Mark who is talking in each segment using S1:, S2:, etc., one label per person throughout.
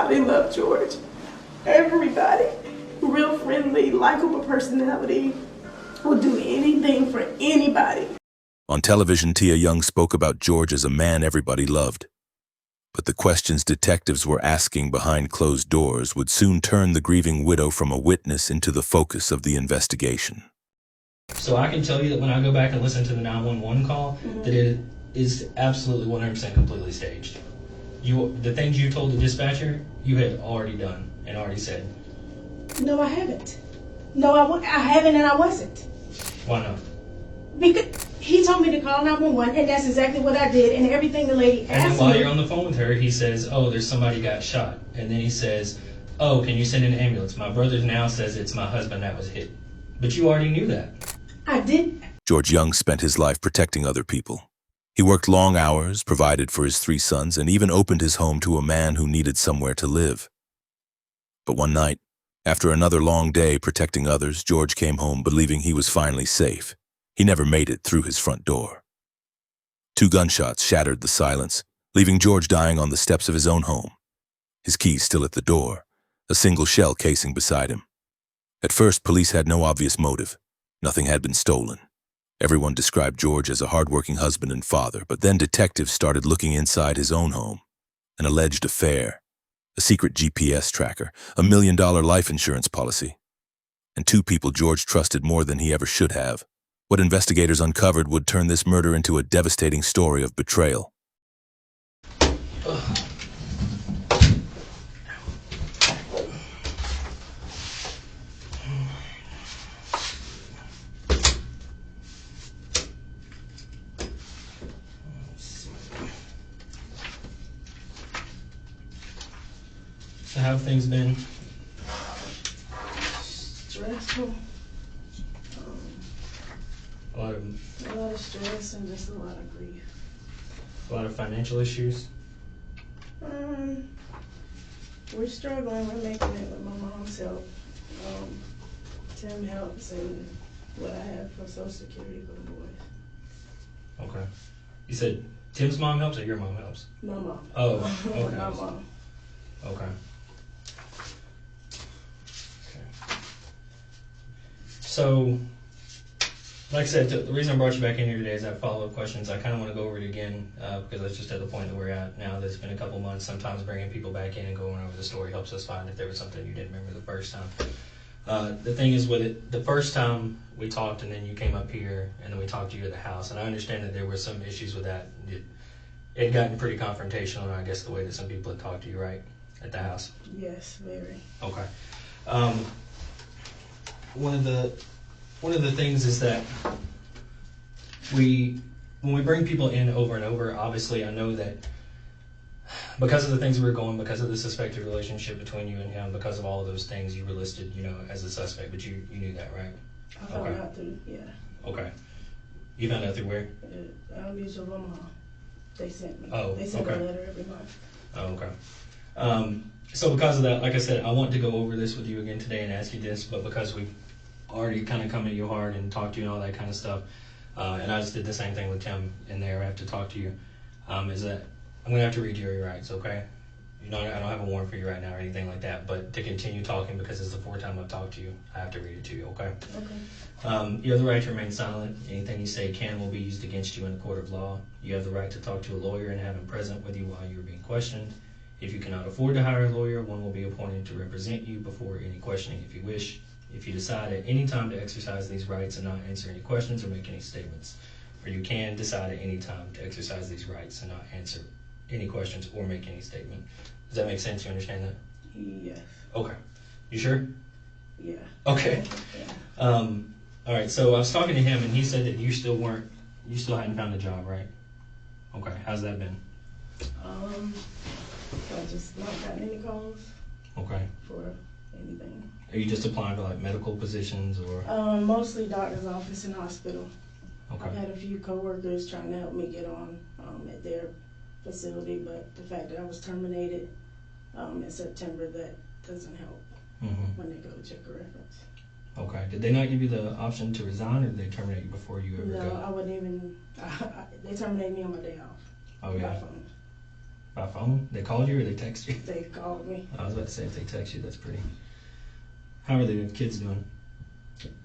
S1: Everybody loved George. Everybody. Real friendly, likable personality. Would do anything for anybody.
S2: On television, Tia Young spoke about George as a man everybody loved. But the questions detectives were asking behind closed doors would soon turn the grieving widow from a witness into the focus of the investigation.
S3: So I can tell you that when I go back and listen to the 911 call, that it is absolutely 100% completely staged. The things you told the dispatcher, you had already done and already said.
S1: No, I haven't. No, I haven't, and I wasn't.
S3: Why not?
S1: Because he told me to call 911, and that's exactly what I did, and everything the lady asked me.
S3: And then while you're on the phone with her, he says, oh, there's somebody got shot. And then he says, oh, can you send an ambulance? My brother now says it's my husband that was hit. But you already knew that.
S1: I did.
S2: George Young spent his life protecting other people. He worked long hours, provided for his 3 sons, and even opened his home to a man who needed somewhere to live. But one night, after another long day protecting others, George came home believing he was finally safe. He never made it through his front door. 2 gunshots shattered the silence, leaving George dying on the steps of his own home. His keys still at the door, a single shell casing beside him. At first, police had no obvious motive. Nothing had been stolen. Everyone described George as a hardworking husband and father, but then detectives started looking inside his own home. An alleged affair, a secret GPS tracker, $1 million life insurance policy, and 2 people George trusted more than he ever should have. What investigators uncovered would turn this murder into a devastating story of betrayal.
S3: So how have things been?
S1: Stressful.
S3: A lot
S1: of stress and just a lot of grief.
S3: A lot of financial issues?
S1: We're struggling. We're making it with my mom's help. Tim helps and what I have for Social Security for the boys.
S3: Okay. You said Tim's mom helps or your mom helps?
S1: My mom.
S3: Oh, okay.
S1: My mom.
S3: Okay. So, like I said, the reason I brought you back in here today is I have follow-up questions. I kind of want to go over it again because that's just at the point that we're at now. There's been a couple months. Sometimes bringing people back in and going over the story helps us find if there was something you didn't remember the first time. The thing is with it, the first time we talked and then you came up here and then we talked to you at the house, and I understand that there were some issues with that. It had gotten pretty confrontational, I guess, the way that some people had talked to you, right, at the house?
S1: Yes, very.
S3: Okay. One of the things is that when we bring people in over and over, obviously I know that because of the things we were going, because of the suspected relationship between you and him, because of all of those things, you were listed, as a suspect, but you knew that, right?
S1: I found out through, yeah.
S3: Okay. You found out through where?
S1: Mutual Omaha. They sent me.
S3: Oh,
S1: they sent
S3: okay.
S1: a letter every month.
S3: Oh, okay. So because of that, like I said, I want to go over this with you again today and ask you this, but because we've already kind of come at you hard and talked to you and all that kind of stuff, and I just did the same thing with Tim in there. I have to talk to you. Is that I'm going to have to read you your rights, okay? I don't have a warrant for you right now or anything like that, but to continue talking, because it's the 4th time I've talked to you, I have to read it to you, okay?
S1: Okay.
S3: You have the right to remain silent. Anything you say can will be used against you in a court of law. You have the right to talk to a lawyer and have him present with you while you are being questioned. If you cannot afford to hire a lawyer, one will be appointed to represent you before any questioning if you wish. If you decide at any time to exercise these rights and not answer any questions or make any statements, or you can decide at any time to exercise these rights and not answer any questions or make any statement. Does that make sense? You understand that?
S1: Yes.
S3: Okay. You sure?
S1: Yeah.
S3: Okay.
S1: Yeah.
S3: All right. So I was talking to him, and he said that you still hadn't found a job, right? Okay. How's that been?
S1: I just not gotten any calls.
S3: Okay.
S1: For anything.
S3: Are you just applying for like medical positions or?
S1: Mostly doctor's office and hospital.
S3: Okay.
S1: I've had a few coworkers trying to help me get on at their facility, but the fact that I was terminated in September, that doesn't help when they go to check a reference.
S3: Okay. Did they not give you the option to resign, or did they terminate you before you ever got?
S1: No, I wouldn't even. They terminated me on my day off.
S3: Oh yeah.
S1: By phone.
S3: By by phone? They called you or they texted you?
S1: They called me.
S3: I was about to say, if they text you, that's pretty. How are the kids doing?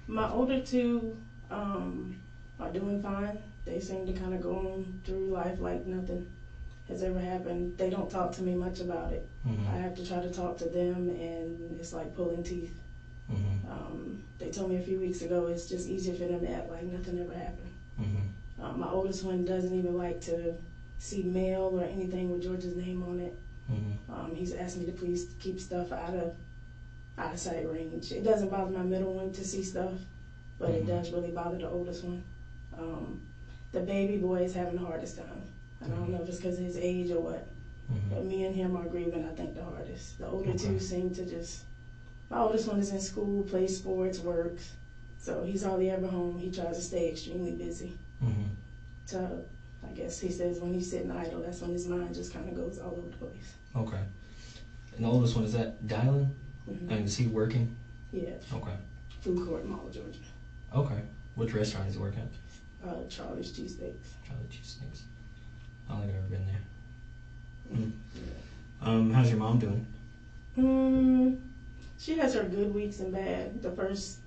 S1: My older two are doing fine. They seem to kind of go on through life like nothing has ever happened. They don't talk to me much about it. I have to try to talk to them, and it's like pulling teeth. They told me a few weeks ago it's just easier for them to act like nothing ever happened. My oldest one doesn't even like to see mail or anything with George's name on it. He's asked me to please keep stuff out of sight range. It doesn't bother my middle one to see stuff, but it does really bother the oldest one. The baby boy is having the hardest time. And I don't know if it's because of his age or what. But me and him are grieving, I think, the hardest. The older two seem to just... My oldest one is in school, plays sports, works. So he's hardly ever home. He tries to stay extremely busy. So I guess he says when he's sitting idle, that's when his mind just kind of goes all over the place.
S3: Okay. And the oldest one, is that Dylan? And is he working?
S1: Yeah.
S3: Okay.
S1: Food court, Mall, Georgia.
S3: Okay. Which restaurant does he work at?
S1: Charlie's Cheesesteaks.
S3: Charlie Cheesesteaks. I don't think I've ever been there. How's your mom doing?
S1: She has her good weeks and bad. The first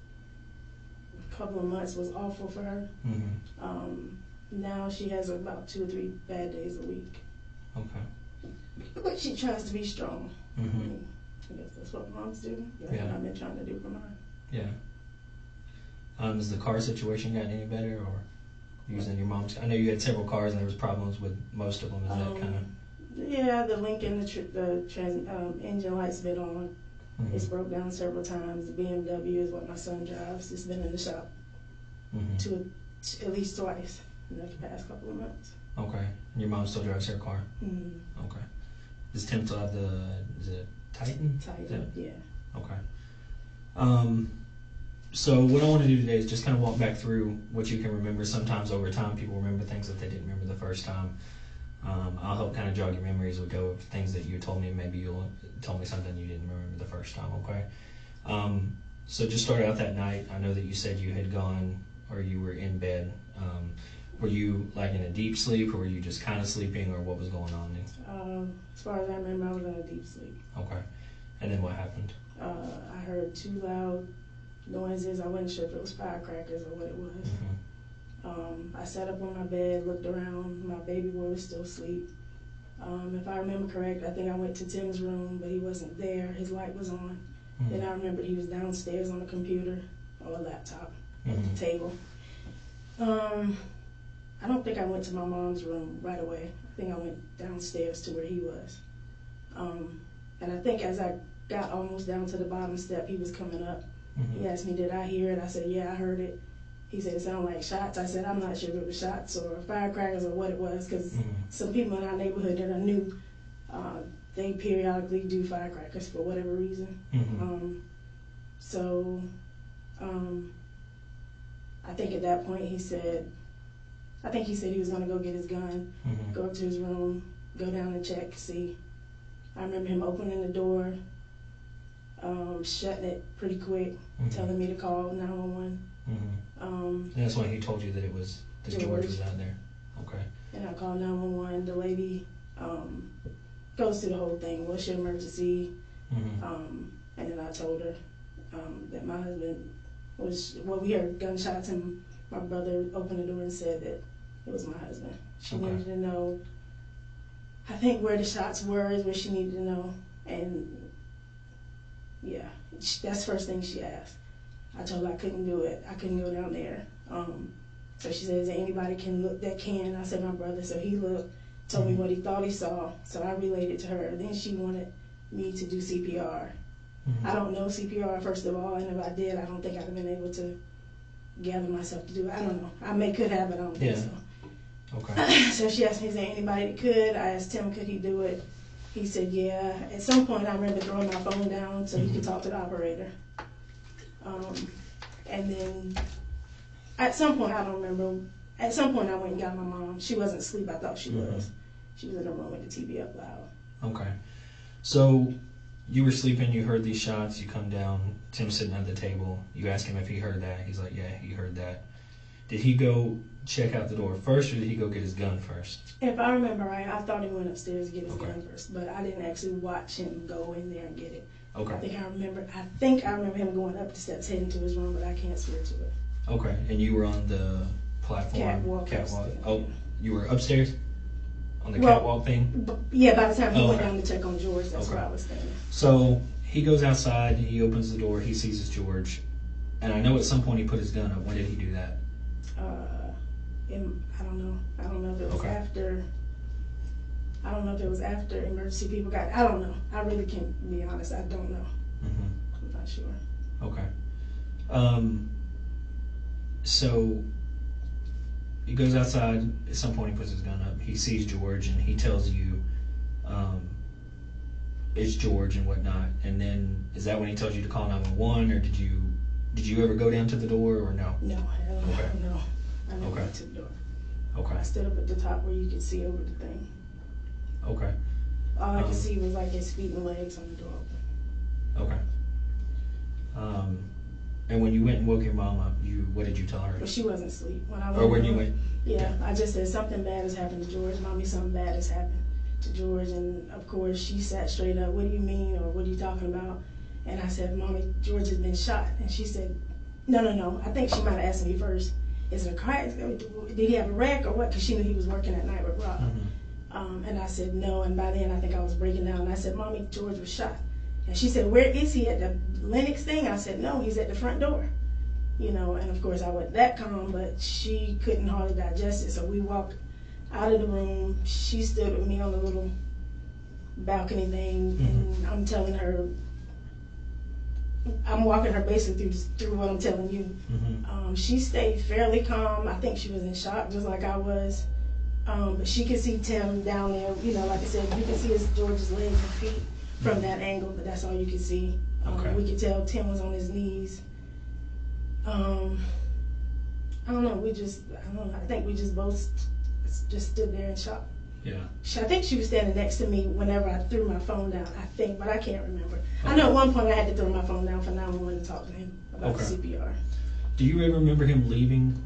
S1: couple of months was awful for her. Now she has about 2 or 3 bad days a week. Okay. But she tries to be strong. I guess that's what moms do. That's what I've been trying to do for mine.
S3: Yeah. Has the car situation gotten any better, or using your mom's? I know you had several cars and there was problems with most of them. Is that kind of?
S1: Yeah, the Lincoln, the engine light's been on. It's broke down several times. The BMW is what my son drives. It's been in the shop at least twice in the past couple of months.
S3: Okay. And your mom still drives her car? Okay. Does Tim still have is it Titan?
S1: Titan, yeah.
S3: Okay. So what I want to do today is just kind of walk back through what you can remember. Sometimes over time people remember things that they didn't remember the first time. I'll help kind of jog your memory as we go of things that you told me. Maybe you'll tell me something you didn't remember the first time, okay? So just start out that night. I know that you said you had gone, or you were in bed. Were you like in a deep sleep, or were you just kind of sleeping, or what was going on then?
S1: As far as I remember, I was in a deep sleep.
S3: Okay. And then what happened?
S1: I heard 2 loud noises. I wasn't sure if it was firecrackers or what it was. I sat up on my bed, looked around. My baby boy was still asleep. If I remember correct, I think I went to Tim's room, but he wasn't there. His light was on. Then I remembered he was downstairs on a computer or a laptop at the table. I don't think I went to my mom's room right away. I think I went downstairs to where he was. And I think as I got almost down to the bottom step, he was coming up. He asked me, did I hear it? I said, yeah, I heard it. He said, it sounded like shots. I said, I'm not sure if it was shots or firecrackers or what it was, because some people in our neighborhood that are new, they periodically do firecrackers for whatever reason. I think at that point he said he was going to go get his gun, go up to his room, go down and check, see. I remember him opening the door, shutting it pretty quick, telling me to call 911.
S3: And that's when he told you that it was that George was out there. Okay.
S1: And I called 911. The lady goes through the whole thing. What's your emergency? And then I told her that my husband was. Well, we heard gunshots, and my brother opened the door and said that it was my husband. She needed to know. I think where the shots were is where she needed to know, and yeah, that's the first thing she asked. I told her I couldn't do it. I couldn't go down there. So she said, is there anybody that can? I said, my brother. So he looked, told me what he thought he saw. So I relayed it to her. Then she wanted me to do CPR. I don't know CPR, first of all, and if I did, I don't think I'd have been able to gather myself to do it. I don't know. I could have, but I don't think so. Okay. So she asked me, is there anybody that could? I asked Tim, could he do it? He said, yeah. At some point, I remember throwing my phone down so he could talk to the operator. And then at some point, I don't remember, at some point I went and got my mom. She wasn't asleep, I thought she was. She was in the room with the TV up loud. Okay.
S3: So you were sleeping, you heard these shots, you come down, Tim's sitting at the table, you ask him if he heard that. He's like, yeah, he heard that. Did he go check out the door first, or did he go get his gun first?
S1: If I remember right, I thought he went upstairs to get his
S3: Okay.
S1: gun first, but I didn't actually watch him go in there and get it.
S3: Okay.
S1: I think I remember him going up the steps, heading to his room, but I can't swear to it.
S3: Okay. And you were on the platform?
S1: Catwalk.
S3: Oh, you were upstairs? On the
S1: Well,
S3: catwalk thing?
S1: Yeah, by the time he went
S3: okay.
S1: down to check on George, that's
S3: Okay.
S1: where I was standing.
S3: So he goes outside, he opens the door, he sees it's George. And I know at some point he put his gun up. When did he do that?
S1: I don't know. I don't know if it was
S3: Okay.
S1: after. I don't know if it was after emergency people got. I don't know. I really can't be honest. I don't know.
S3: Mm-hmm.
S1: I'm not sure.
S3: Okay. So he goes outside. At some point, he puts his gun up. He sees George, and he tells you, "It's George" and whatnot. And then, is that when he tells you to call 911, or did you ever go down to the door, or no?
S1: No, hell no.
S3: Okay.
S1: No. I never
S3: Okay.
S1: went to the door.
S3: Okay.
S1: I stood up at the top where you could see over the thing.
S3: Okay.
S1: All I could see was like his feet and legs on the door open.
S3: Okay. And when you went and woke your mom up, what did you tell her?
S1: But she wasn't asleep when I went.
S3: Or when you went?
S1: Yeah, I just said something bad has happened to George. Mommy, something bad has happened to George. And of course she sat straight up. What do you mean, or what are you talking about? And I said, Mommy, George has been shot. And she said, no. I think she might have asked me first, is it a car? Did he have a wreck or what? Because she knew he was working at night with Rob.
S3: Mm-hmm.
S1: And I said no, and by then I think I was breaking down. And I said, Mommy, George was shot. And she said, where is he, at the Lennox thing? I said, no, he's at the front door. And of course I wasn't that calm, but she couldn't hardly digest it. So we walked out of the room. She stood with me on the little balcony thing, and I'm telling her, I'm walking her basically through what I'm telling you.
S3: Mm-hmm.
S1: She stayed fairly calm. I think she was in shock, just like I was. But she could see Tim down there. Like I said, you can see George's legs and feet from that angle, but that's all you could see.
S3: Okay.
S1: We could tell Tim was on his knees. I don't know. I think we just both just stood there in shock.
S3: Yeah.
S1: I think she was standing next to me whenever I threw my phone down, I think, but I can't remember. Okay. I know at one point I had to throw my phone down for 911 to talk to him about the CPR.
S3: Do you ever remember him leaving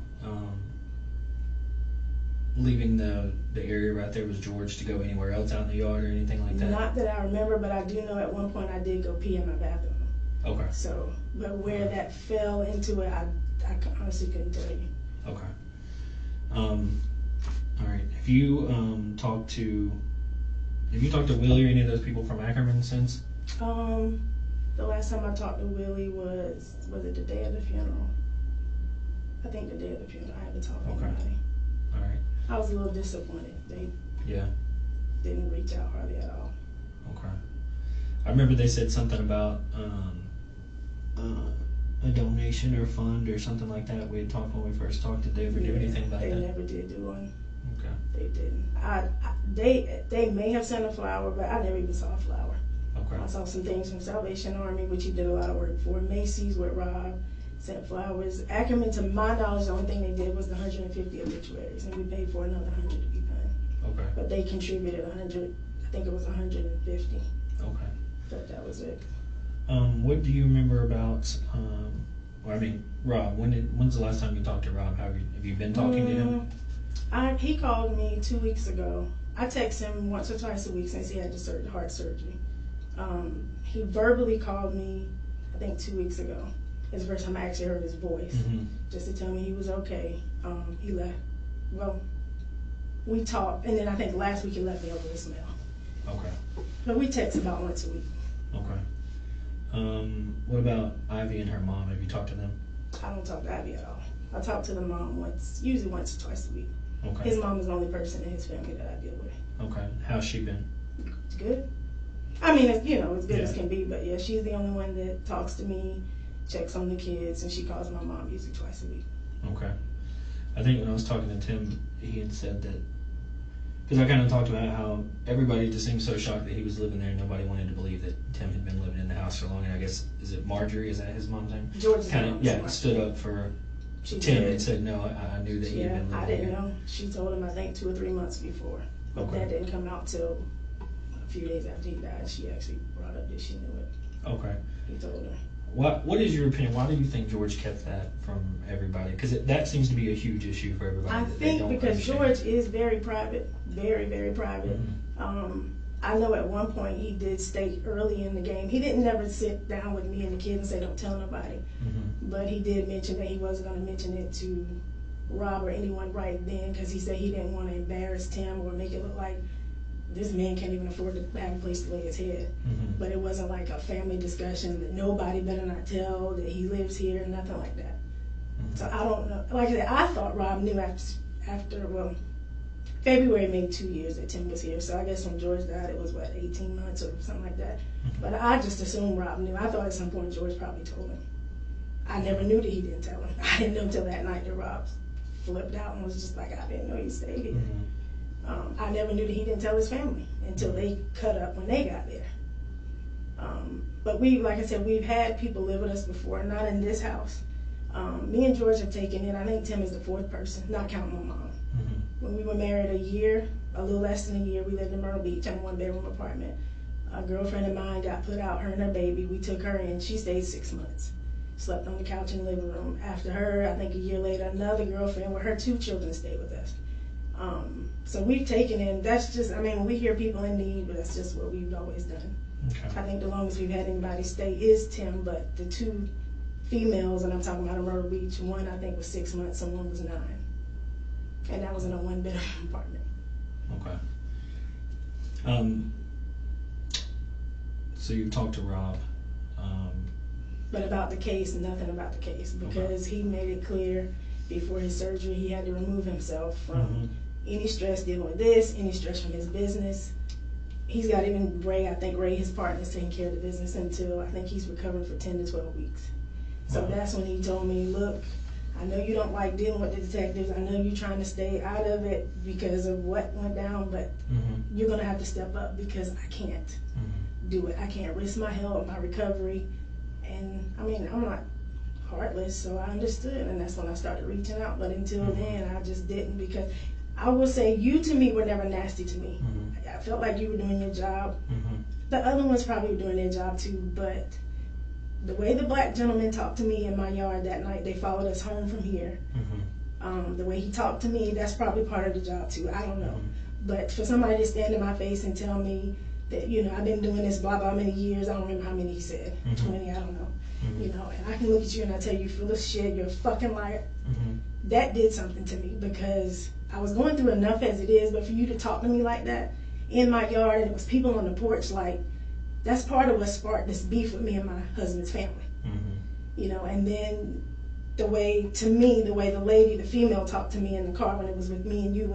S3: the area right there with George to go anywhere else out in the yard or anything like that?
S1: Not that I remember, but I do know at one point I did go pee in my bathroom.
S3: Okay.
S1: So, but where that fell into it, I honestly couldn't tell you.
S3: Okay. All right. Have you talked to Willie or any of those people from Ackerman since?
S1: The last time I talked to Willie was it the day of the funeral? I think the day of the funeral. I haven't talked to anybody.
S3: All right.
S1: I was a little disappointed. They didn't reach out hardly at all.
S3: Okay. I remember they said something about a donation or fund or something like that. We had talked when we first talked. Did they ever do anything about that?
S1: They never did do one.
S3: Okay.
S1: They didn't. They may have sent a flower, but I never even saw a flower.
S3: Okay.
S1: I saw some things from Salvation Army, which he did a lot of work for. Macy's with Rob sent flowers. Ackerman, to my knowledge, the only thing they did was the 150 obituaries, and we paid for another 100 to be done.
S3: Okay.
S1: But they contributed 100. I think it was 150.
S3: Okay.
S1: But that was it.
S3: What do you remember about? Rob. When's the last time you talked to Rob? Have you been talking to him?
S1: He called me 2 weeks ago. I text him once or twice a week since he had the heart surgery. He verbally called me, I think 2 weeks ago. It's the first time I actually heard his voice, just to tell me he was okay. He left. Well, we talked, and then I think last week he left me a voicemail.
S3: Okay.
S1: But we text about once a week.
S3: Okay. What about Ivy and her mom? Have you talked to them?
S1: I don't talk to Ivy at all. I talk to the mom usually once or twice a week.
S3: Okay.
S1: His mom is the only person in his family that I deal with.
S3: Okay. How's she been?
S1: Good. I mean, as good as can be, but yeah, she's the only one that talks to me, checks on the kids, and she calls my mom usually twice a week.
S3: Okay. I think when I was talking to Tim, he had said that, because I kind of talked about how everybody just seemed so shocked that he was living there. Nobody wanted to believe that Tim had been living in the house for long. And I guess, is it Marjorie? Is that his mom's name?
S1: George's mom.
S3: Yeah, stood up for Tim and said, no, I knew that he had been living there.
S1: I didn't know. She told him, I think, 2 or 3 months before. But that didn't come out till a few days after he died. She actually brought up that she knew it.
S3: Okay.
S1: He told her.
S3: What is your opinion? Why do you think George kept that from everybody? Because that seems to be a huge issue for everybody.
S1: I think because George is very private, very, very private. I know at one point he did state early in the game, he didn't never sit down with me and the kids and say, don't tell nobody. But he did mention that he wasn't going to mention it to Rob or anyone right then, because he said he didn't want to embarrass Tim or make it look like this man can't even afford to have a place to lay his head. But it wasn't like a family discussion that nobody better not tell that he lives here, nothing like that. So I don't know. Like I said, I thought Rob knew after February made 2 years that Tim was here. So I guess when George died, it was 18 months or something like that. But I just assumed Rob knew. I thought at some point George probably told him. I never knew that he didn't tell him. I didn't know until that night that Rob flipped out and was just like, I didn't know he stayed here. I never knew that he didn't tell his family until they cut up when they got there. But like I said, we've had people live with us before, not in this house. Me and George have taken in, I think Tim is the fourth person, not counting my mom. When we were married a little less than a year, we lived in Myrtle Beach in a 1-bedroom apartment. A girlfriend of mine got put out, her and her baby. We took her in. She stayed 6 months. Slept on the couch in the living room. After her, I think a year later, another girlfriend with her 2 children stayed with us. So we've taken in, that's just, we hear people in need, but that's just what we've always done. I think the longest we've had anybody stay is Tim, but the 2 females, and I'm talking about in Myrtle Beach, one I think was 6 months and one was 9. And that was in a 1-bedroom apartment.
S3: Okay. So you talked to Rob.
S1: But about the case, nothing about the case, because he made it clear before his surgery he had to remove himself from any stress dealing with this, any stress from his business. He's got even Ray, I think Ray, his partner, is taking care of the business until I think he's recovered for 10 to 12 weeks. So that's when he told me, look, I know you don't like dealing with the detectives. I know you're trying to stay out of it because of what went down, but you're going to have to step up because I can't do it. I can't risk my health, my recovery. And I'm not heartless, so I understood, and that's when I started reaching out. But until then, I just didn't, because I will say you to me were never nasty to me. I felt like you were doing your job. The other ones probably were doing their job too, but the way the black gentleman talked to me in my yard that night, they followed us home from here. The way he talked to me, that's probably part of the job too. I don't know. But for somebody to stand in my face and tell me that, I've been doing this blah, blah, many years, I don't remember how many he said, 20, I don't know. And I can look at you and I tell you, full of shit, you're a fucking liar. That did something to me, because I was going through enough as it is, but for you to talk to me like that in my yard, and it was people on the porch, like, that's part of what sparked this beef with me and my husband's family. And then the way the lady, the female, talked to me in the car when it was with me and you,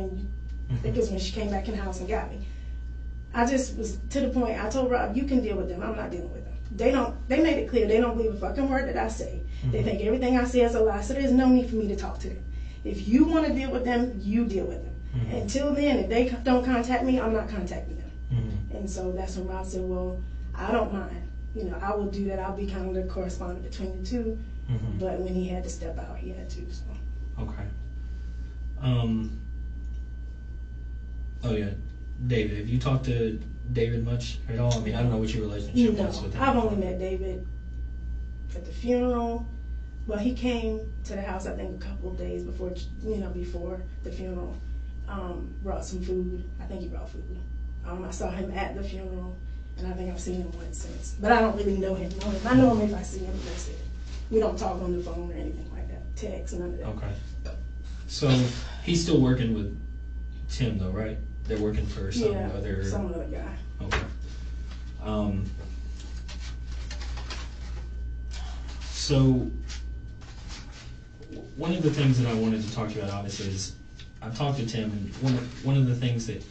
S1: I think it was when she came back in the house and got me. I just was to the point, I told Rob, you can deal with them, I'm not dealing with them. They made it clear they don't believe a fucking word that I say. They think everything I say is a lie, so there's no need for me to talk to them. If you want to deal with them, you deal with them. Until then, if they don't contact me, I'm not contacting them. And so that's when Rob said, well, I don't mind. I will do that. I'll be kind of the correspondent between the two. But when he had to step out, he had to. So.
S3: Okay. Oh yeah, David. Have you talked to David much at all? I don't know what your relationship was with him.
S1: I've only met David at the funeral. Well, he came to the house, I think, a couple of days before the funeral. Brought some food. I think he brought food. I saw him at the funeral, and I think I've seen him once since. But I don't really know him. I know him if I see him, that's it. We don't talk on the phone or anything like that. Text, none of that.
S3: Okay. So he's still working with Tim, though, right? They're working for some other
S1: guy.
S3: Okay. So one of the things that I wanted to talk to you about, obviously, is I've talked to Tim, and one of the things that,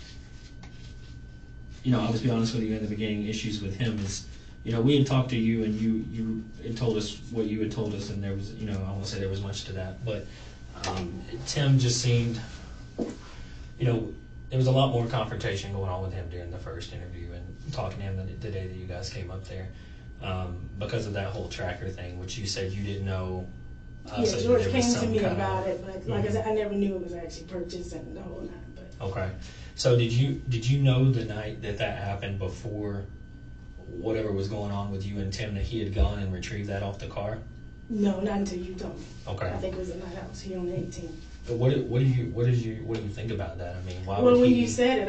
S3: I'll just be honest with you, in the beginning, issues with him is, we had talked to you, and you had told us what you had told us, and there was, I won't say there was much to that, but Tim just seemed, there was a lot more confrontation going on with him during the first interview and talking to him the day that you guys came up there, because of that whole tracker thing, which you said you didn't know.
S1: George came to me about it, but like I said, I never knew it was actually purchased and the whole nine. But
S3: okay, so did you know the night that happened before, whatever was going on with you and Tim, that he had gone and retrieved that off the car?
S1: No, not until you told me.
S3: Okay.
S1: I think it was the night I was here on the 18th.
S3: But what do you think about that? I mean, why
S1: Well,
S3: would
S1: when
S3: he?
S1: you said it,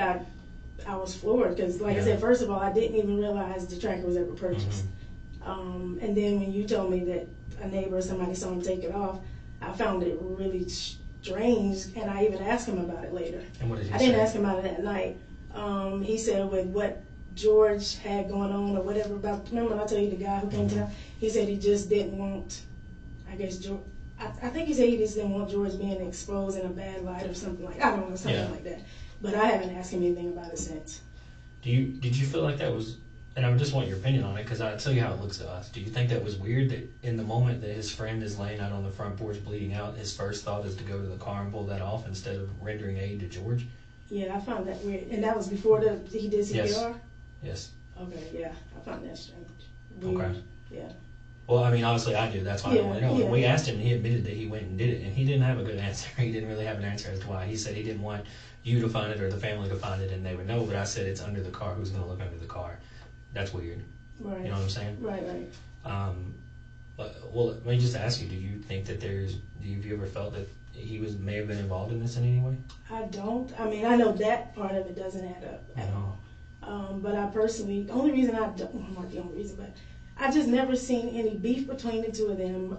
S1: I was floored because, like I said, first of all, I didn't even realize the tracker was ever purchased. And then when you told me that a neighbor or somebody saw him take it off, I found it really strange, and I even asked him about it later.
S3: And what did he say?
S1: I didn't ask him about it that night. He said with what George had going on or whatever about, remember I told you the guy who came to town? He said he just didn't want, I guess, George, I think he said he just didn't want George being exposed in a bad light or something like, I don't know, something like that. But I haven't asked him anything about it since.
S3: Did you feel like that was, and I just want your opinion on it because I'll tell you how it looks to us. Do you think that was weird that in the moment that his friend is laying out on the front porch bleeding out, his first thought is to go to the car and pull that off instead of rendering aid to George? Yeah,
S1: I found that weird. And that was before he did CPR?
S3: Yes.
S1: Okay, yeah, I found that strange. Weird.
S3: Okay.
S1: Yeah.
S3: Well, I mean, obviously I do. That's why I want to know.
S1: Yeah.
S3: We asked him, and he admitted that he went and did it, and he didn't have a good answer. He didn't really have an answer as to why. He said he didn't want you to find it or the family to find it, and they would know. But I said it's under the car. Who's going to look under the car? That's weird.
S1: Right.
S3: You know what I'm saying?
S1: Right.
S3: Well, let me just ask you: do you think that have you ever felt that he may have been involved in this in any way?
S1: I don't. I mean, I know that part of it doesn't add up at all. But I personally, the only reason I don't, well, not the only reason, but I just never seen any beef between the two of them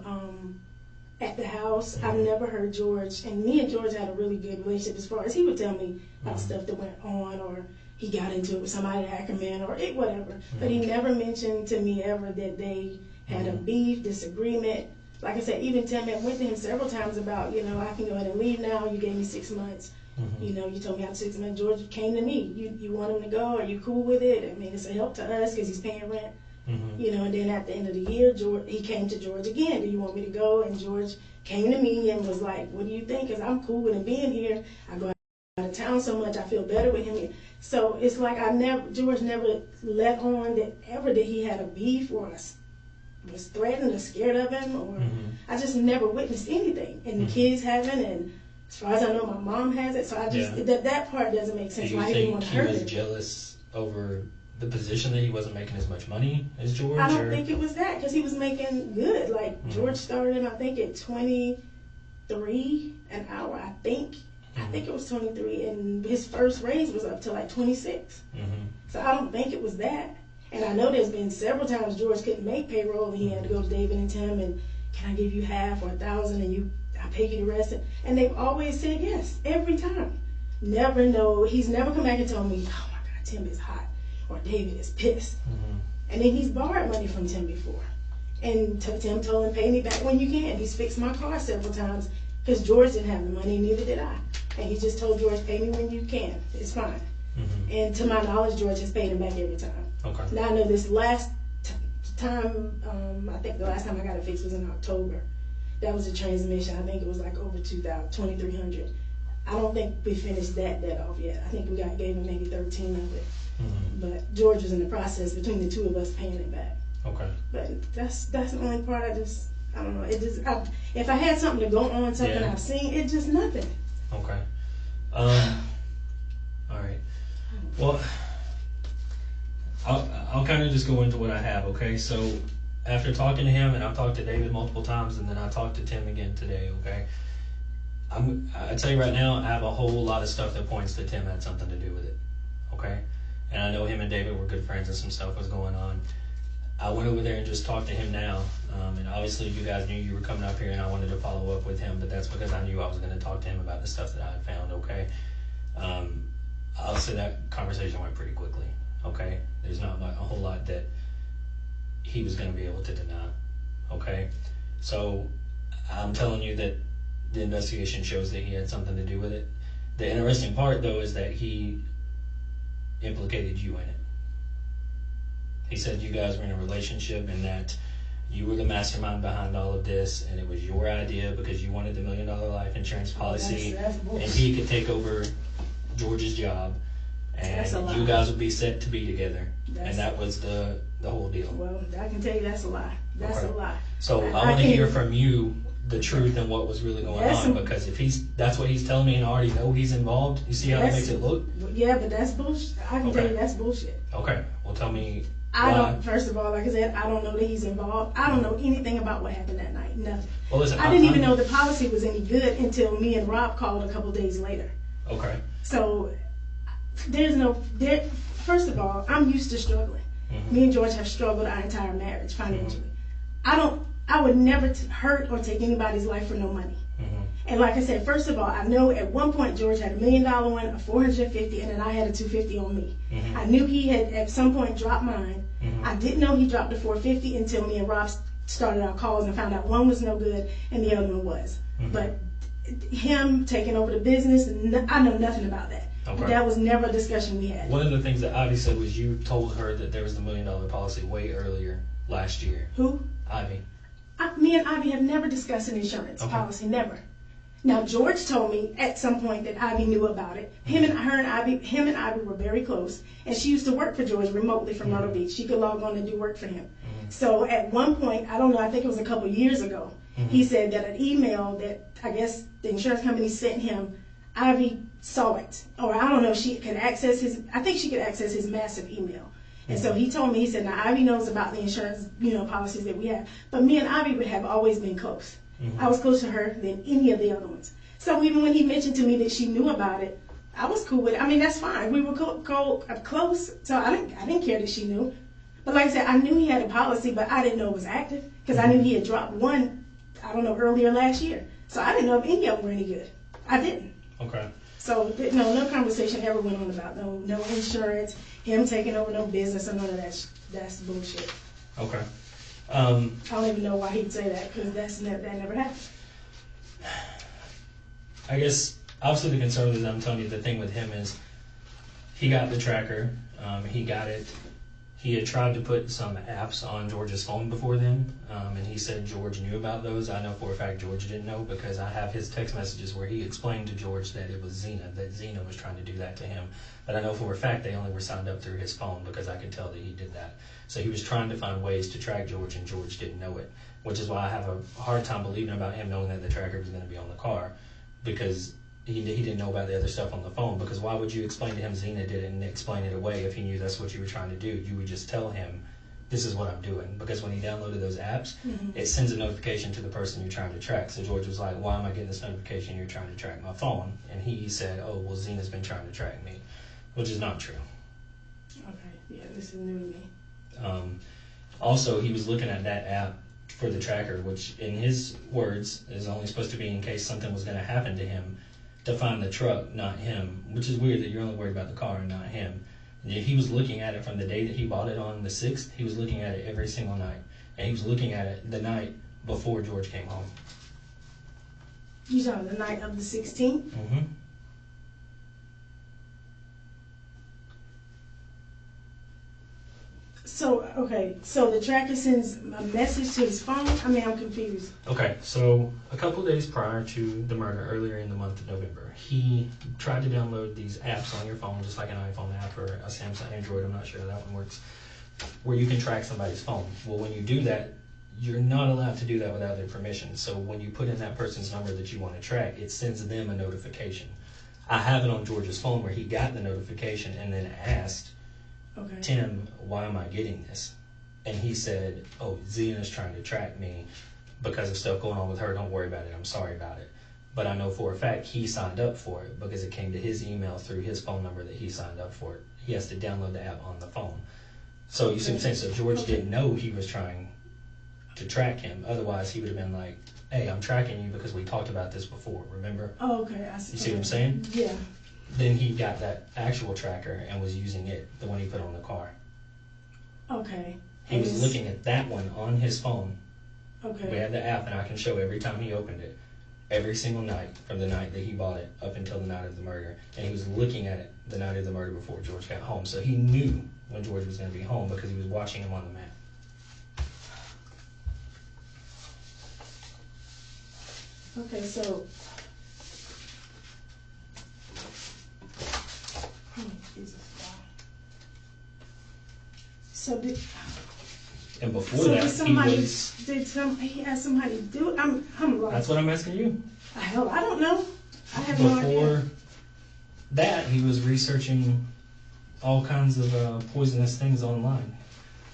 S1: at the house. I've never heard George, and me and George had a really good relationship as far as he would tell me about stuff that went on, or he got into it with somebody at Ackerman, or whatever. But he never mentioned to me ever that they had a beef, disagreement. Like I said, even Tim had went to him several times about, I can go ahead and leave now. You gave me 6 months. You told me after 6 months, George came to me. You want him to go? Are you cool with it? I mean, it's a help to us because he's paying rent. And then at the end of the year, he came to George again. Do you want me to go? And George came to me and was like, what do you think? Because I'm cool with him being here. I go out of town so much. I feel better with him here. So it's like George never let on that he had a beef or was threatened or scared of him. Or I just never witnessed anything. And the kids haven't, and as far as I know, my mom has it. So I just, that part doesn't make sense.
S3: Do you
S1: why he didn't want to hurt
S3: he was
S1: him.
S3: jealous over the position that he wasn't making as much money as George?
S1: I don't think it was that, because he was making good. Like George started him, I think, at 23 an hour. I think it was 23, and his first raise was up to like 26. So I don't think it was that. And I know there's been several times George couldn't make payroll, and he had to go to David and Tim and, can I give you half or 1,000, and I pay you the rest? And they've always said yes every time. He's never come back and told me, oh my God, Tim is hot, or David is pissed. And then he's borrowed money from Tim before. And Tim told him, pay me back when you can. He's fixed my car several times because George didn't have the money, and neither did I. And he just told George, pay me when you can. It's fine. And to my knowledge, George has paid him back every time. Okay. Now I know this last time, I think the last time I got it fixed was in October. That was a transmission. I think it was like over $2,300. I don't think we finished that off yet. I think we gave him maybe 13 of it. But George was in the process between the two of us paying it back. Okay. But that's the only part I don't know. If I had something to go on, something I've seen, it's just nothing.
S3: Okay. All right. Well, I'll kind of just go into what I have. Okay. So after talking to him, and I've talked to David multiple times, and then I talked to Tim again today. Okay. I tell you right now, I have a whole lot of stuff that points that Tim had something to do with it. Okay. And I know him and David were good friends, and some stuff was going on. I went over there and just talked to him now, and obviously you guys knew you were coming up here, and I wanted to follow up with him, but that's because I knew I was going to talk to him about the stuff that I had found. Okay. I'll say that conversation went pretty quickly. Okay. There's not a whole lot that he was going to be able to deny. Okay. So I'm telling you that the investigation shows that he had something to do with it. The interesting part, though, is that he implicated you in it. He said you guys were in a relationship and that you were the mastermind behind all of this, and it was your idea because you wanted the $1 million life insurance policy, that's and he could take over George's job, and you guys would be set to be together. And that was the whole deal.
S1: Well, I can tell you that's a lie. That's a lie.
S3: So I want to hear from you the truth and what was really going on, because if that's what he's telling me, and I already know he's involved. You see how that makes it look?
S1: Yeah, but that's bullshit. I can tell you that's bullshit.
S3: Okay, well tell me.
S1: I don't, first of all, like I said, I don't know that he's involved. I don't know anything about what happened that night. Nothing.
S3: Well, listen,
S1: I didn't even know the policy was any good until me and Rob called a couple days later.
S3: Okay.
S1: So first of all, I'm used to struggling. Me and George have struggled our entire marriage financially. I would never hurt or take anybody's life for no money. And like I said, first of all, I know at one point George had $1 million one, a 450, and then I had a 250 on me. I knew he had at some point dropped mine. I didn't know he dropped the 450 until me and Rob started our calls and found out one was no good and the other one was. But him taking over the business, I know nothing about that. Okay. That was never a discussion we had.
S3: One of the things that Ivy said was you told her that there was the $1 million policy way earlier last year.
S1: Who?
S3: Ivy.
S1: Me and Ivy have never discussed an insurance policy, never. Now George told me at some point that Ivy knew about it. Him and Ivy were very close, and she used to work for George remotely from Myrtle Beach. She could log on and do work for him. So at one point, I don't know, I think it was a couple years ago, he said that an email that I guess the insurance company sent him, Ivy saw it, or I don't know, she could access I think she could access his massive email. And so he told me, he said, now Ivy knows about the insurance, policies that we have. But me and Ivy would have always been close. I was closer to her than any of the other ones. So even when he mentioned to me that she knew about it, I was cool with it. I mean, that's fine. We were close, so I didn't care that she knew. But like I said, I knew he had a policy, but I didn't know it was active because I knew he had dropped one, I don't know, earlier last year. So I didn't know if any of them were any good. I didn't.
S3: Okay.
S1: So no conversation ever went on about no insurance, him taking over no business, or none of that. That's bullshit.
S3: Okay.
S1: I don't even know why he'd say that because that never happened.
S3: I guess obviously the concern is, I'm telling you, the thing with him is he got the tracker. He got it. He had tried to put some apps on George's phone before then, and he said George knew about those. I know for a fact George didn't know because I have his text messages where he explained to George that it was Xena, that Xena was trying to do that to him. But I know for a fact they only were signed up through his phone because I could tell that he did that. So he was trying to find ways to track George, and George didn't know it, which is why I have a hard time believing about him knowing that the tracker was going to be on the car, because he didn't know about the other stuff on the phone. Because why would you explain to him Xena did it and explain it away if he knew that's what you were trying to do? You would just tell him, this is what I'm doing. Because when he downloaded those apps, it sends a notification to the person you're trying to track. So George was like, why am I getting this notification? You're trying to track my phone. And he said, oh, well, Xena's been trying to track me, which is not true.
S1: Okay, yeah, this is new to me.
S3: Also, he was looking at that app for the tracker, which in his words is only supposed to be in case something was going to happen to him, to find the truck, not him, which is weird that you're only worried about the car and not him. And he was looking at it from the day that he bought it on the 6th. He was looking at it every single night. And he was looking at it the night before George came home.
S1: You saw the night of the 16th?
S3: Mm-hmm.
S1: So the tracker sends a message to his phone? I mean, I'm confused.
S3: Okay, so a couple of days prior to the murder, earlier in the month of November, he tried to download these apps on your phone, just like an iPhone app or a Samsung Android, I'm not sure how that one works, where you can track somebody's phone. Well, when you do that, you're not allowed to do that without their permission. So when you put in that person's number that you want to track, it sends them a notification. I have it on George's phone where he got the notification and then asked, Tim, why am I getting this? And he said, oh, Xena's trying to track me because of stuff going on with her. Don't worry about it. I'm sorry about it. But I know for a fact he signed up for it because it came to his email through his phone number that he signed up for it. He has to download the app on the phone. So you see what I'm saying? So George didn't know he was trying to track him. Otherwise, he would have been like, hey, I'm tracking you because we talked about this before, remember?
S1: Oh, okay. I see.
S3: You see what I'm saying?
S1: Yeah.
S3: Then he got that actual tracker and was using it, the one he put on the car.
S1: Okay.
S3: He was looking at that one on his phone.
S1: Okay.
S3: We had the app, and I can show every time he opened it, every single night from the night that he bought it up until the night of the murder. And he was looking at it the night of the murder before George got home. So he knew when George was going to be home because he was watching him on the map.
S1: Okay, so... Oh, Jesus. So did...
S3: And before that,
S1: he had somebody do it? I'm lost.
S3: That's what I'm asking you.
S1: Hell, I don't know. I have no idea.
S3: Before that, he was researching all kinds of poisonous things online.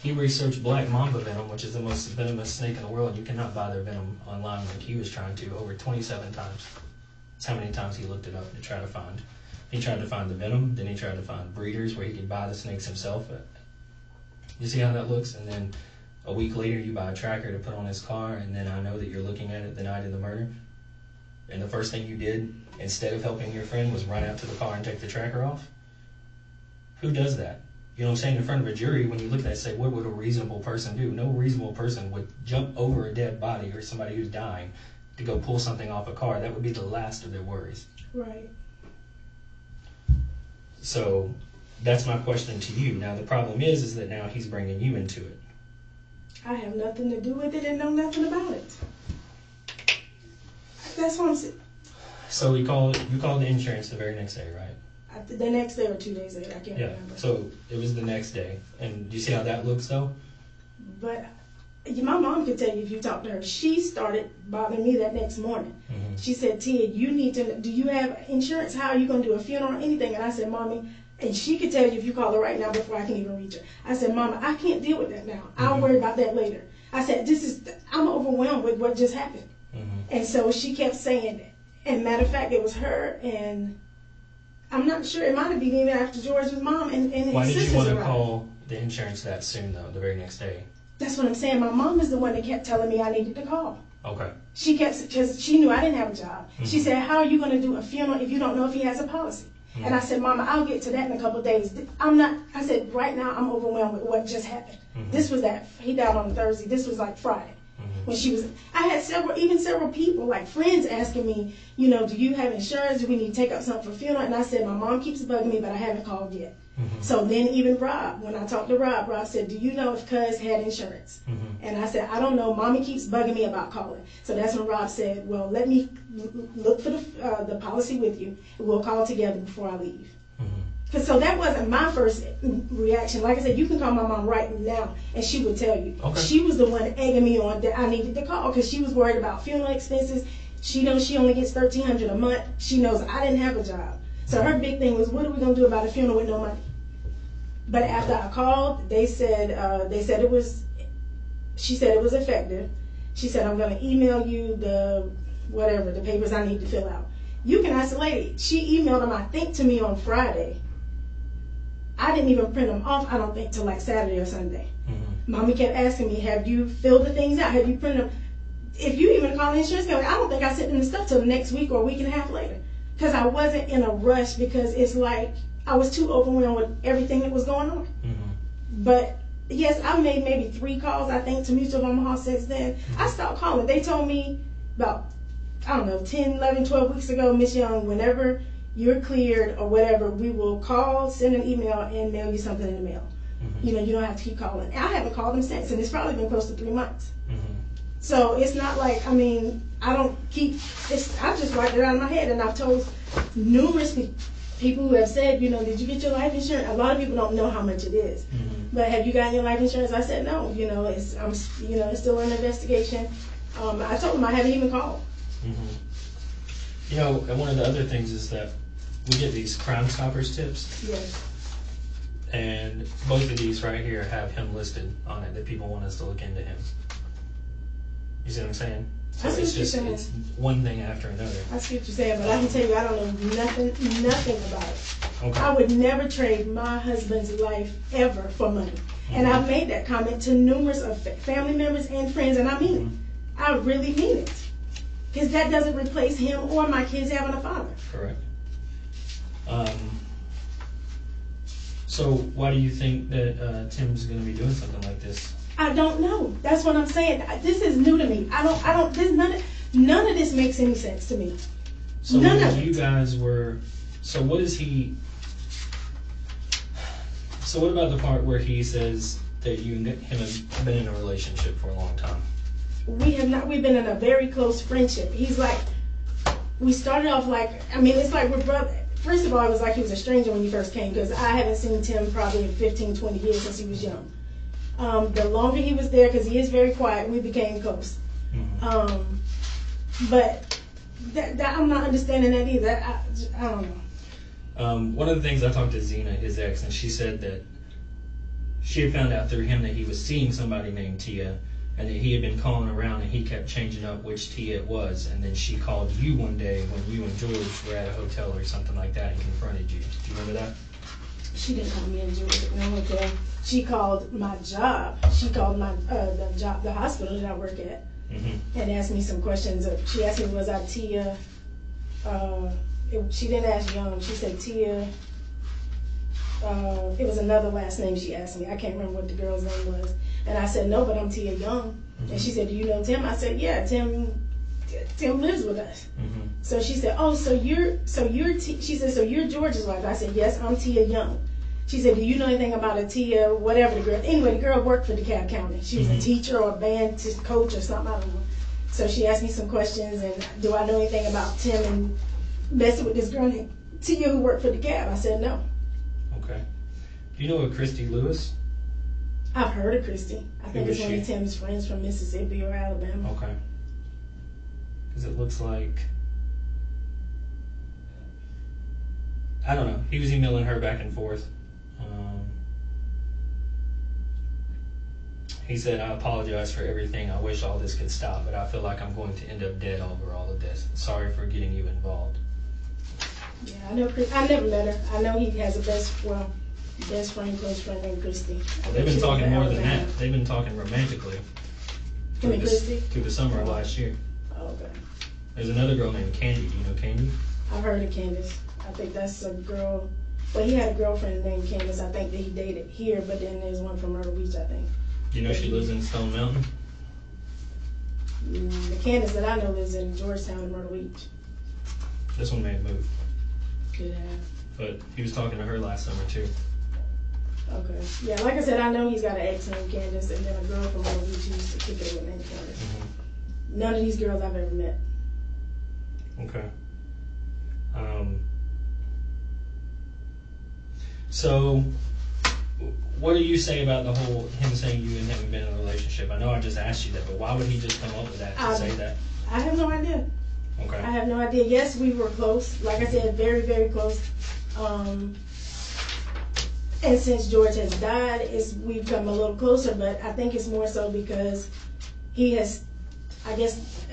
S3: he researched black mamba venom, which is the most venomous snake in the world. You cannot buy their venom online like he was trying to, over 27 times. That's how many times he looked it up to try to find. He tried to find the venom, then he tried to find breeders where he could buy the snakes himself. You see how that looks? And then a week later, you buy a tracker to put on his car, and then I know that you're looking at it the night of the murder. And the first thing you did, instead of helping your friend, was run out to the car and take the tracker off. Who does that? You know what I'm saying? In front of a jury, when you look at that and say, what would a reasonable person do? No reasonable person would jump over a dead body or somebody who's dying to go pull something off a car. That would be the last of their worries.
S1: Right.
S3: So that's my question to you. Now, the problem is that now he's bringing you into it.
S1: I have nothing to do with it and know nothing about it. That's what I'm saying.
S3: So you called the insurance the very next day, right?
S1: The next day or 2 days later, I can't remember.
S3: So it was the next day. And do you see how that looks, though?
S1: But my mom could tell you if you talk to her. She started bothering me that next morning. Mm-hmm. She said, Tia, you need to, do you have insurance? How are you going to do a funeral or anything? And I said, Mommy, and she could tell you if you call her right now before I can even reach her. I said, Mama, I can't deal with that now. Mm-hmm. I'll worry about that later. I said, I'm overwhelmed with what just happened. Mm-hmm. And so she kept saying that. And matter of fact, it was her and I'm not sure. It might have been even after George's mom and his sisters arrived.
S3: Why did you want to call the insurance that soon, though, the very next day?
S1: That's what I'm saying. My mom is the one that kept telling me I needed to call.
S3: Okay.
S1: She kept, because she knew I didn't have a job. Mm-hmm. She said, how are you going to do a funeral if you don't know if he has a policy? Mm-hmm. And I said, Mama, I'll get to that in a couple of days. I said, right now I'm overwhelmed with what just happened. Mm-hmm. This was he died on Thursday. This was like Friday. When I had several people, like friends, asking me, do you have insurance? Do we need to take up something for funeral? And I said, my mom keeps bugging me, but I haven't called yet. Mm-hmm. So then even Rob, when I talked to Rob said, do you know if Cuz had insurance? Mm-hmm. And I said, I don't know. Mommy keeps bugging me about calling. So that's when Rob said, well, let me look for the policy with you, and we'll call together before I leave. So that wasn't my first reaction. Like I said, you can call my mom right now, and she would tell you. Okay. She was the one egging me on that I needed to call because she was worried about funeral expenses. She knows she only gets $1,300 a month. She knows I didn't have a job. So her big thing was, what are we going to do about a funeral with no money? But after I called, she said it was effective. She said, I'm going to email you the papers I need to fill out. You can ask the lady. She emailed them, I think, to me on Friday. I didn't even print them off, I don't think, till like Saturday or Sunday. Mm-hmm. Mommy kept asking me, have you filled the things out? Have you printed them? If you even call the insurance company, I don't think I sent them the stuff till the next week or a week and a half later. Because I wasn't in a rush because it's like I was too overwhelmed with everything that was going on. Mm-hmm. But yes, I made maybe 3 calls, I think, to Mutual of Omaha since then. Mm-hmm. I stopped calling. They told me about, 10, 11, 12 weeks ago, Miss Young, whenever you're cleared or whatever, we will call, send an email, and mail you something in the mail. Mm-hmm. You don't have to keep calling. And I haven't called them since, and it's probably been close to 3 months. Mm-hmm. So it's not like, I don't keep, I just write it out of my head, and I've told numerous people who have said, did you get your life insurance? A lot of people don't know how much it is. Mm-hmm. But have you gotten your life insurance? I said no. It's still an investigation. I told them I haven't even called.
S3: Mm-hmm. And one of the other things is that we get these Crime Stoppers tips. Yes. And both of these right here have him listed on it that people want us to look into him. You see what I'm saying? So it's one thing after another.
S1: I see what you're saying, but I can tell you I don't know nothing about it. Okay. I would never trade my husband's life ever for money. Mm-hmm. And I've made that comment to numerous of family members and friends, and I mean it. I really mean it. Because that doesn't replace him or my kids having a father.
S3: Correct. So why do you think that Tim's going to be doing something like this?
S1: I don't know. That's what I'm saying. This is new to me. None of this makes any sense to me.
S3: So you guys were, so what is he, so what about the part where he says that you and him have been in a relationship for a long time?
S1: We have not. We've been in a very close friendship. He's like, we started off like, it's like we're brothers. First of all, it was like he was a stranger when he first came because I haven't seen Tim probably in 15, 20 years since he was young. The longer he was there, because he is very quiet, we became close. Mm-hmm. But that I'm not understanding that either. I don't know.
S3: One of the things I talked to Zena, his ex, and she said that she had found out through him that he was seeing somebody named Tia, and that he had been calling around, and he kept changing up which Tia it was. And then she called you one day when you and George were at a hotel or something like that and confronted you. Do you remember that?
S1: She didn't call me and George at no hotel. She called my job. She called my the hospital that I work at, and asked me some questions. She asked me, was I Tia? She didn't ask Young. She said Tia. It was another last name she asked me. I can't remember what the girl's name was. And I said, no, but I'm Tia Young. And she said, do you know Tim? I said, yeah, Tim lives with us. So she said, oh, so you're she said, so you're George's wife? I said, yes, I'm Tia Young. She said, do you know anything about a Tia, whatever the girl? Anyway, the girl worked for DeKalb County. She was a teacher or a band coach or something, I don't know. So she asked me some questions, and do I know anything about Tim and messing with this girl named Tia who worked for DeKalb? I said, no.
S3: Okay. Do you know a Christy Lewis?
S1: I've heard of Christy. I think it's one of Tim's friends from Mississippi or Alabama.
S3: Okay. Because it looks like, I don't know. He was emailing her back and forth. He said, I apologize for everything. I wish all this could stop, but I feel like I'm going to end up dead over all of this. Sorry for getting you involved.
S1: Yeah, I know Chris. I never met her. I know he has a best friend, close friend named Christy.
S3: Well, they've been talking more than that. They've been talking romantically through the summer of last year.
S1: Oh, okay.
S3: There's another girl named Candy. Do you know Candy?
S1: I've heard of Candace. I think that's a girl. Well, he had a girlfriend named Candace. I think that he dated here, but then there's one from Myrtle Beach, I think.
S3: Do you know she lives in Stone Mountain?
S1: The Candace that I know lives in Georgetown and Myrtle Beach.
S3: This one may have moved.
S1: Could have.
S3: But he was talking to her last summer too.
S1: Okay. Yeah, like I said, I know he's got an ex named Candace and then a girl from Myrtle Beach who used to kick it with named Candace. None of these girls I've ever met.
S3: Okay. So, what do you say about the whole him saying you and him have been in a relationship? I know I just asked you that, but why would he just come up with that to say that?
S1: I have no idea.
S3: Okay.
S1: I have no idea. Yes, we were close. Like I said, very, very close. And since George has died, we've come a little closer, but I think it's more so because he has,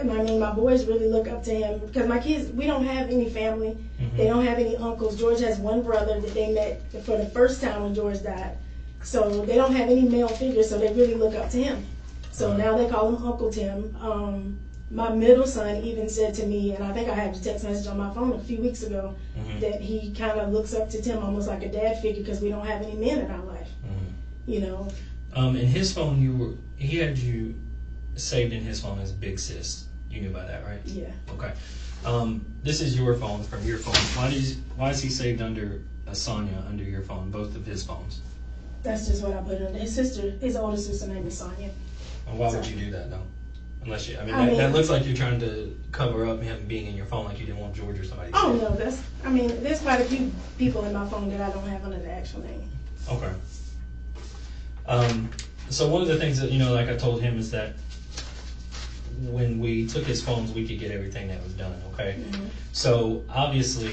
S1: my boys really look up to him. Because my kids, we don't have any family. They don't have any uncles. George has one brother that they met for the first time when George died. So they don't have any male figures, so they really look up to him. So now they call him Uncle Tim. My middle son even said to me, and I think I had a text message on my phone a few weeks ago, that he kind of looks up to Tim almost like a dad figure because we don't have any men in our life. You know.
S3: In his phone, he had you saved in his phone as Big Sis. You knew about that, right?
S1: Yeah.
S3: Okay. This is your phone from your phone. Why is he saved under Sonia under your phone? Both of his phones.
S1: That's just what I put under. His older sister name is Sonia.
S3: Well, why would you do that though? Unless that looks like you're trying to cover up him being in your phone, like you didn't want George or somebody.
S1: Oh no, there's quite a few people in my phone that I don't have under the actual name.
S3: Okay. So one of the things that like I told him is that when we took his phones, we could get everything that was done. Okay. So obviously,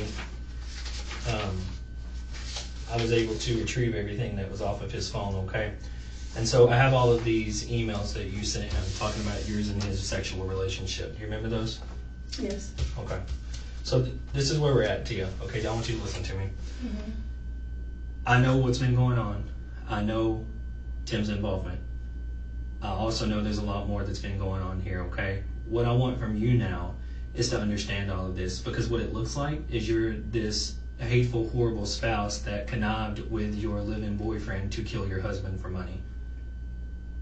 S3: I was able to retrieve everything that was off of his phone. Okay. And so I have all of these emails that you sent him talking about yours and his sexual relationship. Do you remember those?
S1: Yes.
S3: Okay. So this is where we're at, Tia. Okay, I want you to listen to me. I know what's been going on. I know Tim's involvement. I also know there's a lot more that's been going on here, okay? What I want from you now is to understand all of this, because what it looks like is you're this hateful, horrible spouse that connived with your live-in boyfriend to kill your husband for money.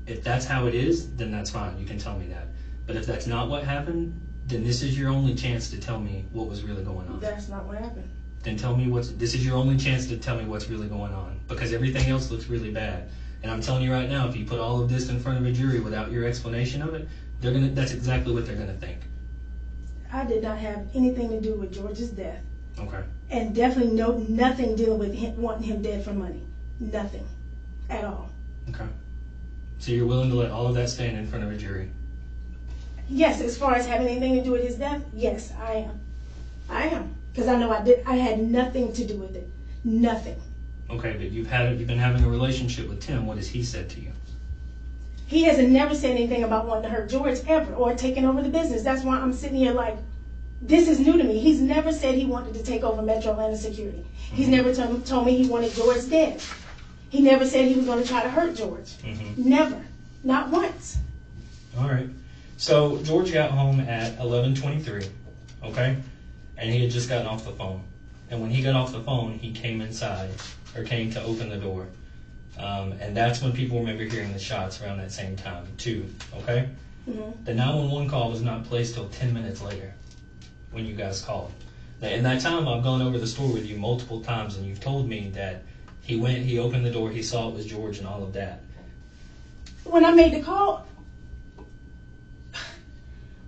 S3: If that's how it is, then that's fine. You can tell me that. But if that's not what happened, then this is your only chance to tell me what was really going on.
S1: That's not what happened.
S3: Then tell me this is your only chance to tell me what's really going on, because everything else looks really bad. And I'm telling you right now, if you put all of this in front of a jury without your explanation of it, that's exactly what they're gonna think.
S1: I did not have anything to do with George's death.
S3: Okay.
S1: And definitely nothing dealing with him, wanting him dead for money. Nothing. At all.
S3: Okay. So you're willing to let all of that stand in front of a jury?
S1: Yes, as far as having anything to do with his death, yes, I am. I am. Because I know I had nothing to do with it. Nothing.
S3: Okay, but you've been having a relationship with Tim. What has he said to you?
S1: He hasn't never said anything about wanting to hurt George ever or taking over the business. That's why I'm sitting here like, this is new to me. He's never said he wanted to take over Metro Atlanta security. He's never told me he wanted George dead. He never said he was going to try to hurt George. Never. Not once.
S3: All right. So George got home at 11:23, okay? And he had just gotten off the phone. And when he got off the phone, he came inside, or came to open the door. And that's when people remember hearing the shots around that same time, too, okay? The 911 call was not placed till 10 minutes later when you guys called. Now, in that time, I've gone over the store with you multiple times, and you've told me that he opened the door, he saw it was George and all of that.
S1: When I made the call,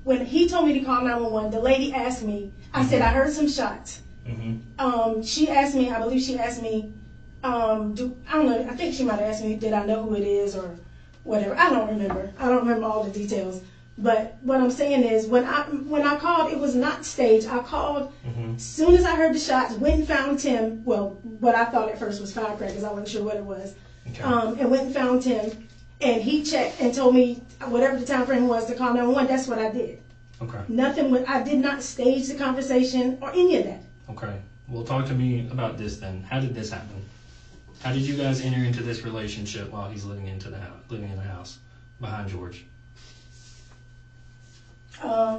S1: when he told me to call 911, the lady asked me, I said, I heard some shots. She asked me, I believe she asked me, I don't know, I think she might have asked me, did I know who it is or whatever. I don't remember. I don't remember all the details. But what I'm saying is, when I called, it was not staged. I called as soon as I heard the shots, went and found Tim. Well, what I thought at first was firecrackers. I wasn't sure what it was. Okay. And went and found Tim. And he checked and told me whatever the time frame was to call 911. That's what I did. Okay. I did not stage the conversation or any of that.
S3: Okay. Well, talk to me about this then. How did this happen? How did you guys enter into this relationship while he's living in the house behind George? I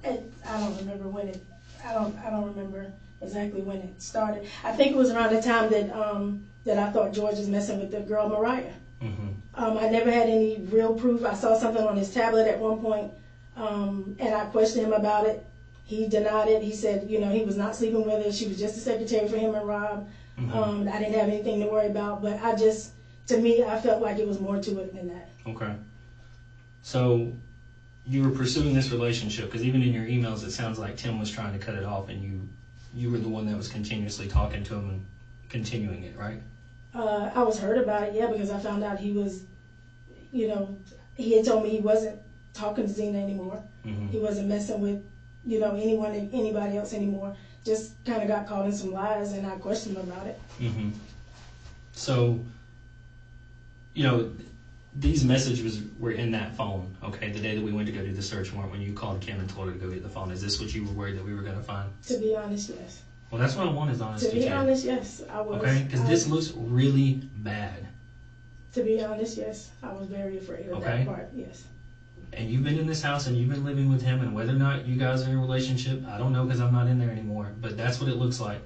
S3: don't remember when it. I don't remember exactly when it started. I think it was around the time that I thought George was messing with the girl Mariah. I never had any real proof. I saw something on his tablet at one point, and I questioned him about it. He denied it. He said, he was not sleeping with her. She was just a secretary for him and Rob. I didn't have anything to worry about. But to me, I felt like it was more to it than that. Okay. So you were pursuing this relationship because even in your emails, it sounds like Tim was trying to cut it off, and you were the one that was continuously talking to him and continuing it, right? I was hurt about it, yeah, because I found out he was, he had told me he wasn't talking to Zena anymore. He wasn't messing with, anybody else anymore. Just kind of got caught in some lies, and I questioned him about it. So, these messages were in that phone, okay, the day that we went to go do the search warrant when you called Kim and told her to go get the phone. Is this what you were worried that we were going to find? To be honest, yes. Well, that's what I want is honesty. To be honest, yes, I was. Okay, because this looks really bad. To be honest, yes, I was very afraid of that part, yes. And you've been in this house and you've been living with him, and whether or not you guys are in a relationship, I don't know because I'm not in there anymore, but that's what it looks like.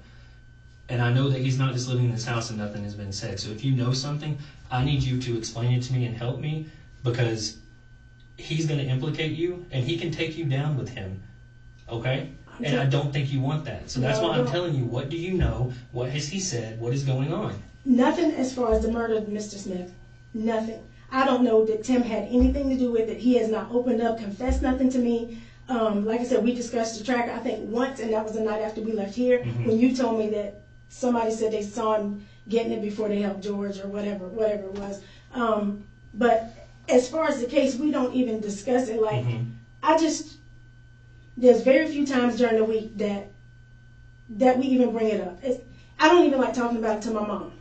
S3: And I know that he's not just living in this house and nothing has been said. So if you know something, I need you to explain it to me and help me, because he's going to implicate you and he can take you down with him. Okay? And I don't think you want that. So that's why I'm telling you, what do you know? What has he said? What is going on? Nothing as far as the murder of Mr. Smith. Nothing. I don't know that Tim had anything to do with it. He has not opened up, confessed nothing to me. Like I said, we discussed the tracker, I think, once, and that was the night after we left here, when you told me that somebody said they saw him getting it before they helped George or whatever it was. But as far as the case, we don't even discuss it. Like, there's very few times during the week that we even bring it up. I don't even like talking about it to my mom.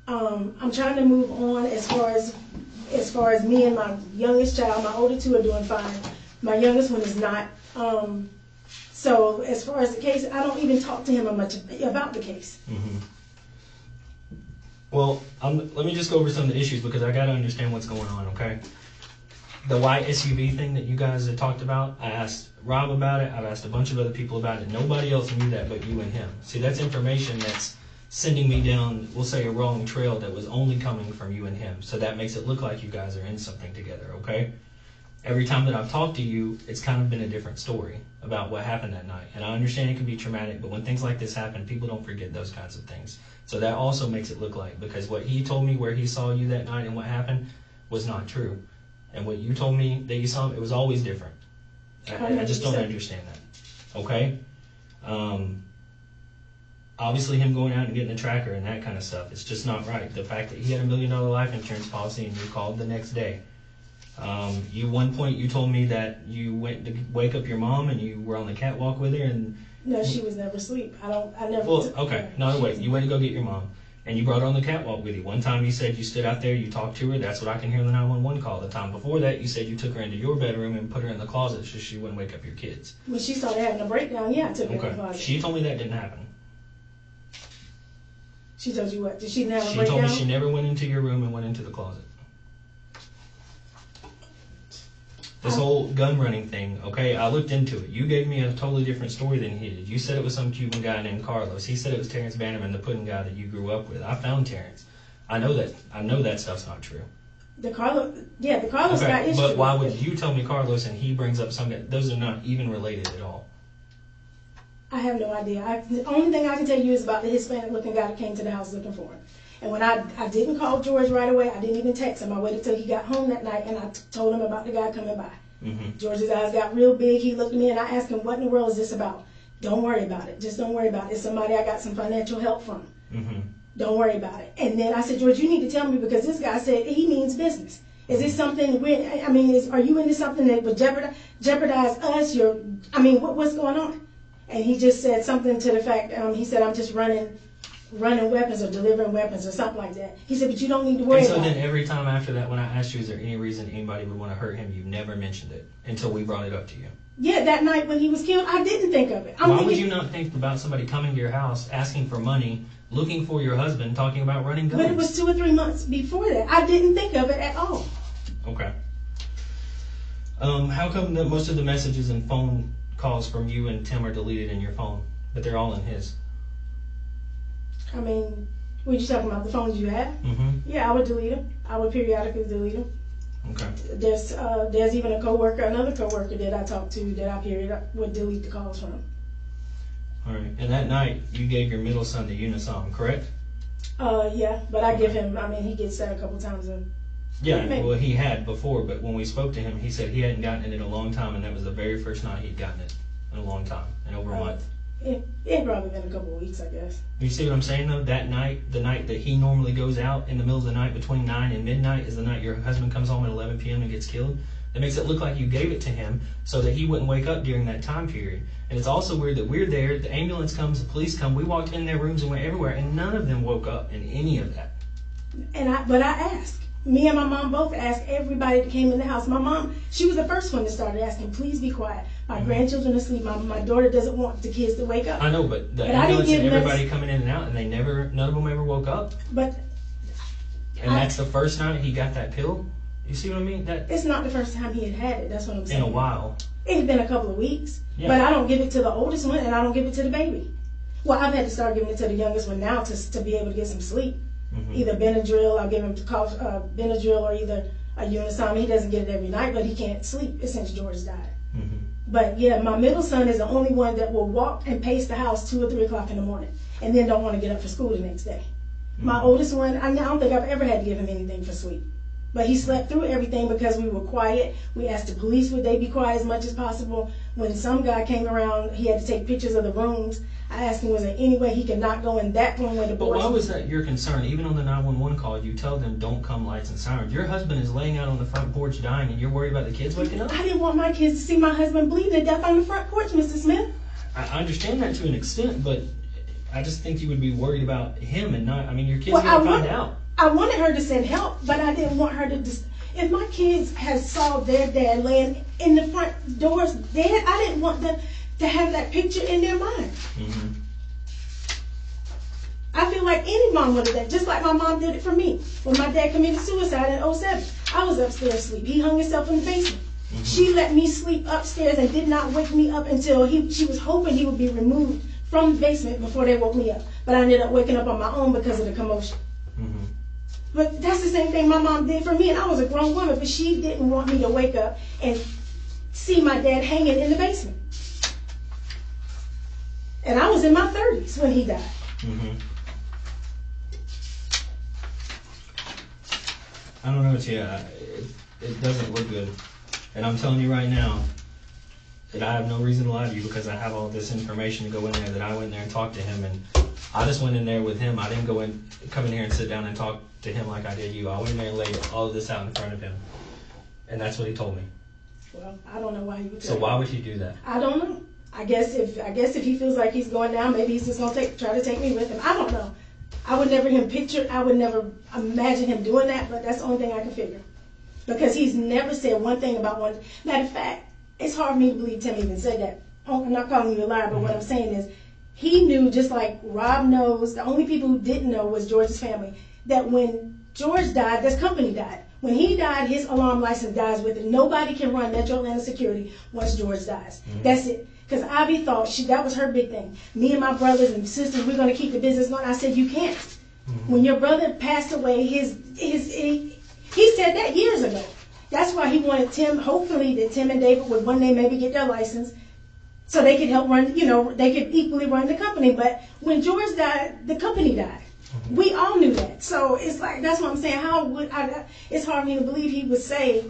S3: I'm trying to move on as far as me and my youngest child. My older two are doing fine. My youngest one is not. So as far as the case, I don't even talk to him much about the case. Well, let me just go over some of the issues because I got to understand what's going on, okay? The white SUV thing that you guys had talked about, I asked Rob about it. I've asked a bunch of other people about it. Nobody else knew that but you and him. See, that's information that's sending me down, we'll say, a wrong trail that was only coming from you and him. So that makes it look like you guys are in something together, okay? Every time that I've talked to you, it's kind of been a different story about what happened that night. And I understand it can be traumatic, but when things like this happen, people don't forget those kinds of things. So that also makes it look like, because what he told me where he saw you that night and what happened was not true. And what you told me that you saw him, it was always different. I just don't understand that, okay? Obviously him going out and getting a tracker and that kind of stuff, it's just not right. The fact that he had $1 million life insurance policy and you called the next day. One point you told me that you went to wake up your mom and you were on the catwalk with her and... No, she was never asleep. I never... Well, okay, no, wait. You went to go get your mom And you brought her on the catwalk with you. One time you said you stood out there, you talked to her. That's what I can hear in the 911 call. The time before that, you said you took her into your bedroom and put her in the closet so she wouldn't wake up your kids.
S1: When she started having a breakdown, yeah, I took her in the closet.
S3: She told me that didn't happen.
S1: She told you what? Did she have a breakdown?
S3: She told me she never went into your room and went into the closet. This whole gun running thing, okay, I looked into it. You gave me a totally different story than he did. You said it was some Cuban guy named Carlos. He said it was Terrence Bannerman, the pudding guy that you grew up with. I found Terrence. I know that stuff's not true.
S1: The Carlos guy is true.
S3: But why would you tell me Carlos and he brings up some guy? Those are not even related at all.
S1: I have no idea. The only thing I can tell you is about the Hispanic-looking guy that came to the house looking for him. And when I didn't call George right away, I didn't even text him. I waited till he got home that night, and I told him about the guy coming by. Mm-hmm. George's eyes got real big. He looked at me, and I asked him, what in the world is this about? Don't worry about it. Just don't worry about it. It's somebody I got some financial help from. Mm-hmm. Don't worry about it. And then I said, George, you need to tell me, because this guy said he means business. Is this something, are you into something that would jeopardize us? What's going on? And he just said something to the fact, he said, I'm just running weapons or delivering weapons or something like that. He said, but you don't need to worry about it.
S3: And so then every time after that, when I asked you, is there any reason anybody would want to hurt him, you never mentioned it until we brought it up to you.
S1: Yeah, that night when he was killed, I didn't think of it.
S3: Why would you not think about somebody coming to your house, asking for money, looking for your husband, talking about running guns?
S1: But it was 2 or 3 months before that. I didn't think of it at all.
S3: Okay. How come that most of the messages and phone calls from you and Tim are deleted in your phone, but they're all in his?
S1: Were you talking about the phones you have? Mm-hmm. Yeah, I would delete them. I would periodically delete them.
S3: Okay.
S1: There's even another coworker that I talked to that I would delete the calls from.
S3: All right. And that night, you gave your middle son the Unisom, correct?
S1: Yeah, but I give him, he gets that a couple times.
S3: Well, he had before, but when we spoke to him, he said he hadn't gotten it in a long time, and that was the very first night he'd gotten it in a long time, in over a month.
S1: It had probably been a couple of weeks, I guess.
S3: You see what I'm saying, though? That night, the night that he normally goes out in the middle of the night between 9 and midnight is the night your husband comes home at 11 p.m. and gets killed. That makes it look like you gave it to him so that he wouldn't wake up during that time period. And it's also weird that we're there, the ambulance comes, the police come, we walked in their rooms and went everywhere, and none of them woke up in any of that.
S1: But I asked. Me and my mom both asked everybody that came in the house. My mom, she was the first one that started asking, please be quiet. My grandchildren are asleep. My daughter doesn't want the kids to wake up.
S3: I know, but the ambulance and everybody coming in and out, and none of them ever woke up. That's the first night he got that pill? You see what I mean?
S1: It's not the first time he had it. That's what I'm saying.
S3: In a while.
S1: It had been a couple of weeks. Yeah. But I don't give it to the oldest one, and I don't give it to the baby. Well, I've had to start giving it to the youngest one now to be able to get some sleep. Mm-hmm. Either Benadryl, I'll give him Benadryl, or either a Unisom. He doesn't get it every night, but he can't sleep since George died. Mm-hmm. But yeah, my middle son is the only one that will walk and pace the house 2 or 3 o'clock in the morning, and then don't want to get up for school the next day. Mm-hmm. My oldest one, I don't think I've ever had to give him anything for sleep. But he slept through everything because we were quiet. We asked the police would they be quiet as much as possible. When some guy came around, he had to take pictures of the rooms. I asked him, was there any way he could not go in that room where the boys...
S3: But why was that your concern? Even on the 911 call, you tell them, don't come lights and sirens. Your husband is laying out on the front porch dying, and you're worried about the kids waking up?
S1: I didn't want my kids to see my husband bleeding to death on the front porch, Mr. Smith.
S3: I understand that to an extent, but I just think you would be worried about him and not... your kids are going to find out.
S1: I wanted her to send help, but I didn't want her to... If my kids had saw their dad laying in the front doors dead, I didn't want them to have that picture in their mind. Mm-hmm. I feel like any mom would have done, just like my mom did it for me. When my dad committed suicide in 2007, I was upstairs asleep. He hung himself in the basement. Mm-hmm. She let me sleep upstairs and did not wake me up until she was hoping he would be removed from the basement before they woke me up. But I ended up waking up on my own because of the commotion. Mm-hmm. But that's the same thing my mom did for me, and I was a grown woman, but she didn't want me to wake up and see my dad hanging in the basement. And I was in my 30s when he died. Mm-hmm.
S3: I don't know, Tia. It doesn't look good. And I'm telling you right now that I have no reason to lie to you because I have all this information to go in there that I went in there and talked to him. And I just went in there with him. I didn't come in here and sit down and talk to him like I did you. I went in there and laid all of this out in front of him. And that's what he told me.
S1: Well, I don't know why he would
S3: So why would he do that?
S1: I don't know. I guess if he feels like he's going down, maybe he's just going to try to take me with him. I don't know. I would never imagine him doing that, but that's the only thing I can figure. Because he's never said one thing about one. Matter of fact, it's hard for me to believe Tim even said that. I'm not calling you a liar, but what I'm saying is, he knew, just like Rob knows, the only people who didn't know was George's family, that when George died, this company died. When he died, his alarm license dies with it. Nobody can run Metro Atlanta Security once George dies. That's it. Because Ivy thought that was her big thing. Me and my brothers and sisters, we're going to keep the business going. I said, you can't. When your brother passed away, he said that years ago. That's why he wanted Tim, hopefully that Tim and David would one day maybe get their license so they could help run, they could equally run the company. But when George died, the company died. We all knew that. So it's like, that's what I'm saying. It's hard for me to believe he would say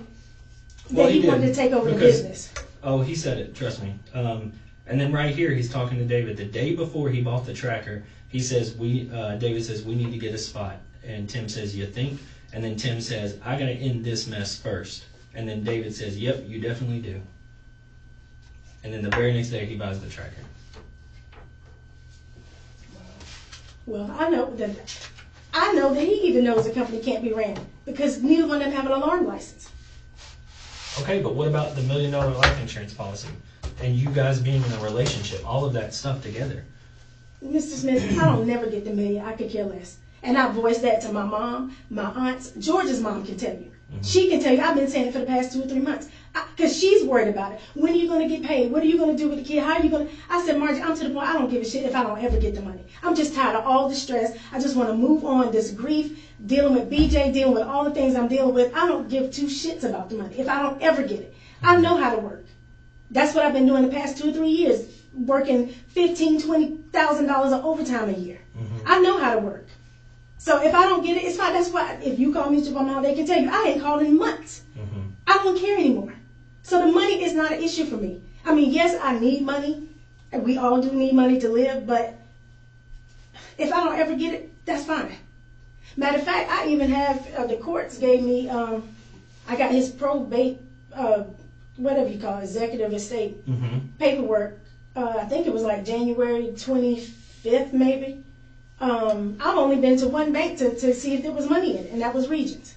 S1: that he wanted to take over the business.
S3: Oh, he said it, trust me. And then right here, he's talking to David. The day before he bought the tracker, he says, David says, we need to get a spot. And Tim says, you think? And then Tim says, I got to end this mess first. And then David says, yep, you definitely do. And then the very next day, he buys the tracker.
S1: Well, I know that he even knows the company can't be ran because neither one of them have an alarm license.
S3: Okay, but what about the $1 million life insurance policy? And you guys being in a relationship, all of that stuff together.
S1: Mr. Smith, I don't never get the million. I could care less. And I voiced that to my mom, my aunts. George's mom can tell you. She can tell you. I've been saying it for the past 2 or 3 months. Because she's worried about it. When are you going to get paid? What are you going to do with the kid? How are you going to... I said, Margie, I'm to the point I don't give a shit if I don't ever get the money. I'm just tired of all the stress. I just want to move on. This grief, dealing with BJ, dealing with all the things I'm dealing with. I don't give 2 shits about the money if I don't ever get it. I know how to work. That's what I've been doing the past 2 or 3 years. Working $15,000, $20,000 of overtime a year. I know how to work. So if I don't get it, it's fine. That's why if you call me to my mom, they can tell you, I ain't called in months. I don't care anymore. So the money is not an issue for me. I mean, yes, I need money. And we all do need money to live. But if I don't ever get it, that's fine. Matter of fact, I even have, the courts gave me, I got his probate, whatever you call it, executive estate paperwork. I think it was like January 25th, maybe. I've only been to one bank to see if there was money in it, and that was Regions.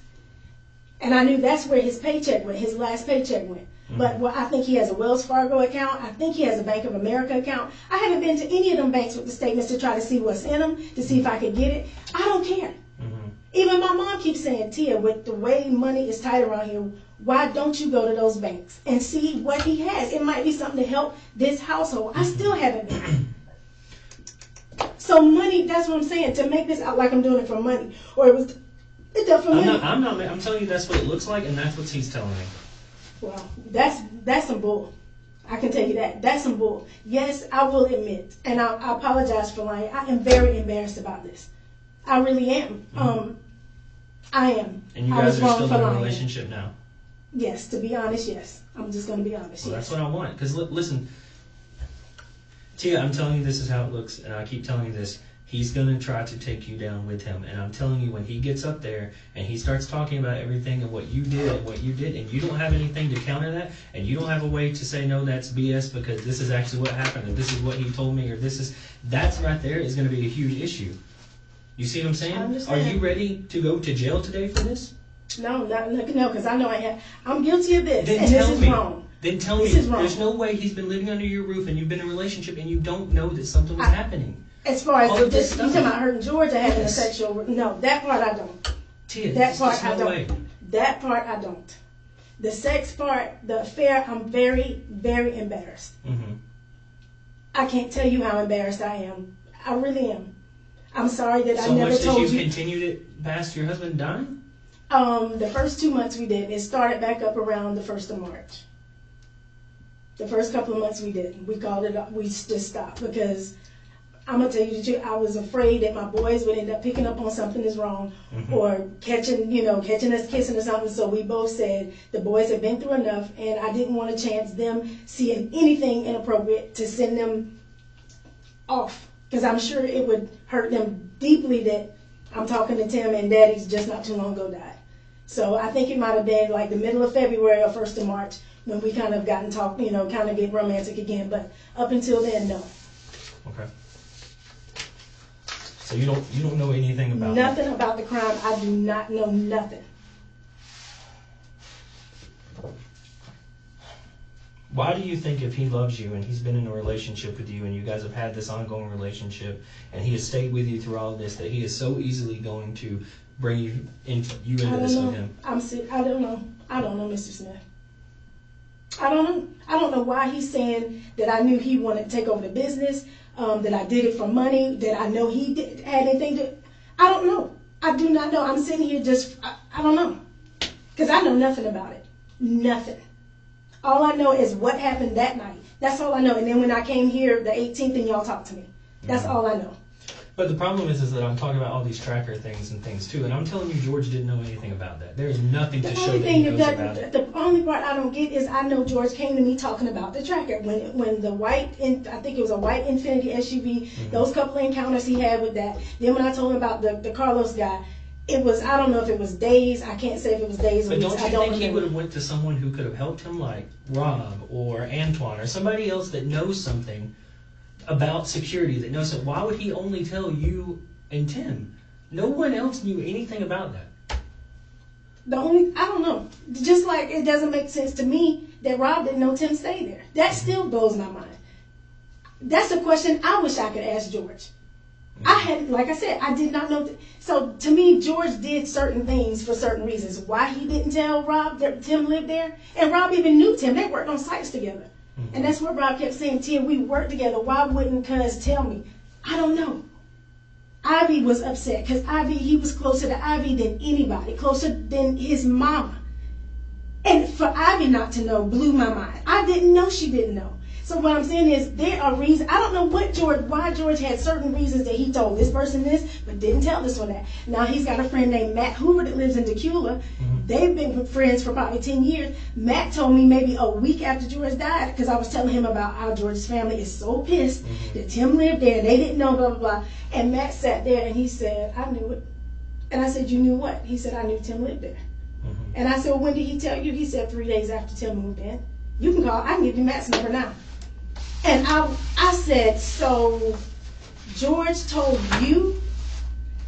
S1: And I knew that's where his paycheck went, his last paycheck went. But I think he has a Wells Fargo account. I think he has a Bank of America account. I haven't been to any of them banks with the statements to try to see what's in them, to see if I could get it. I don't care. Even my mom keeps saying, Tia, with the way money is tight around here, why don't you go to those banks and see what he has? It might be something to help this household. I still haven't been. So money, that's what I'm saying, to make this out like I'm doing it for money. Or it's done for money.
S3: I'm telling you that's what it looks like, and that's what he's telling me.
S1: Well, that's some bull. I can tell you that. That's some bull. Yes, I will admit, and I apologize for lying. I am very embarrassed about this. I really am. I am.
S3: And you guys are still in a relationship now?
S1: Yes, to be honest, yes. I'm just going to be honest.
S3: Well,
S1: yes.
S3: That's what I want. Because listen, Tia, I'm telling you this is how it looks, and I keep telling you this. He's going to try to take you down with him. And I'm telling you, when he gets up there and he starts talking about everything and what you did, and you don't have anything to counter that, and you don't have a way to say, no, that's BS because this is actually what happened, or this is what he told me, or that's right there is going to be a huge issue. You see what I'm saying?
S1: I understand.
S3: Are you ready to go to jail today for this?
S1: No, because I know I'm guilty of this,
S3: Then
S1: and this is wrong.
S3: Then tell me.
S1: This is wrong.
S3: There's no way he's been living under your roof and you've been in a relationship and you don't know that something was happening.
S1: As far as
S3: all of this
S1: you
S3: stuff.
S1: talking about hurting George or having
S3: Yes.
S1: a sexual, no, that part I don't.
S3: Tia,
S1: That part
S3: no
S1: I don't.
S3: way.
S1: That part I don't. The sex part, the affair, I'm very, very embarrassed. I can't tell you how embarrassed I am. I really am. I'm sorry that I never told you.
S3: So much that you continued it past your husband dying?
S1: The first 2 months we did. It started back up around the 1st of March. The first couple of months we didn't. We called it up. We just stopped because I'm going to tell you the truth. I was afraid that my boys would end up picking up on something is wrong or catching us kissing or something. So we both said the boys have been through enough and I didn't want to chance them seeing anything inappropriate to send them off. Because I'm sure it would hurt them deeply that I'm talking to Tim and Daddy's just not too long ago died. So I think it might have been like the middle of February or 1st of March when we kind of got and talk, kind of get romantic again. But up until then, no.
S3: Okay. So you don't know anything about
S1: nothing about the crime. I do not know nothing.
S3: Why do you think if he loves you and he's been in a relationship with you and you guys have had this ongoing relationship and he has stayed with you through all of this, that he is so easily going to bring you into this with him?
S1: I don't know. I don't know, Mr. Smith. I don't know. I don't know why he's saying that I knew he wanted to take over the business, that I did it for money, that I know he had anything to... I don't know. I do not know. I'm sitting here just... I don't know. Because I know nothing about it. Nothing. All I know is what happened that night. That's all I know. And then when I came here the 18th and y'all talked to me. That's all I know.
S3: But the problem is that I'm talking about all these tracker things and things too, and I'm telling you George didn't know anything about that. There is nothing to show that he knows about it.
S1: The only part I don't get is I know George came to me talking about the tracker. When the white, I think it was a white Infiniti SUV, those couple of encounters he had with that. Then when I told him about the Carlos guy, it was, I don't know if it was days. I can't say if it was days or
S3: weeks.
S1: But
S3: don't you think he would have went to someone who could have helped him, like Rob or Antoine or somebody else that knows something about security, that knows something? Why would he only tell you and Tim? No one else knew anything about that.
S1: I don't know. Just like it doesn't make sense to me that Rob didn't know Tim stayed there. That still blows my mind. That's a question I wish I could ask George. Like I said, I did not know. So to me, George did certain things for certain reasons. Why he didn't tell Rob that Tim lived there, and Rob even knew Tim. They worked on sites together, and that's what Rob kept saying. Tim, we worked together. Why wouldn't Cuz tell me? I don't know. Ivy was upset because he was closer to Ivy than anybody, closer than his mama. And for Ivy not to know blew my mind. I didn't know she didn't know. So what I'm saying is there are reasons. I don't know why George had certain reasons that he told this person this, but didn't tell this one that. Now he's got a friend named Matt Hoover that lives in Decula. They've been friends for probably 10 years. Matt told me maybe a week after George died, because I was telling him about how George's family is so pissed that Tim lived there and they didn't know, blah, blah, blah. And Matt sat there and he said, I knew it. And I said, you knew what? He said, I knew Tim lived there. And I said, well, when did he tell you? He said 3 days after Tim moved in. You can call. I can give you Matt's number now. And I said, so George told you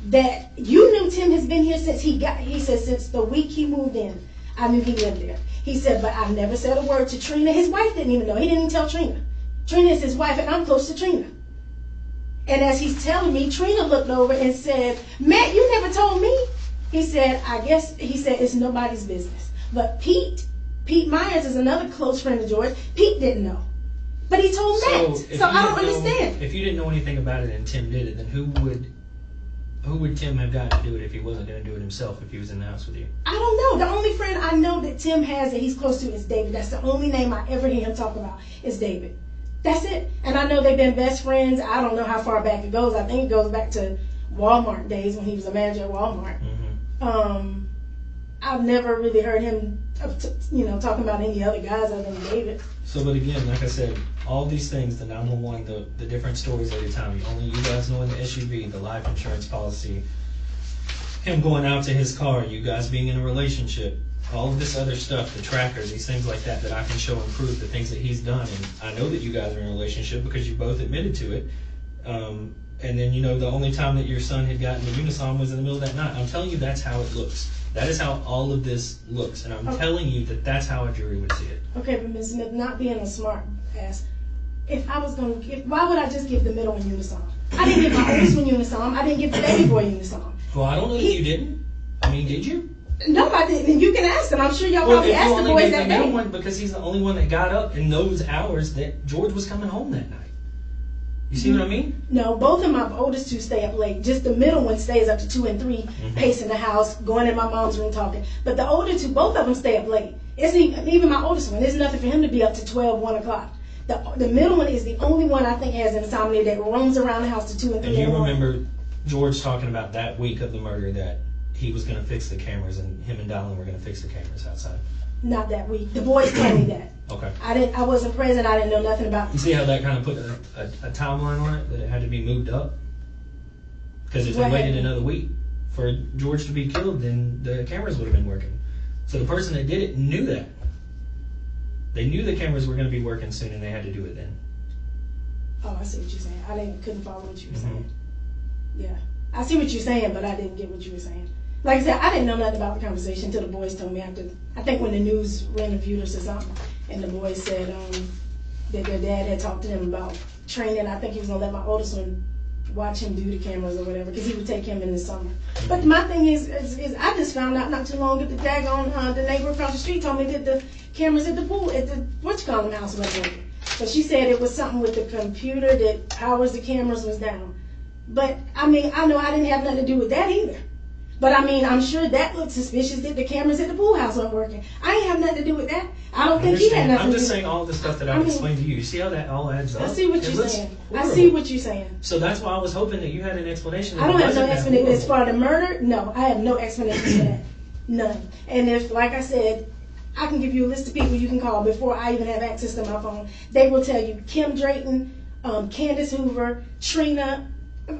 S1: that you knew Tim has been here since he said, since the week he moved in, I knew he lived there. He said, but I never said a word to Trina. His wife didn't even know. He didn't even tell Trina. Trina is his wife, and I'm close to Trina. And as he's telling me, Trina looked over and said, Matt, you never told me. He said, it's nobody's business. But Pete Myers is another close friend of George. Pete didn't know. But he told Matt. So I don't understand.
S3: If you didn't know anything about it and Tim did it, then who would Tim have gotten to do it if he wasn't going to do it himself if he was in the house with you?
S1: I don't know. The only friend I know that Tim has that he's close to is David. That's the only name I ever hear him talk about is David. That's it. And I know they've been best friends. I don't know how far back it goes. I think it goes back to Walmart days when he was a manager at Walmart. I've never really heard him, talking about any other guys other than David.
S3: So, but again, like I said, all these things, the 911, the different stories every time, only you guys know in the SUV, the life insurance policy, him going out to his car, you guys being in a relationship, all of this other stuff, the trackers, these things like that I can show and prove the things that he's done. And I know that you guys are in a relationship because you both admitted to it. And then, the only time that your son had gotten the Unisom was in the middle of that night. I'm telling you, that's how it looks. That is how all of this looks. And I'm telling you that that's how a jury would see it.
S1: Okay, but Ms. Smith, not being a smart ass, if I was going to give, why would I just give the middle one Unisom? I didn't give my oldest one Unisom. I didn't give the baby boy Unisom.
S3: Well, I don't know that you didn't. I mean, did you?
S1: No, I didn't. And you can ask them. I'm sure y'all probably asked the boys that day.
S3: One because he's the only one that got up in those hours that George was coming home that night. You see what I mean?
S1: No, both of my oldest two stay up late. Just the middle one stays up to 2 and 3, pacing the house, going in my mom's room talking. But the older two, both of them stay up late. Even my oldest one, there's nothing for him to be up to 12, 1 o'clock. The middle one is the only one I think has insomnia that roams around the house to 2 and 3
S3: And
S1: in the morning.
S3: remember George talking about that week of the murder that he was going to fix the cameras and him and Dallin were going to fix the cameras outside?
S1: Not that week. The boys told me that.
S3: Okay.
S1: I wasn't present. I didn't know nothing about it.
S3: You see how that kind of put a timeline on it, that it had to be moved up? Because if they waited another week for George to be killed, then the cameras would have been working. So the person that did it knew that. They knew the cameras were going to be working soon, and they had to do it then.
S1: Oh, I see what you're saying. I couldn't follow what you were saying. Yeah. I see what you're saying, but I didn't get what you were saying. Like I said, I didn't know nothing about the conversation until the boys told me after. I think when the news interviewed us or something, and the boys said that their dad had talked to them about training. I think he was gonna let my oldest one watch him do the cameras or whatever, because he would take him in the summer. But my thing is I just found out not too long ago the daggone the neighbor across the street told me that the cameras at the pool at the whatchamacallit house wasn't working. So she said it was something with the computer that powers the cameras was down. But I mean, I know I didn't have nothing to do with that either. But I mean, I'm sure that looked suspicious that the cameras at the pool house weren't working. I ain't have nothing to do with that. I don't think he had nothing to do with it.
S3: I'm just saying all the stuff that I've explained to you. You see how that all adds up?
S1: I see what you're saying. I see what you're saying.
S3: So that's why I was hoping that you had an explanation.
S1: I don't have no explanation. As far as the murder, no, I have no explanation for that. None. And if, like I said, I can give you a list of people you can call before I even have access to my phone. They will tell you Kim Drayton, Candace Hoover, Trina.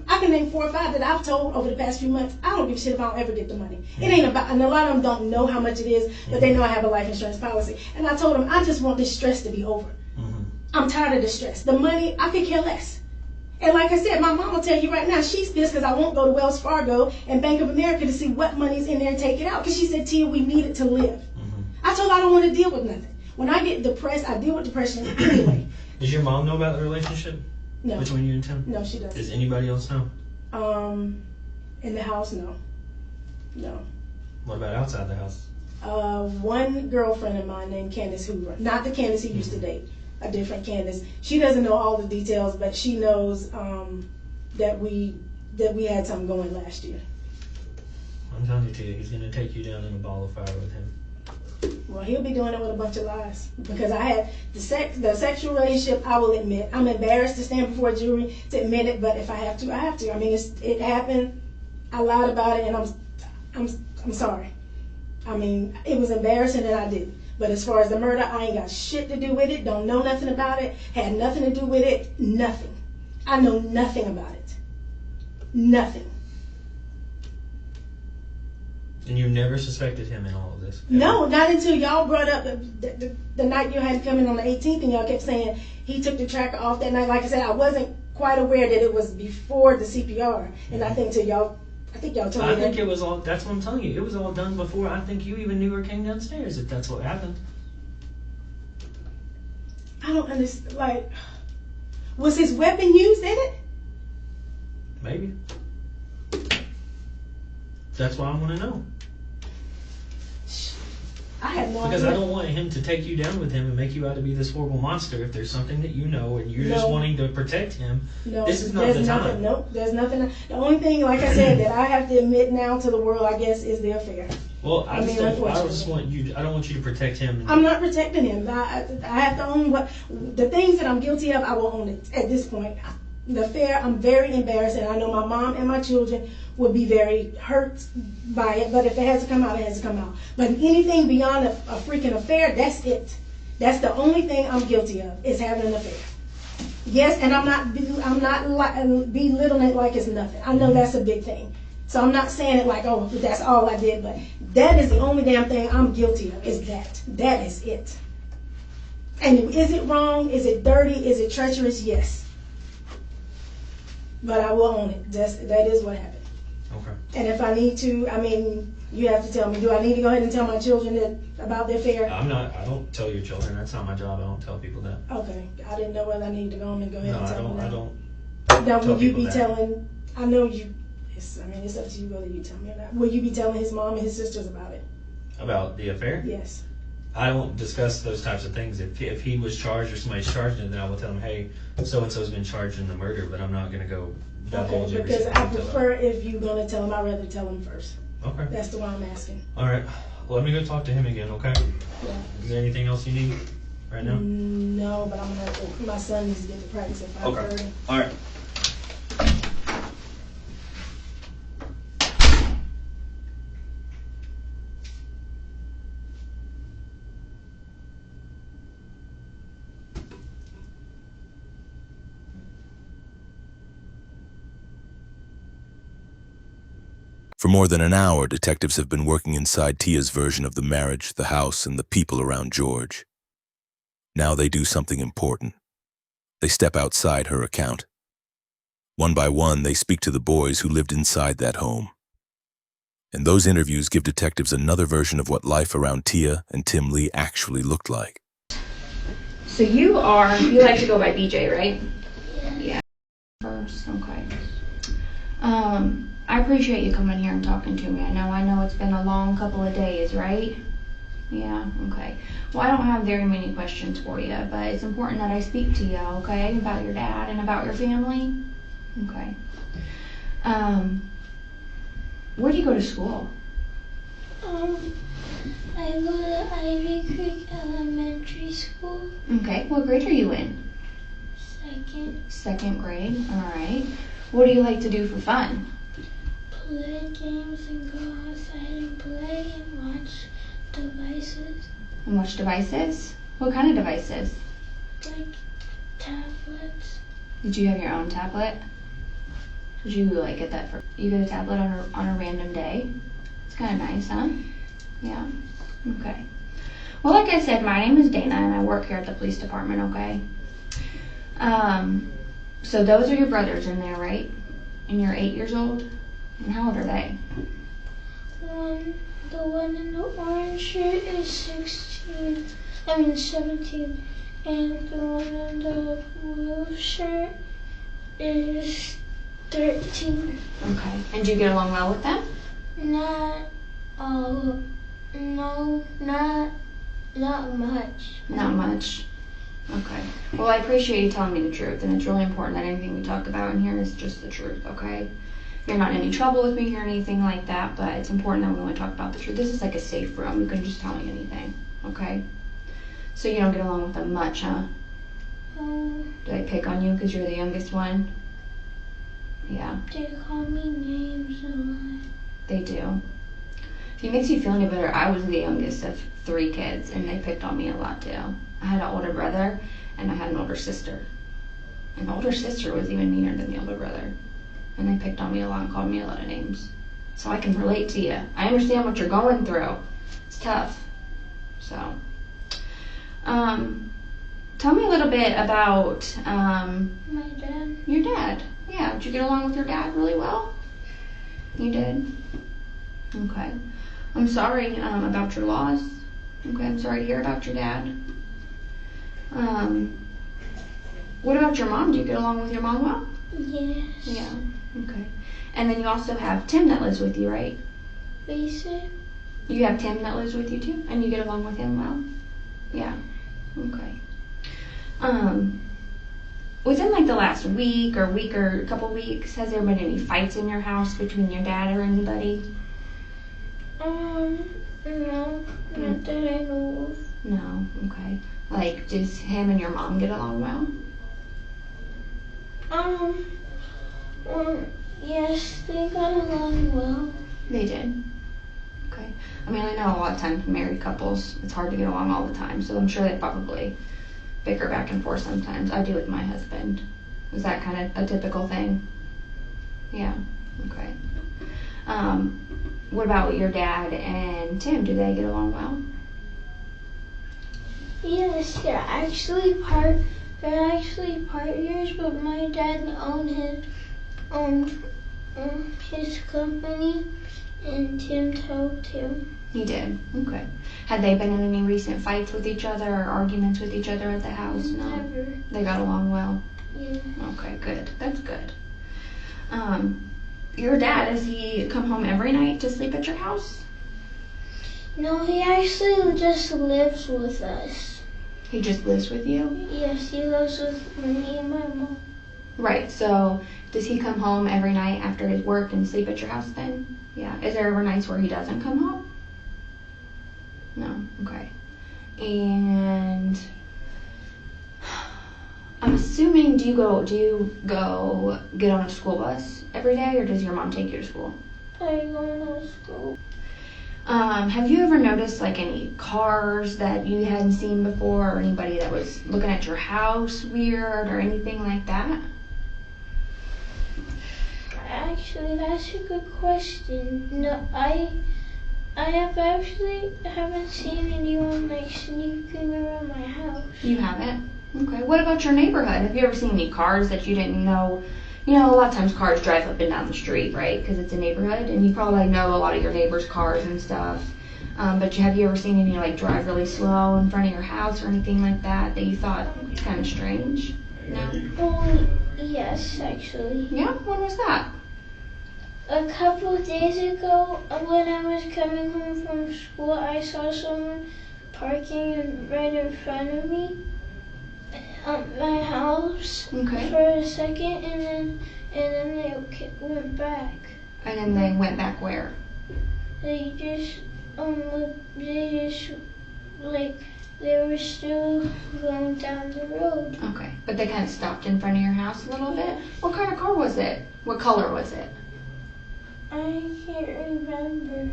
S1: I can name 4 or 5 that I've told over the past few months. I don't give a shit if I don't ever get the money. It ain't about, and a lot of them don't know how much it is, but they know I have a life insurance policy. And I told them, I just want this stress to be over. I'm tired of the stress. The money, I could care less. And like I said, my mom will tell you right now, she's pissed because I won't go to Wells Fargo and Bank of America to see what money's in there and take it out. Because she said, Tia, we need it to live. I told her I don't want to deal with nothing. When I get depressed, I deal with depression anyway.
S3: Does your mom know about the relationship?
S1: No.
S3: Between you and Tim?
S1: No, she doesn't.
S3: Does anybody else know?
S1: In the house, no. No.
S3: What about outside the house?
S1: One girlfriend of mine named Candace Hoover. Not the Candace he used to date. A different Candace. She doesn't know all the details, but she knows that we had something going last year.
S3: I'm telling you, Tia, he's going to take you down in a ball of fire with him.
S1: Well, he'll be doing it with a bunch of lies. Because I had the sexual relationship, I will admit. I'm embarrassed to stand before a jury to admit it, but if I have to, I have to. I mean, it happened. I lied about it, and I'm sorry. I mean, it was embarrassing and I did it. But as far as the murder, I ain't got shit to do with it. Don't know nothing about it. Had nothing to do with it. Nothing. I know nothing about it. Nothing.
S3: And you never suspected him in all of this? Ever?
S1: No, not until y'all brought up the night you had to come in on the 18th, and y'all kept saying he took the tracker off that night. Like I said, I wasn't quite aware that it was before the CPR, and I think y'all told me that.
S3: I think it was all. That's what I'm telling you. It was all done before I think you even knew or came downstairs. If that's what happened.
S1: I don't understand. Like, was his weapon used in it?
S3: Maybe. That's why I want to know.
S1: I have no idea.
S3: Because I don't want him to take you down with him and make you out to be this horrible monster. If there's something that you know and you're just wanting to protect him, this is not the time.
S1: Nope, there's nothing. The only thing, like I said, that I have to admit now to the world, I guess, is the affair.
S3: Well, I just want you. I don't want you to protect him.
S1: I'm not protecting him. I have to own the things that I'm guilty of. I will own it at this point. The affair, I'm very embarrassed, and I know my mom and my children would be very hurt by it. But if it has to come out, it has to come out. But anything beyond a freaking affair, that's it. That's the only thing I'm guilty of, is having an affair. Yes, and I'm not belittling it like it's nothing. I know that's a big thing. So I'm not saying it like, oh, that's all I did. But that is the only damn thing I'm guilty of, is that. That is it. And is it wrong? Is it dirty? Is it treacherous? Yes. But I will own it. That is what happened.
S3: Okay.
S1: And if I need to, I mean, you have to tell me. Do I need to go ahead and tell my children about their affair?
S3: I don't tell your children. That's not my job. I don't tell people that.
S1: Okay. I didn't know whether I needed to go home and go ahead and tell them that.
S3: I don't.
S1: Now, will you be telling? I know you. It's up to you whether you tell me or not. Will you be telling his mom and his sisters about it?
S3: About the affair?
S1: Yes.
S3: I don't discuss those types of things. If he was charged or somebody's charged him, then I will tell him, hey, so-and-so's been charged in the murder, but I'm not going to go divulge every
S1: because I
S3: detail.
S1: prefer, if you're going to tell him, I'd rather tell him first.
S3: Okay.
S1: That's the one I'm asking.
S3: All right. Well, let me go talk to him again, okay?
S1: Yeah.
S3: Is there anything else you need right now?
S1: No, but I'm going to have to, my son needs to get to practice at 5:30.
S3: Okay. All right.
S2: For more than an hour, detectives have been working inside Tia's version of the marriage, the house, and the people around George. Now they do something important. They step outside her account. One by one, they speak to the boys who lived inside that home. And those interviews give detectives another version of what life around Tia and Tim Lee actually looked like.
S4: So you like to go by BJ, right? Yeah. First, okay. I appreciate you coming here and talking to me. I know it's been a long couple of days, right? Yeah, okay. Well, I don't have very many questions for you, but it's important that I speak to you, okay, about your dad and about your family. Okay. Where do you go to school?
S5: I go to Ivy Creek Elementary School.
S4: Okay, what grade are you in?
S5: Second.
S4: Second grade, all right. What do you like to do for fun?
S5: Play games and go outside and play and watch devices.
S4: And watch devices? What kind of devices?
S5: Like tablets.
S4: Did you have your own tablet? Did you get that you get a tablet on a random day? It's kind of nice, huh? Yeah. Okay. Well, like I said, my name is Dana and I work here at the police department, okay? So those are your brothers in there, right? And you're 8 years old? And how old are they?
S5: The one in the orange shirt is 17. And the one in the blue shirt is 13.
S4: Okay. And do you get along well with them?
S5: Not much.
S4: Not much. Okay. Well, I appreciate you telling me the truth, and it's really important that anything we talk about in here is just the truth, okay? You're not in any trouble with me or anything like that, but it's important that we only talk about the truth. This is like a safe room. You can just tell me anything, okay? So you don't get along with them much, huh? Do they pick on you because you're the youngest one? Yeah.
S5: They call me names a lot.
S4: They do. If it makes you feel any better, I was the youngest of 3 kids, and they picked on me a lot too. I had an older brother, and I had an older sister. And the older sister was even meaner than the older brother. And they picked on me a lot and called me a lot of names. So I can relate to you. I understand what you're going through. It's tough. So, tell me a little bit about
S5: My dad.
S4: your dad. Yeah, did you get along with your dad really well? You did? Okay. I'm sorry about your loss. Okay, I'm sorry to hear about your dad. What about your mom? Do you get along with your mom well?
S5: Yes.
S4: Yeah. Okay. And then you also have Tim that lives with you, right?
S5: Basic.
S4: You have Tim that lives with you too, and you get along with him well? Yeah. Okay. Within the last week or a couple weeks, has there been any fights in your house between your dad or anybody?
S5: No, not that I know of.
S4: No. Okay. Does him and your mom get along well?
S5: Yes, they got along well.
S4: They did. Okay. I know a lot of times married couples, it's hard to get along all the time, so I'm sure they probably bicker back and forth sometimes. I do with my husband. Is that kind of a typical thing? Yeah. Okay. What about your dad and Tim? Do they get along well?
S5: Yes, they're actually partners, but my dad owned his company, and Tim helped him.
S4: He did. Okay. Had they been in any recent fights with each other or arguments with each other at the house? No.
S5: Never.
S4: They got along well.
S5: Yeah.
S4: Okay, good. That's good. Your dad, does he come home every night to sleep at your house?
S5: No, he actually just lives with us.
S4: He just lives with you?
S5: Yes, he lives with me and my mom.
S4: Right, so does he come home every night after his work and sleep at your house then? Yeah. Is there ever nights where he doesn't come home? No, okay. And I'm assuming, do you go get on a school bus every day, or does your mom take you to school?
S5: I go to school.
S4: Have you ever noticed any cars that you hadn't seen before, or anybody that was looking at your house weird or anything like that?
S5: Actually, that's a good question. No, I haven't seen anyone sneaking around my house.
S4: You haven't? Okay. What about your neighborhood? Have you ever seen any cars that you didn't know You know, a lot of times cars drive up and down the street, right? Because it's a neighborhood, and you probably know a lot of your neighbors' cars and stuff. But have you ever seen any like drive really slow in front of your house or anything like that you thought it's kind of strange? No.
S5: Oh, yes, actually.
S4: Yeah. When was that?
S5: A couple of days ago, when I was coming home from school, I saw someone parking right in front of me at my house
S4: Okay.
S5: for a second, and then they went back.
S4: And then they went back where?
S5: They just like they were still going down the road.
S4: Okay. But they kind of stopped in front of your house a little bit. What kind of car was it? What color was it?
S5: I can't remember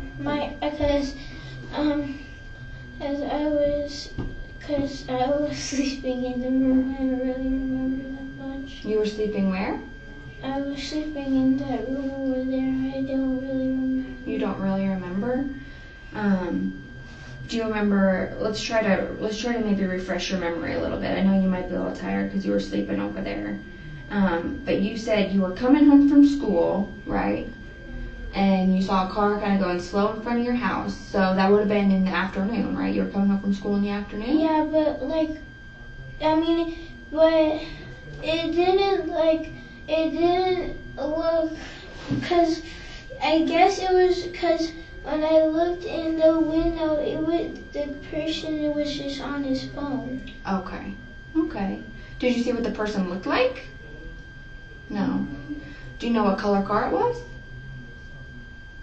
S5: because I was sleeping in the room. I don't really remember that much.
S4: You were sleeping where?
S5: I was sleeping in that room over there. I don't really remember.
S4: You don't really remember? Do you remember? Let's try to maybe refresh your memory a little bit. I know you might be a little tired because you were sleeping over there. But you said you were coming home from school, right? And you saw a car kind of going slow in front of your house. So that would have been in the afternoon, right? You were coming home from school in the afternoon?
S5: Yeah, but but it didn't look, because I guess it was because when I looked in the window, the person was just on his phone.
S4: Okay. Okay. Did you see what the person looked like? No. Do you know what color car it was?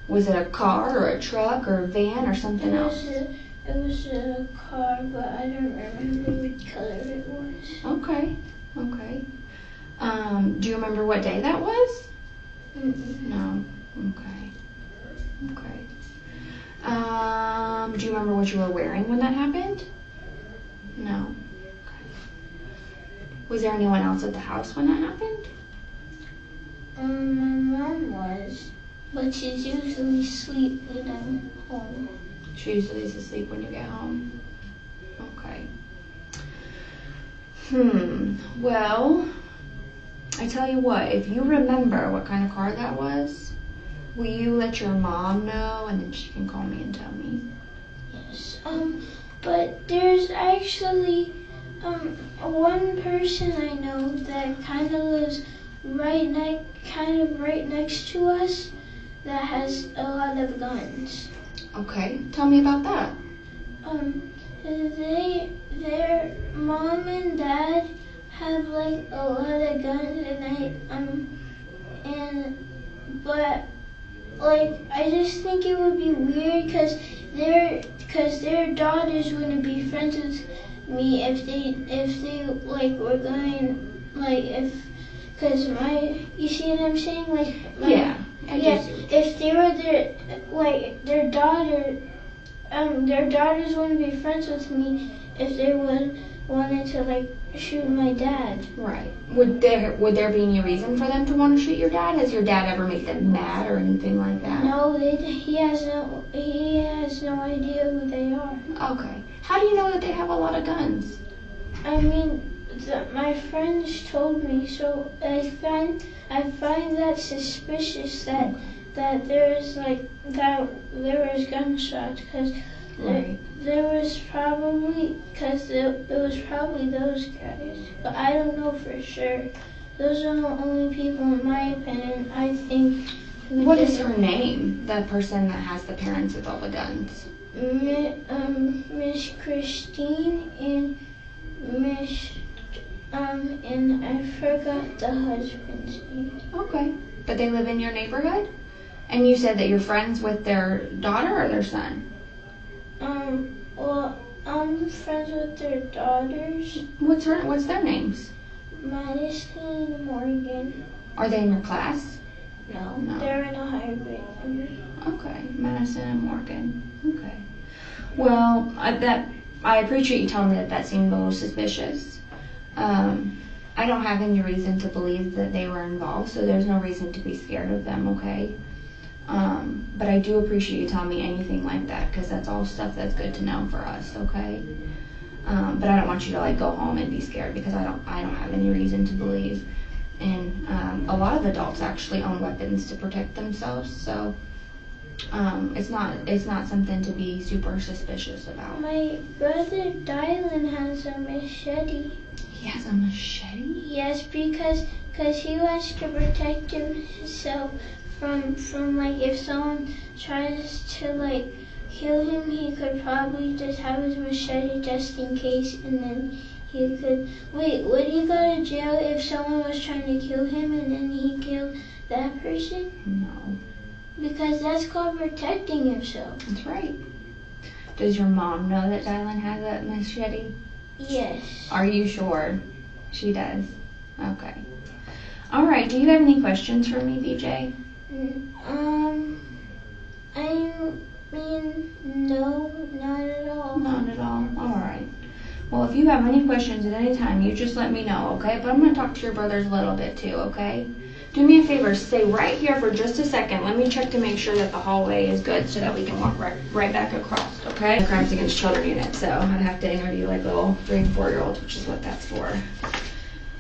S4: Was it a car or a truck or a van or something else?
S5: It was a car, but I don't remember what color it was.
S4: Okay. Okay. Do you remember what day that was? No. Okay. Okay. Do you remember what you were wearing when that happened? No. Okay. Was there anyone else at the house when that happened?
S5: My mom was, but she's usually asleep when I'm home.
S4: She usually is asleep when you get home. Okay. Well, I tell you what, if you remember what kind of car that was, will you let your mom know and then she can call me and tell me?
S5: Yes. But there's actually one person I know that kind of lives right next to us that has a lot of guns.
S4: Okay, tell me about that.
S5: Their mom and dad have like a lot of guns, but I just think it would be weird because their daughters wouldn't be friends with me if they were going because you see what I'm saying,
S4: Yeah.
S5: if they were their daughters wouldn't be friends with me if they wanted to shoot my dad.
S4: Right. Would there be any reason for them to want to shoot your dad? Has your dad ever made them mad or anything like that?
S5: No, he has no idea who they are.
S4: Okay. How do you know that they have a lot of guns?
S5: I mean, my friends told me, so I find that suspicious that there was gunshots because
S4: Right.
S5: it was probably those guys, but I don't know for sure. Those are the only people, in my opinion, I think.
S4: What is her name? The person that has the parents with all the guns.
S5: Miss Christine and and I forgot the husband's name.
S4: Okay. But they live in your neighborhood? And you said that you're friends with their daughter or their son?
S5: Well, I'm friends with their daughters,
S4: What's their names?
S5: Madison and Morgan.
S4: Are they in your class?
S5: No,
S4: No.
S5: they're in a higher grade than me.
S4: Okay. Madison and Morgan. Okay. Well, I appreciate you telling me that seemed a little suspicious. I don't have any reason to believe that they were involved, so there's no reason to be scared of them, okay? But I do appreciate you telling me anything like that, because that's all stuff that's good to know for us, okay? But I don't want you to go home and be scared, because I don't have any reason to believe. And a lot of adults actually own weapons to protect themselves, so it's not something to be super suspicious about.
S5: My brother Dylan has a machete.
S4: He has a machete?
S5: Yes, because he wants to protect himself from like if someone tries to like kill him, he could probably just have his machete just in case, and then he could. Wait, would he go to jail if someone was trying to kill him and then he killed that person?
S4: No.
S5: Because that's called protecting himself.
S4: That's right. Does your mom know that Dylan has a machete?
S5: Yes.
S4: Are you sure? She does. Okay. All right. Do you have any questions for me, BJ?
S5: I mean, no, not at all.
S4: Not at all. All right. Well, if you have any questions at any time, you just let me know, okay? But I'm going to talk to your brothers a little bit too, okay? Do me a favor, stay right here for just a second. Let me check to make sure that the hallway is good so that we can walk right back across, okay? The Crimes Against Children unit, so I'd have to interview like little 3 and 4 year olds, which is what that's for.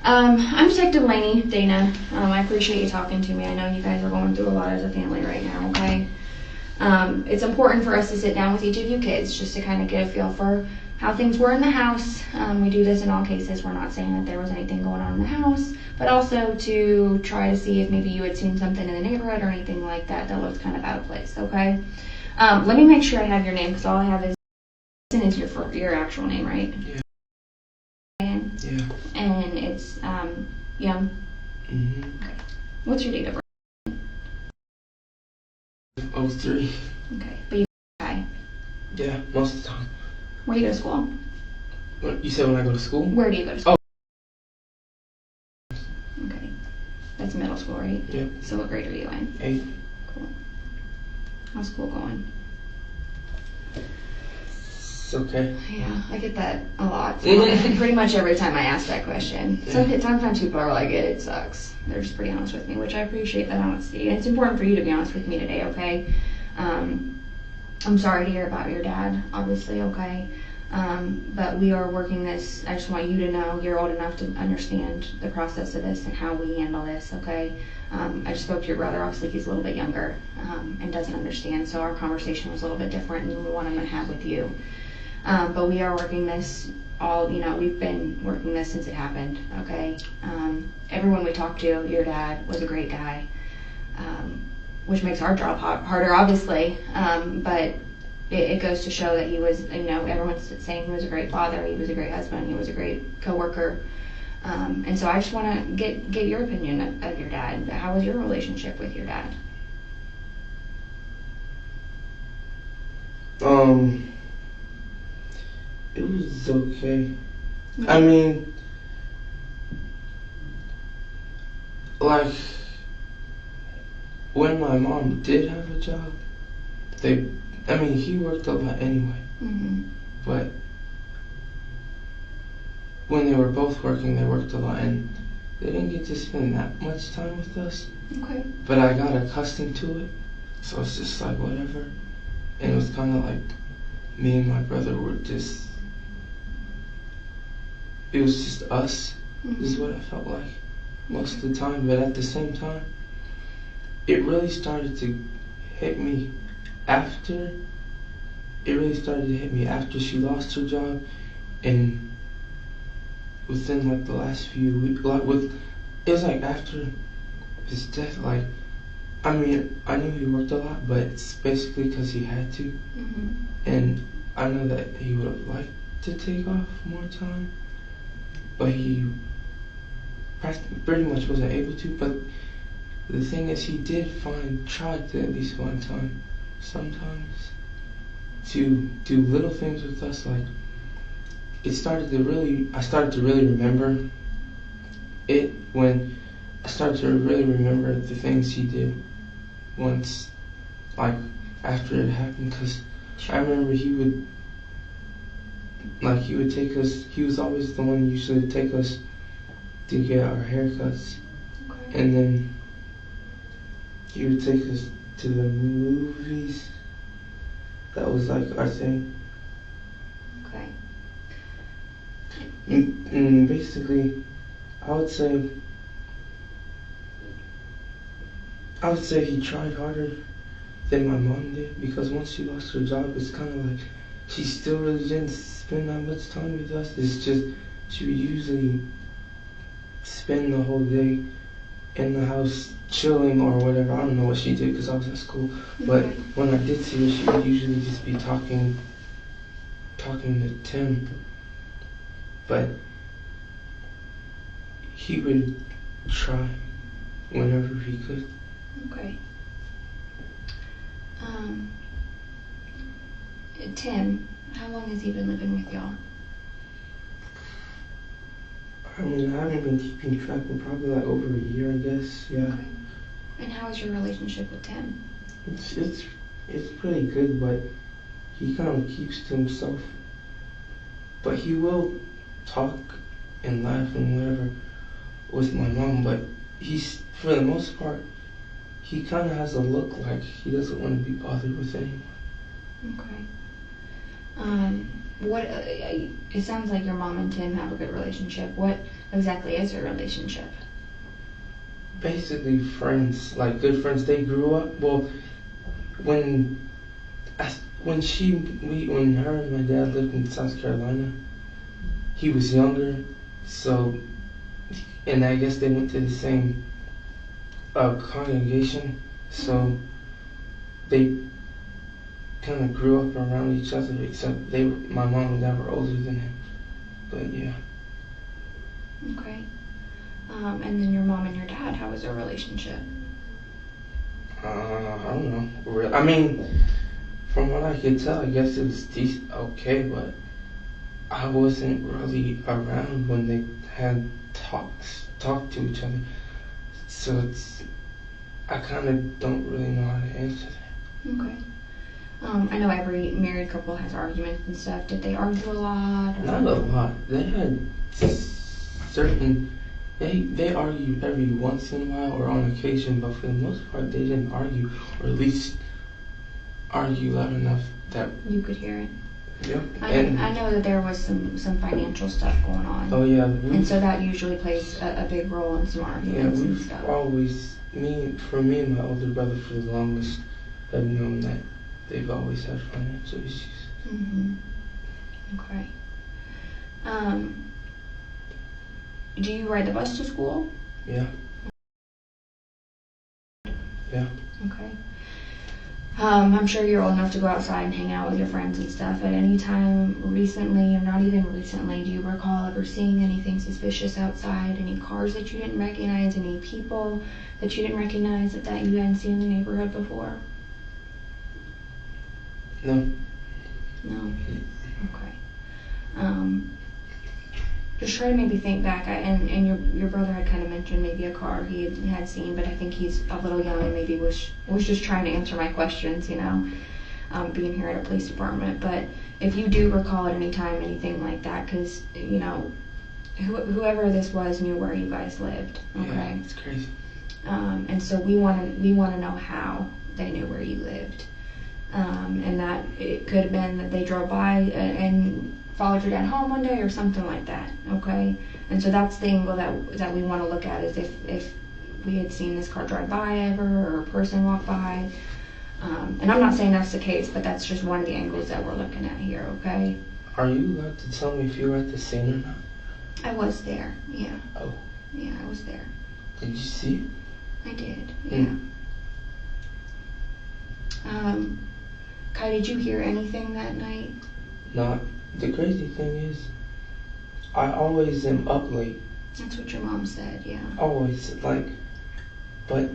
S4: I'm Detective Laney, Dana. I appreciate you talking to me. I know you guys are going through a lot as a family right now, okay? It's important for us to sit down with each of you kids just to kind of get a feel for how things were in the house. We do this in all cases. We're not saying that there was anything going on in the house, but also to try to see if maybe you had seen something in the neighborhood or anything like that that looks kind of out of place, okay? Let me make sure I have your name, because all I have is your actual name, right?
S6: Yeah.
S4: Ryan?
S6: Yeah.
S4: And it's Young?
S6: Mm-hmm.
S4: Okay. What's your date of birth?
S6: 03.
S4: Okay. But you guy.
S6: Yeah, most of the time.
S4: Where do you go to school?
S6: What, you said when I go to school?
S4: Where do you go to school? Okay. That's middle school, right?
S6: Yeah.
S4: So what grade are you in?
S6: 8.
S4: Cool. How's school going?
S6: It's okay.
S4: Yeah, I get that a lot. Pretty much every time I ask that question.
S6: Yeah.
S4: Sometimes people are like, it sucks. They're just pretty honest with me, which I appreciate that honesty. And it's important for you to be honest with me today, okay? I'm sorry to hear about your dad, obviously, okay? But we are working this. I just want you to know you're old enough to understand the process of this and how we handle this, okay? I just spoke to your brother. Obviously, he's a little bit younger and doesn't understand, so our conversation was a little bit different than the one I'm going to have with you. But we are working this we've been working this since it happened, okay? Everyone we talked to, your dad was a great guy, which makes our job harder, obviously. But it goes to show that he was, everyone's saying he was a great father, he was a great husband, he was a great coworker. And so I just want to get your opinion of your dad. How was your relationship with your dad?
S6: It was okay.
S4: Yeah.
S6: I mean, like, when my mom did have a job, he worked a lot anyway.
S4: Mm-hmm.
S6: But when they were both working, they worked a lot, and they didn't get to spend that much time with us.
S4: Okay.
S6: But I got accustomed to it, so it's just like whatever. And it was kind of like me and my brother were just. It was just us, is what I felt like most of the time. But at the same time, it really started to hit me after. It really started to hit me after she lost her job, and within like the last few weeks, it was like after his death. Like, I mean, I knew he worked a lot, but it's basically because he had to, and I know that he would have liked to take off more time. But he pretty much wasn't able to. But the thing is, he did try to at least one time, sometimes, to do little things with us. Like, I started to really remember it when I started to really remember the things he did once, like, after it happened. Because I remember he would take us, he was always the one who usually would take us to get our haircuts. Okay. And then he would take us to the movies. That was like our thing.
S4: Okay.
S6: And basically, I would say I would say he tried harder than my mom did, because once she lost her job, it's kind of like she still really didn't spend that much time with us. It's just she would usually spend the whole day in the house chilling or whatever. I don't know what she did because I was at school. But when I did see her, she would usually just be talking to Tim. But he would try whenever he could.
S4: Okay. Tim, how long has he been living with y'all?
S6: I mean, I haven't been keeping track, but probably like over a year, I guess. Yeah.
S4: Okay. And how is your relationship with Tim?
S6: It's pretty good, but he kind of keeps to himself. But he will talk and laugh and whatever with my mom. But he's, for the most part, he kind of has a look like he doesn't want to be bothered with anyone.
S4: Okay. It sounds like your mom and Tim have a good relationship. What exactly is your relationship?
S6: Basically friends, like good friends. They grew up, well, when her and my dad lived in South Carolina, he was younger, so, and I guess they went to the same congregation, so they kind of grew up around each other, except my mom and dad were older than him. But yeah.
S4: Okay. And then your mom and your dad, how was their relationship?
S6: I don't know. I mean, from what I could tell, I guess it was decent, okay, but I wasn't really around when they had talked to each other, so I kind of don't really know how to answer that.
S4: Okay. I know every married couple has arguments and stuff. Did they argue a lot? Or?
S6: Not a lot. They had they argued every once in a while or on occasion, but for the most part they didn't argue, or at least argue loud enough that
S4: you could hear it.
S6: Yep.
S4: I know that there was some financial stuff going on.
S6: Oh yeah.
S4: And so that usually plays a big role in some arguments and stuff.
S6: For me and my older brother for the longest have known that they've always had financial issues.
S4: Mm-hmm. Okay. Do you ride the bus to school?
S6: Yeah. Yeah.
S4: Okay. I'm sure you're old enough to go outside and hang out with your friends and stuff. At any time recently, or not even recently, do you recall ever seeing anything suspicious outside? Any cars that you didn't recognize? Any people that you didn't recognize that you hadn't seen in the neighborhood before?
S6: No.
S4: No? Okay. Just try to maybe think back, and your brother had kind of mentioned maybe a car he had seen, but I think he's a little young and maybe was just trying to answer my questions, being here at a police department. But if you do recall at any time anything like that, because, whoever this was knew where you guys lived, okay?
S6: Yeah, it's crazy.
S4: And so we want to know how they knew where you lived. And that it could have been that they drove by and followed your dad home one day or something like that, okay? And so that's the angle that we want to look at, is if we had seen this car drive by ever, or a person walk by. And I'm not saying that's the case, but that's just one of the angles that we're looking at here, okay?
S6: Are you allowed to tell me if you were at the scene or not?
S4: I was there, yeah.
S6: Oh.
S4: Yeah, I was there.
S6: Did you see it?
S4: I did, yeah. Kai, did you hear anything that night?
S6: Not. The crazy thing is, I always am up late.
S4: That's what your mom said, yeah.
S6: Always, but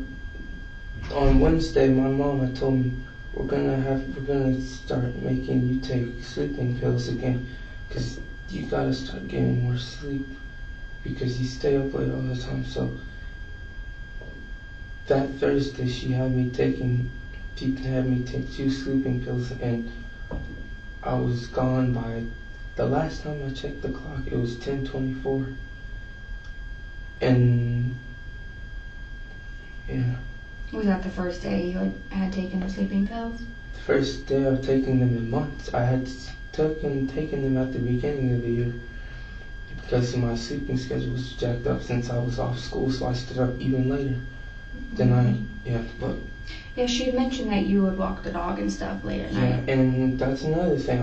S6: on Wednesday, my mom had told me we're gonna start making you take sleeping pills again, because you gotta start getting more sleep, because you stay up late all the time. So that Thursday, she had me take 2 sleeping pills, and I was gone by, the last time I checked the clock, it was 10:24. And, yeah.
S4: Was that the first day you had taken the sleeping pills?
S6: The first day of taking them in months. I had taken them at the beginning of the year, because my sleeping schedule was jacked up since I was off school, so I stood up even later. then but
S4: Yeah, she had mentioned that you would walk the dog and stuff late at night.
S6: yeah, and that's another thing.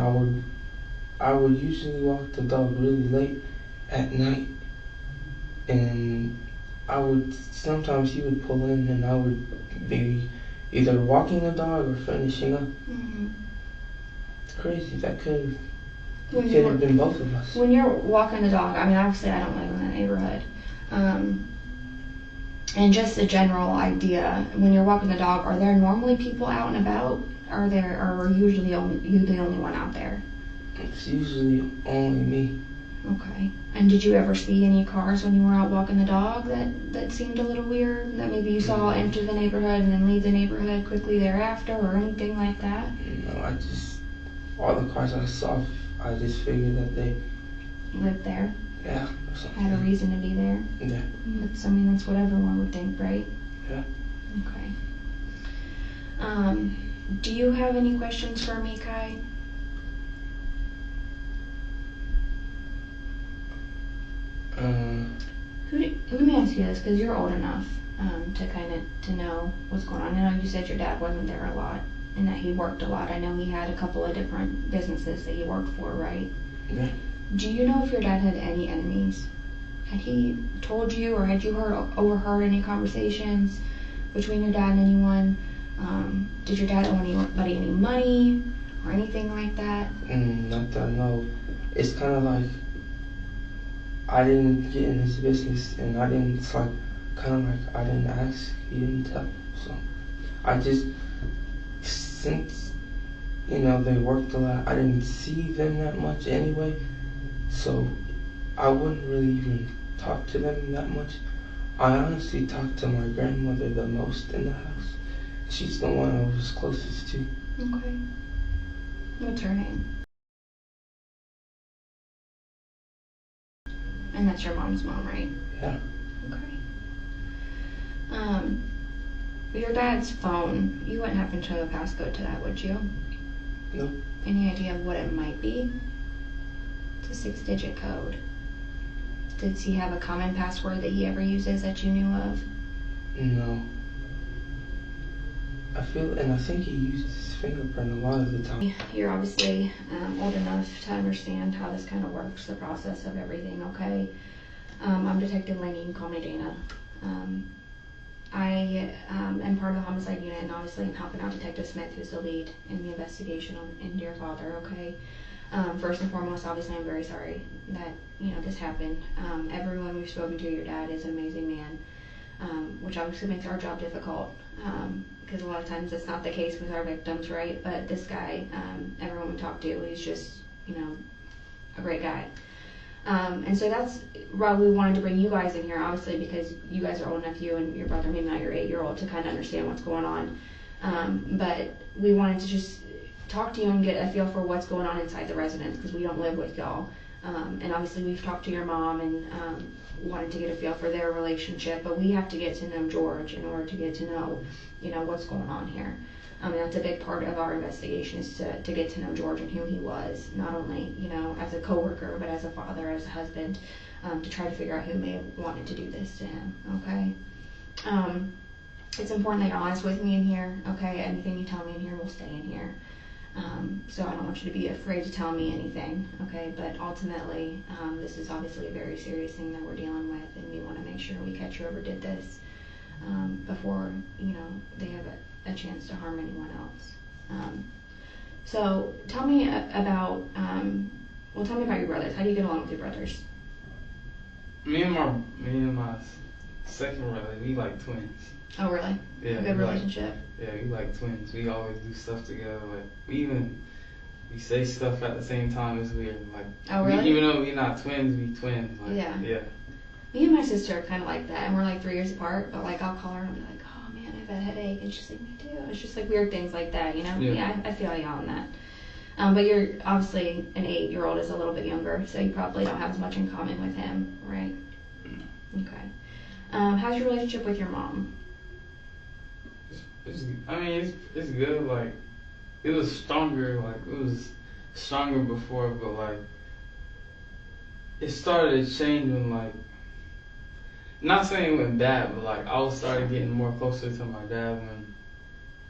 S6: I would usually walk the dog really late at night, and sometimes he would pull in, and I would be either walking the dog or finishing up. It's crazy. That could have been both of us.
S4: When you're walking the dog, I mean, obviously I don't live in that neighborhood. And just a general idea, when you're walking the dog, are there normally people out and about? Or are usually you the only one out there?
S6: It's usually only me.
S4: Okay. And did you ever see any cars when you were out walking the dog that seemed a little weird? That maybe you saw enter the neighborhood and then leave the neighborhood quickly thereafter, or anything like that?
S6: No, all the cars I saw, I just figured that they
S4: lived there?
S6: Yeah. Or something.
S4: Had a reason to be there?
S6: Yeah.
S4: That's what everyone would think, right?
S6: Yeah.
S4: Okay. Do you have any questions for me, Kai? Let me ask you this, because you're old enough to know what's going on. I know you said your dad wasn't there a lot and that he worked a lot. I know he had a couple of different businesses that he worked for, right?
S6: Yeah.
S4: Do you know if your dad had any enemies? Had he told you, or had you overheard any conversations between your dad and anyone? Did your dad owe anybody any money or anything like that?
S6: Not that I know. It's kind of like I didn't get in his business, and I didn't. It's like kind of like I didn't ask, he didn't tell. So I just, since they worked a lot, I didn't see them that much anyway. So I wouldn't really even talk to them that much. I honestly talked to my grandmother the most in the house. She's the one I was closest to.
S4: Okay. What's her name? And that's your mom's mom, right?
S6: Yeah.
S4: Okay. Your dad's phone, you wouldn't happen to know the passcode to that, would you?
S6: No.
S4: Any idea of what it might be? It's a 6-digit code. Does he have a common password that he ever uses that you knew of?
S6: No. I think he used his fingerprint a lot of the time.
S4: You're obviously old enough to understand how this kind of works, the process of everything, okay? I'm Detective Laney, you can call me Dana. I am part of the homicide unit, and obviously I'm helping out Detective Smith, who's the lead in the investigation into your father, okay? First and foremost, obviously I'm very sorry that, this happened. Everyone we've spoken to, your dad is an amazing man, which obviously makes our job difficult, because a lot of times it's not the case with our victims, right? But this guy, everyone we talk to, he's just, a great guy. And so that's why we wanted to bring you guys in here, obviously, because you guys are old enough, you and your brother, maybe not your 8-year-old, to kind of understand what's going on. But we wanted to just talk to you and get a feel for what's going on inside the residence, because we don't live with y'all. And obviously we've talked to your mom and wanted to get a feel for their relationship, but we have to get to know George in order to get to know, what's going on here. That's a big part of our investigation, is to get to know George and who he was, not only, as a coworker, but as a father, as a husband, to try to figure out who may have wanted to do this to him, okay? It's important that you're honest with me in here, okay? Anything you tell me in here will stay in here. So I don't want you to be afraid to tell me anything, okay? But ultimately, this is obviously a very serious thing that we're dealing with, and we want to make sure we catch whoever did this before, they have a chance to harm anyone else. So tell me about, tell me about your brothers. How do you get along with your brothers?
S7: Me and my second brother, we like twins.
S4: Oh, really?
S7: Yeah.
S4: A good relationship?
S7: Yeah, we like twins. We always do stuff together. Like, we say stuff at the same time. It's weird. Like,
S4: oh, really?
S7: Even though we're not twins, we twins. Like,
S4: yeah.
S7: Yeah.
S4: Me and my sister are kind of like that, and we're like 3 years apart, but like I'll call her and I'll be like, oh man, I have a headache, and she's like, me too. It's just like weird things like that, Yeah, I feel you on that. But you're obviously an 8-year-old is a little bit younger, so you probably don't have as much in common with him, right? Okay. How's your relationship with your mom?
S7: It's good. Like, it was stronger. Like, it was stronger before, but like, it started to change when, like, not saying it went bad, but like I was started getting more closer to my dad when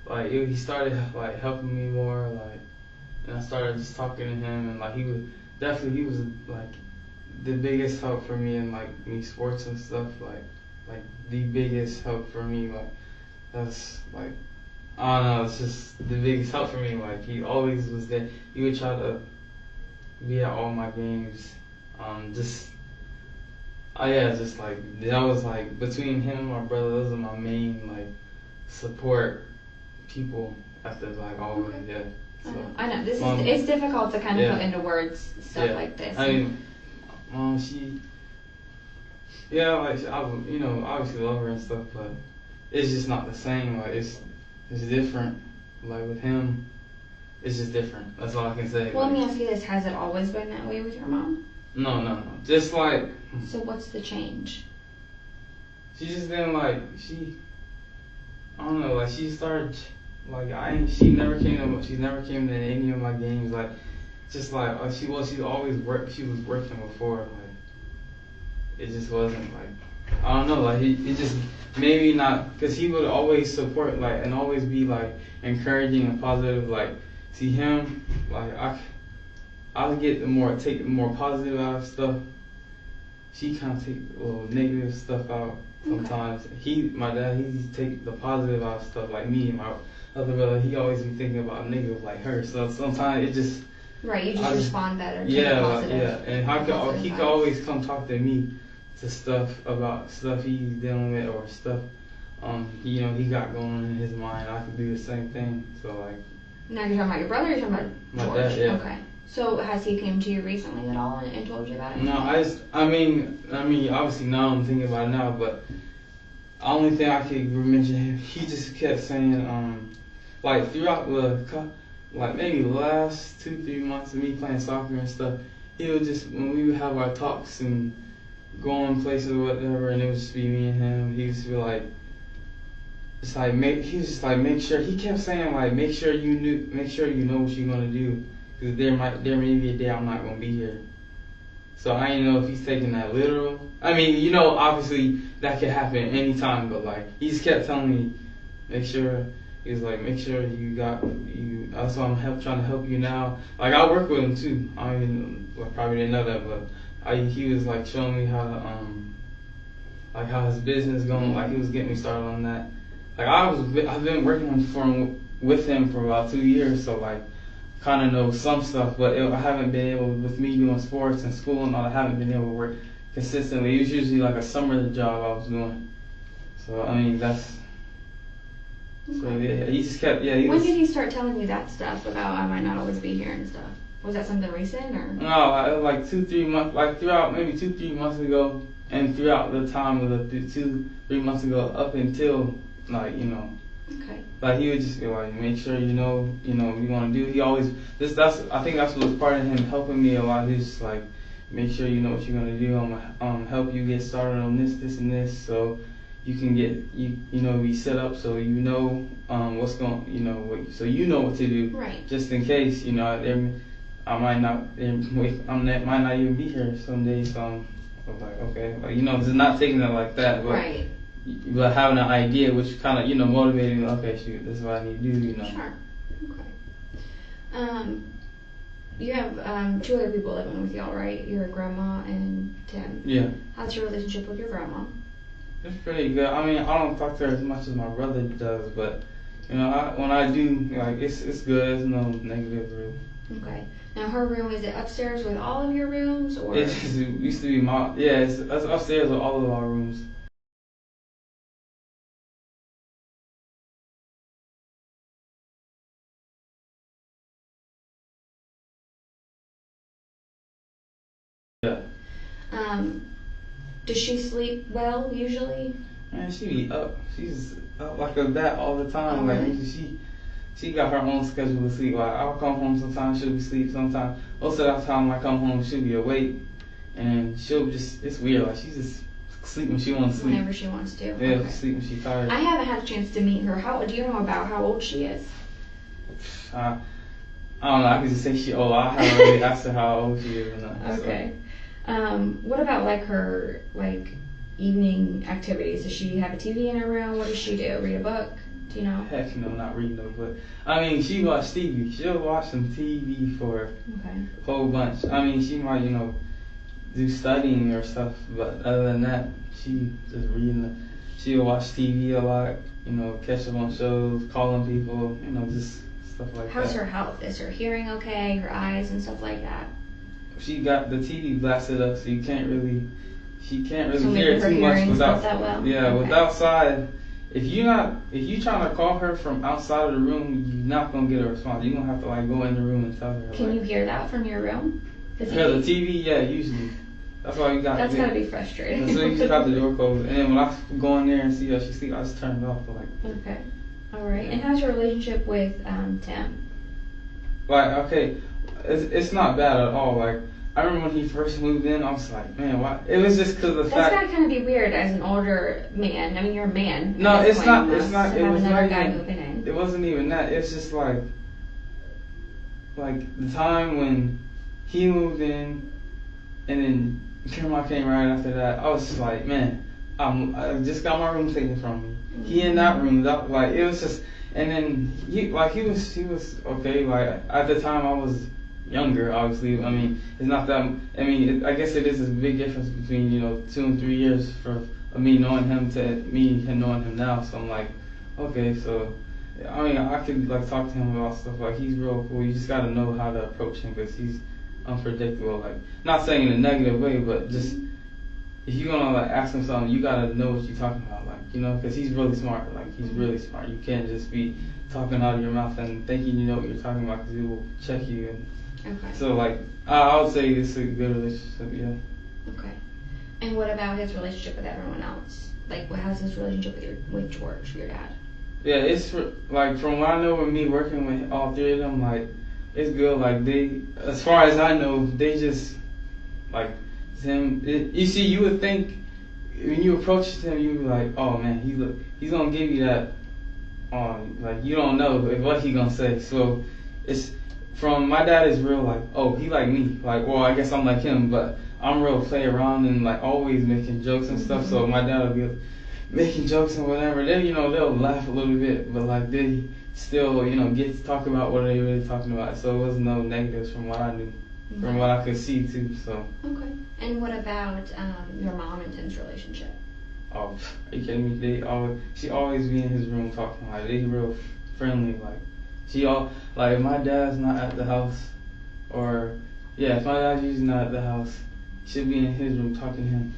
S7: like he started like helping me more, like, and I started just talking to him, and like he was like the biggest help for me in like me sports and stuff, like the biggest help for me, like that's like I don't know, it's just the biggest help for me. Like he always was there. He would try to be at all my games. Just just like that was like between him and my brother, those are my main like support people after like always.
S4: Okay.
S7: Yeah. So,
S4: I know this is it's difficult to kind of put into words stuff like this.
S7: I mean, she, like I obviously love her and stuff, but it's just not the same. Like it's different. Like with him, it's just different. That's all I can say.
S4: Well,
S7: like,
S4: let me ask you this: has it always been that way with your mom?
S7: No. Just like.
S4: So what's the change?
S7: She just didn't like I don't know. Like she started. Like she never came to any of my games. Like just like she always worked. She was working before. Like it just wasn't like I don't know. Like it just maybe not because he would always support like and always be like encouraging and positive. Like see him like I would take the more positive out of stuff. She kind of take a little negative stuff out sometimes. Okay. My dad, he take the positive out of stuff. Like me and my other brother, he always be thinking about negative like her. So sometimes it just
S4: you just respond better. To
S7: yeah,
S4: the positive,
S7: and he could always come talk to me to stuff about stuff he's dealing with or stuff he got going on in his mind. I could do the same thing. So like.
S4: Now you're talking about your brother. Or you're talking about
S7: my
S4: George.
S7: Dad, yeah.
S4: Okay. So has he came to you recently at all and told you about it?
S7: No, I mean, obviously now I'm thinking about it now, but the only thing I could mention, he just kept saying, like throughout like maybe the last 2-3 months of me playing soccer and stuff, he would just, when we would have our talks and go on places or whatever, and it would just be me and him, he used to be like, make sure, he kept saying like, make sure you know what you're gonna do. Because there may be a day I'm not going to be here. So I didn't know if he's taking that literal. I mean, obviously that could happen anytime, but like, he just kept telling me, make sure you that's why I'm trying to help you now. Like, I work with him too. I mean, probably didn't know that, but he was like showing me how to, how his business going, like he was getting me started on that. Like, I've been working with him for about 2 years, so like, kind of know some stuff, but I haven't been able, with me doing sports and school and all, I haven't been able to work consistently. It was usually like a summer job I was doing. So, I mean, that's... Okay. So, yeah, he just kept... Yeah,
S4: when did he start telling you that stuff about I might not always be here and stuff? Was that something recent, or...?
S7: No, like 2-3 months, like throughout, maybe 2-3 months ago, and throughout the time of the 2-3 months ago, up until, like,
S4: Okay.
S7: Like he would just be like, make sure you know what you want to do. He always I think that's what was part of him helping me a lot. He's just like, make sure you know what you're gonna do. I'm gonna help you get started on this, and this, so you can get be set up so what's going so you know what to do.
S4: Right.
S7: Just in case I might not even be here some days. So I'm like, okay, like just not taking it like that, but.
S4: Right.
S7: But having an idea, which kind of motivating. Okay, shoot, this is what I need to do.
S4: Sure. Okay. You have 2 other people living with y'all, right? Your grandma and Tim.
S7: Yeah.
S4: How's your relationship with your grandma?
S7: It's pretty good. I mean, I don't talk to her as much as my brother does, but when I do, like it's good. There's no negative room.
S4: Okay. Now her room, is it upstairs with all of your rooms, or?
S7: It used to be it's upstairs with all of our rooms. Yeah.
S4: Does she sleep well usually?
S7: Man, she be up. She's up like a bat all the time.
S4: Oh, really?
S7: Like she got her own schedule to sleep. Like I'll come home sometimes, she'll be asleep sometimes. Most of the time I come home, she'll be awake, and it's weird. Like she just sleep when she wants to sleep.
S4: Whenever she wants to.
S7: Yeah,
S4: okay.
S7: Sleep when she's tired.
S4: I haven't had a chance to meet her. Do you know about how old she is?
S7: I don't know. I can just say she old. I haven't really asked her how old she is or not.
S4: Okay. So. What about like her evening activities? Does she have a TV in her room? What does she do? Read a book? Do you know?
S7: Heck no, not reading no book. I mean, she watch TV. She'll watch some TV for a whole bunch. I mean, she might, do studying or stuff, but other than that, she just reading. She'll watch TV a lot, catch up on shows, calling people, just stuff like that.
S4: How's her health? Is her hearing okay? Her eyes and stuff like that?
S7: She got the TV blasted up, so she can't really
S4: So
S7: hear
S4: her
S7: too much
S4: hearing's
S7: without.
S4: not that well?
S7: Yeah,
S4: Okay.
S7: with outside. If you trying to call her from outside of the room, you're not gonna get a response. You're gonna have to go in the room and tell her.
S4: Can you hear that from your room?
S7: The TV, yeah, usually. That's why you got.
S4: That's gotta be frustrating.
S7: So you just got the door closed, and then when I go in there and see how she sleep, I just turn it off.
S4: Okay. All right. And how's your relationship with Tim?
S7: Okay, it's not bad at all. I remember when he first moved in, I was like, man, why? It was just because of the
S4: That's
S7: fact.
S4: gotta kind of be weird as an older man. I mean, you're a man.
S7: No, it's not. It's not.
S4: To
S7: It
S4: have
S7: was
S4: another
S7: not
S4: guy
S7: even.
S4: moving in.
S7: It wasn't even that. It's just like the time when he moved in, and then Grandma came right after that. I was just like, man, I just got my room taken from me. He in that room, it was just. And then he was okay. At the time I was younger, obviously. I mean, it's not that. I mean, I guess it is a big difference between 2 and 3 years for me knowing him to me and knowing him now. So I'm like, okay, so I mean, I could talk to him about stuff. He's real cool. You just gotta know how to approach him because he's unpredictable. Not saying in a negative way, but just if you're gonna ask him something, you gotta know what you're talking about. Because he's really smart. He's really smart. You can't just be talking out of your mouth and thinking you know what you're talking about because he will check you.
S4: Okay.
S7: So I would say it's a good relationship. Yeah.
S4: Okay. And what about his relationship with everyone else? How's his relationship with George, your dad?
S7: Yeah, it's from what I know with me working with all three of them, it's good. They, as far as I know, they just him. You see, you would think when you approach him, you would be like, oh man, he's gonna give you that. You don't know what he gonna say. So it's from my dad is real oh, he like me. Well, I guess I'm like him, but I'm real play around and always making jokes and stuff. So my dad will be making jokes and whatever. Then they'll laugh a little bit, but they still get to talk about what they really talking about. So it was no negatives from what I knew, from what I could see too. So. Okay.
S4: And what about your mom and Tim's relationship?
S7: Oh, are you kidding me? She always be in his room talking. They real friendly. If my dad's not at the house, if my dad's usually not at the house, she'll be in his room talking to him.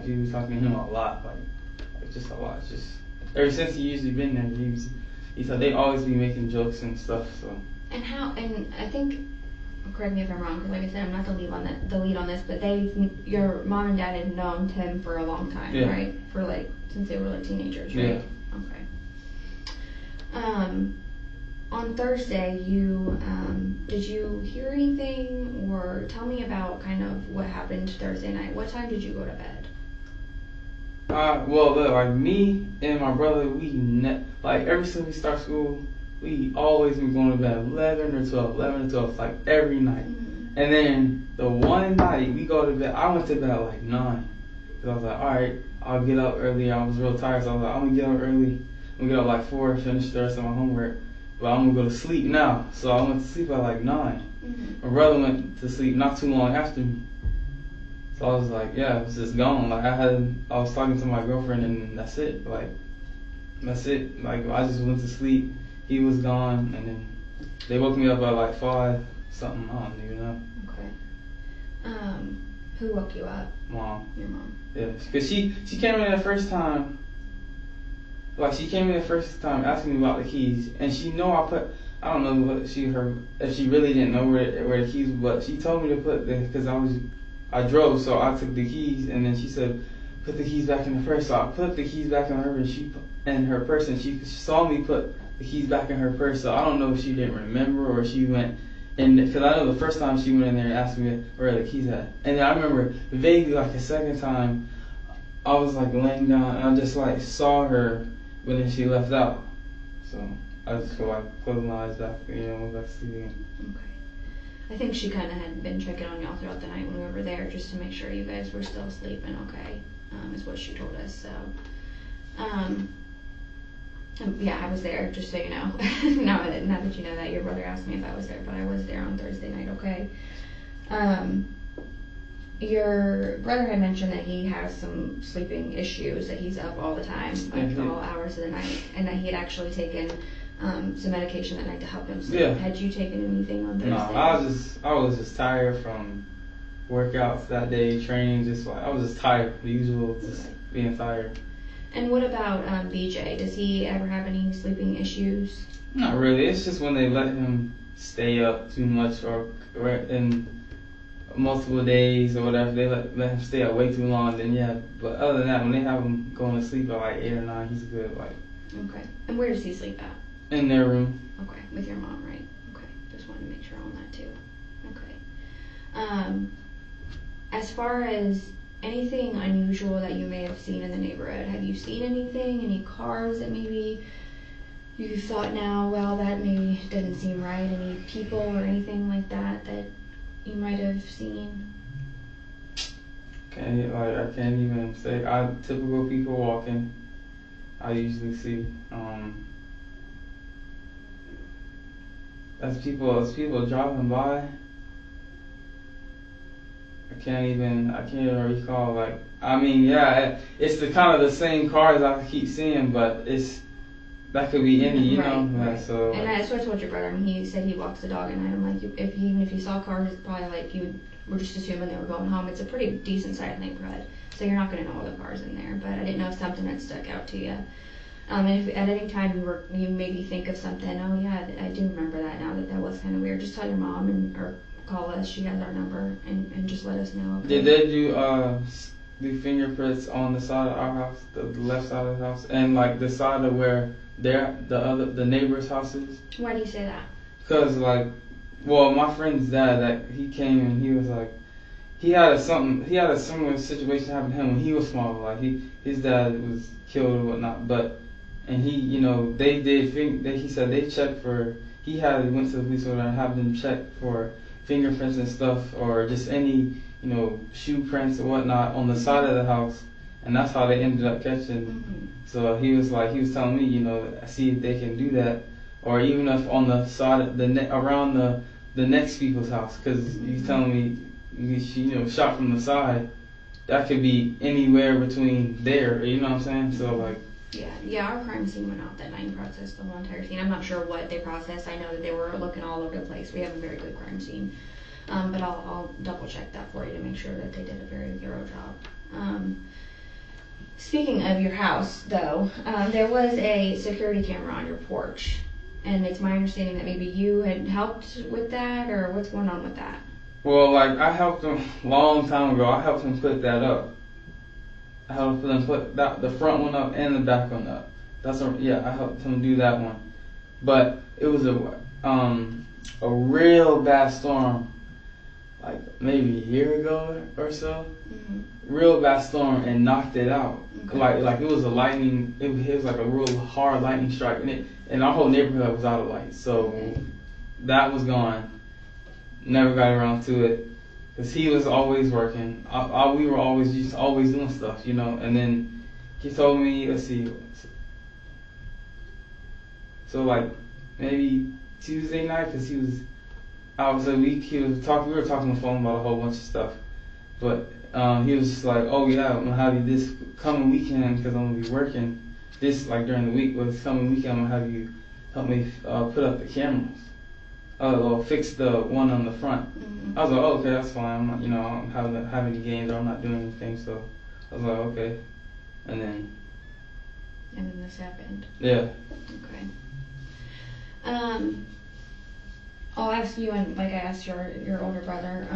S7: She was talking to him a lot. Just a lot. Just ever since he usually been there, he said they always be making jokes and stuff. So. And
S4: I think. Correct me if I'm wrong, because like I said, I'm not the lead on this, but your mom and dad had known Tim for a long time, right? Since they were teenagers, right?
S7: Yeah.
S4: Okay. On Thursday, did you hear anything, or tell me about kind of what happened Thursday night? What time did you go to bed?
S7: Me and my brother, ever since we start school, we always been going to bed 11 or 12, every night. Mm-hmm. And then the one night we go to bed, I went to bed at 9. Because I was like, alright, I'll get up early. I was real tired, so I was like, I'm going to get up early. I'm going to get up 4, finish the rest of my homework. But I'm going to go to sleep now. So I went to sleep at 9. Mm-hmm. My brother went to sleep not too long after me. So I was like, yeah, it was just gone. I was talking to my girlfriend and that's it. That's it. I just went to sleep. He was gone, and then they woke me up at 5 something. I don't even know.
S4: Okay. Who woke you up?
S7: Mom.
S4: Your mom.
S7: Yeah, because she came in the first time. She came in the first time asking me about the keys, and she know I don't know what if she really didn't know where the keys, but she told me to put because I drove, so I took the keys, and then she said put the keys back in the purse. So I put the keys back in her, and she in her purse, and she saw me put the keys back in her purse. So I don't know if she didn't remember or she went. And because I know the first time she went in there and asked me where the keys at, and then I remember vaguely a second time, I was laying down and I just saw her, but then she left out. So I just closed my eyes back, went back to sleep again.
S4: Okay. I think she kind of had been checking on y'all throughout the night when we were there, just to make sure you guys were still sleeping okay. is what she told us. So, yeah, I was there, just so you know. Not that you know that. Your brother asked me if I was there, but I was there on Thursday night, okay? Your brother had mentioned that he has some sleeping issues, that he's up all the time, like all hours of the night, and that he had actually taken some medication that night to help him sleep.
S7: Yeah.
S4: Had you taken anything on Thursday?
S7: No, I was just tired from workouts that day, training, I was just tired, the usual, just being tired.
S4: And what about BJ? Does he ever have any sleeping issues?
S7: Not really. It's just when they let him stay up too much or in multiple days or whatever, they let him stay up way too long, then yeah. But other than that, when they have him going to sleep at like 8 or 9, he's good.
S4: Okay. And where does he sleep at?
S7: In their room.
S4: Okay. With your mom, right? Okay. Just wanted to make sure on that too. Okay. As far as anything unusual that you may have seen in the neighborhood, have you seen anything? Any cars that maybe you thought now, well, that maybe didn't seem right? Any people or anything like that that you might have seen?
S7: I can't even say. Typical people walking, I usually see. As people driving by, I can't even recall. It's the kind of the same cars I keep seeing, but that could be any, you know.
S4: Right.
S7: So.
S4: And that's what I told your brother. I mean, he said he walks the dog at night. I'm like, even if you saw cars, it's probably like we're just assuming they were going home. It's a pretty decent sized neighborhood, so you're not going to know all the cars in there. But I didn't know if something had stuck out to you. And if at any time you maybe think of something, oh yeah, I do remember that now, that was kind of weird. Just tell your mom or call us. She has our number, and just let us know. Okay?
S7: Did they do fingerprints on the side of our house, the left side of the house, and like the side of where the neighbor's house is?
S4: Why do you say that?
S7: Because my friend's dad, he came and he was like, he had a similar situation happen to him when he was small. Like his dad was killed or whatnot, and he, he said they checked for. He went to the police and had them check for fingerprints and stuff, or just any, shoe prints or whatnot on the side of the house, and that's how they ended up catching.
S4: Mm-hmm.
S7: So he was telling me, see if they can do that, or even if on the side of around the next people's house, because he's telling me, shot from the side, that could be anywhere between there, you know what I'm saying? So
S4: Yeah, our crime scene went out that night and processed the whole entire scene. I'm not sure what they processed. I know that they were looking all over the place. We have a very good crime scene. But I'll double check that for you to make sure that they did a very thorough job. Speaking of your house, though, there was a security camera on your porch. And it's my understanding that maybe you had helped with that, or what's going on with that?
S7: Well, I helped him a long time ago. I helped him put that up. I helped him put the front one up and the back one up. I helped him do that one. But it was a real bad storm, like maybe a year ago or so.
S4: Mm-hmm.
S7: Real bad storm and knocked it out.
S4: Okay.
S7: Like it was a lightning. It was like a real hard lightning strike, and our whole neighborhood was out of light. So that was gone. Never got around to it. Because he was always working. We were always doing stuff, And then he told me, let's see. So maybe Tuesday night, because he was out for a week. We were talking on the phone about a whole bunch of stuff. But he was just like, oh yeah, I'm gonna have you this coming weekend because I'm gonna be working. This during the week, but this coming weekend I'm gonna have you help me put up the cameras. Or fix the one on the front.
S4: Mm-hmm.
S7: I was like, oh, okay, that's fine. I'm not, I don't have any games or I'm not doing anything. So I was like, okay. And then
S4: this happened.
S7: Yeah.
S4: Okay. I'll ask you, and like I asked your older brother,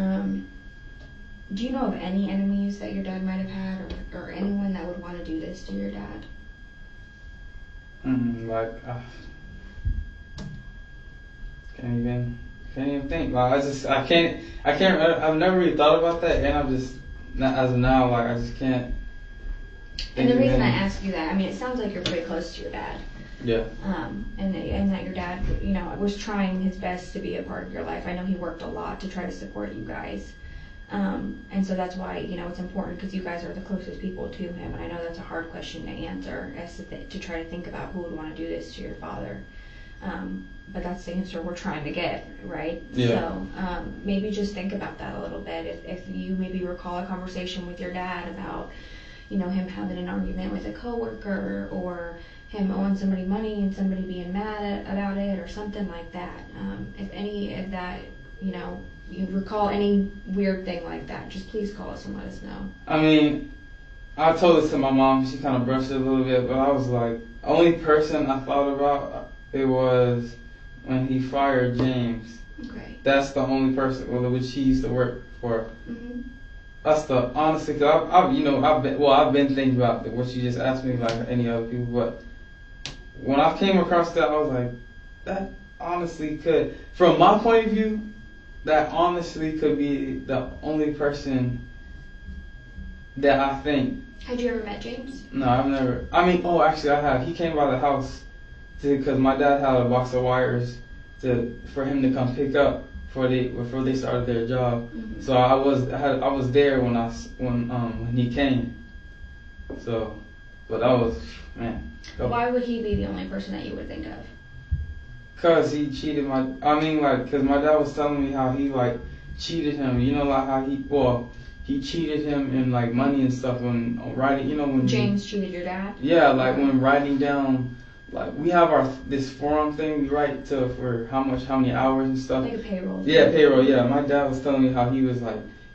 S4: do you know of any enemies that your dad might have had, or anyone that would want to do this to your dad?
S7: Can't even think. I can't. I've never really thought about that, and I'm just as of now, I just can't.
S4: And the reason I ask you that, I mean, it sounds like you're pretty close to your dad.
S7: Yeah.
S4: And that your dad, was trying his best to be a part of your life. I know he worked a lot to try to support you guys. And so that's why, it's important, because you guys are the closest people to him, and I know that's a hard question to answer, as to try to think about who would want to do this to your father. But that's the answer we're trying to get, right?
S7: Yeah.
S4: So maybe just think about that a little bit. If you maybe recall a conversation with your dad about, him having an argument with a coworker, or him owing somebody money and somebody being mad about it, or something like that. If any of that, you recall any weird thing like that, just please call us and let us know.
S7: I mean, I told this to my mom. She kind of brushed it a little bit, but I was like, only person I thought about it was when he fired James.
S4: Okay.
S7: That's the only person which he used to work for.
S4: Mm-hmm.
S7: That's the honestly, cause I've been thinking about what you just asked me, like any other people, but when I came across that, I was like, that honestly could, from my point of view, that honestly could be the only person that I think.
S4: Had you ever met James?
S7: No, I've never. I mean, actually I have. He came by the house because my dad had a box of wires for him to come pick up before they started their job.
S4: Mm-hmm.
S7: So I was there when he came. So, but that was, man.
S4: Why would he be the only person that you would think of?
S7: Cause he cheated cause my dad was telling me how he cheated him. Like how he cheated him in money and stuff when writing. When
S4: James cheated your dad?
S7: Yeah, when writing down, we have this form thing we write for how many hours and stuff.
S4: Like a payroll.
S7: Yeah, payroll. Yeah, my dad was telling me how he was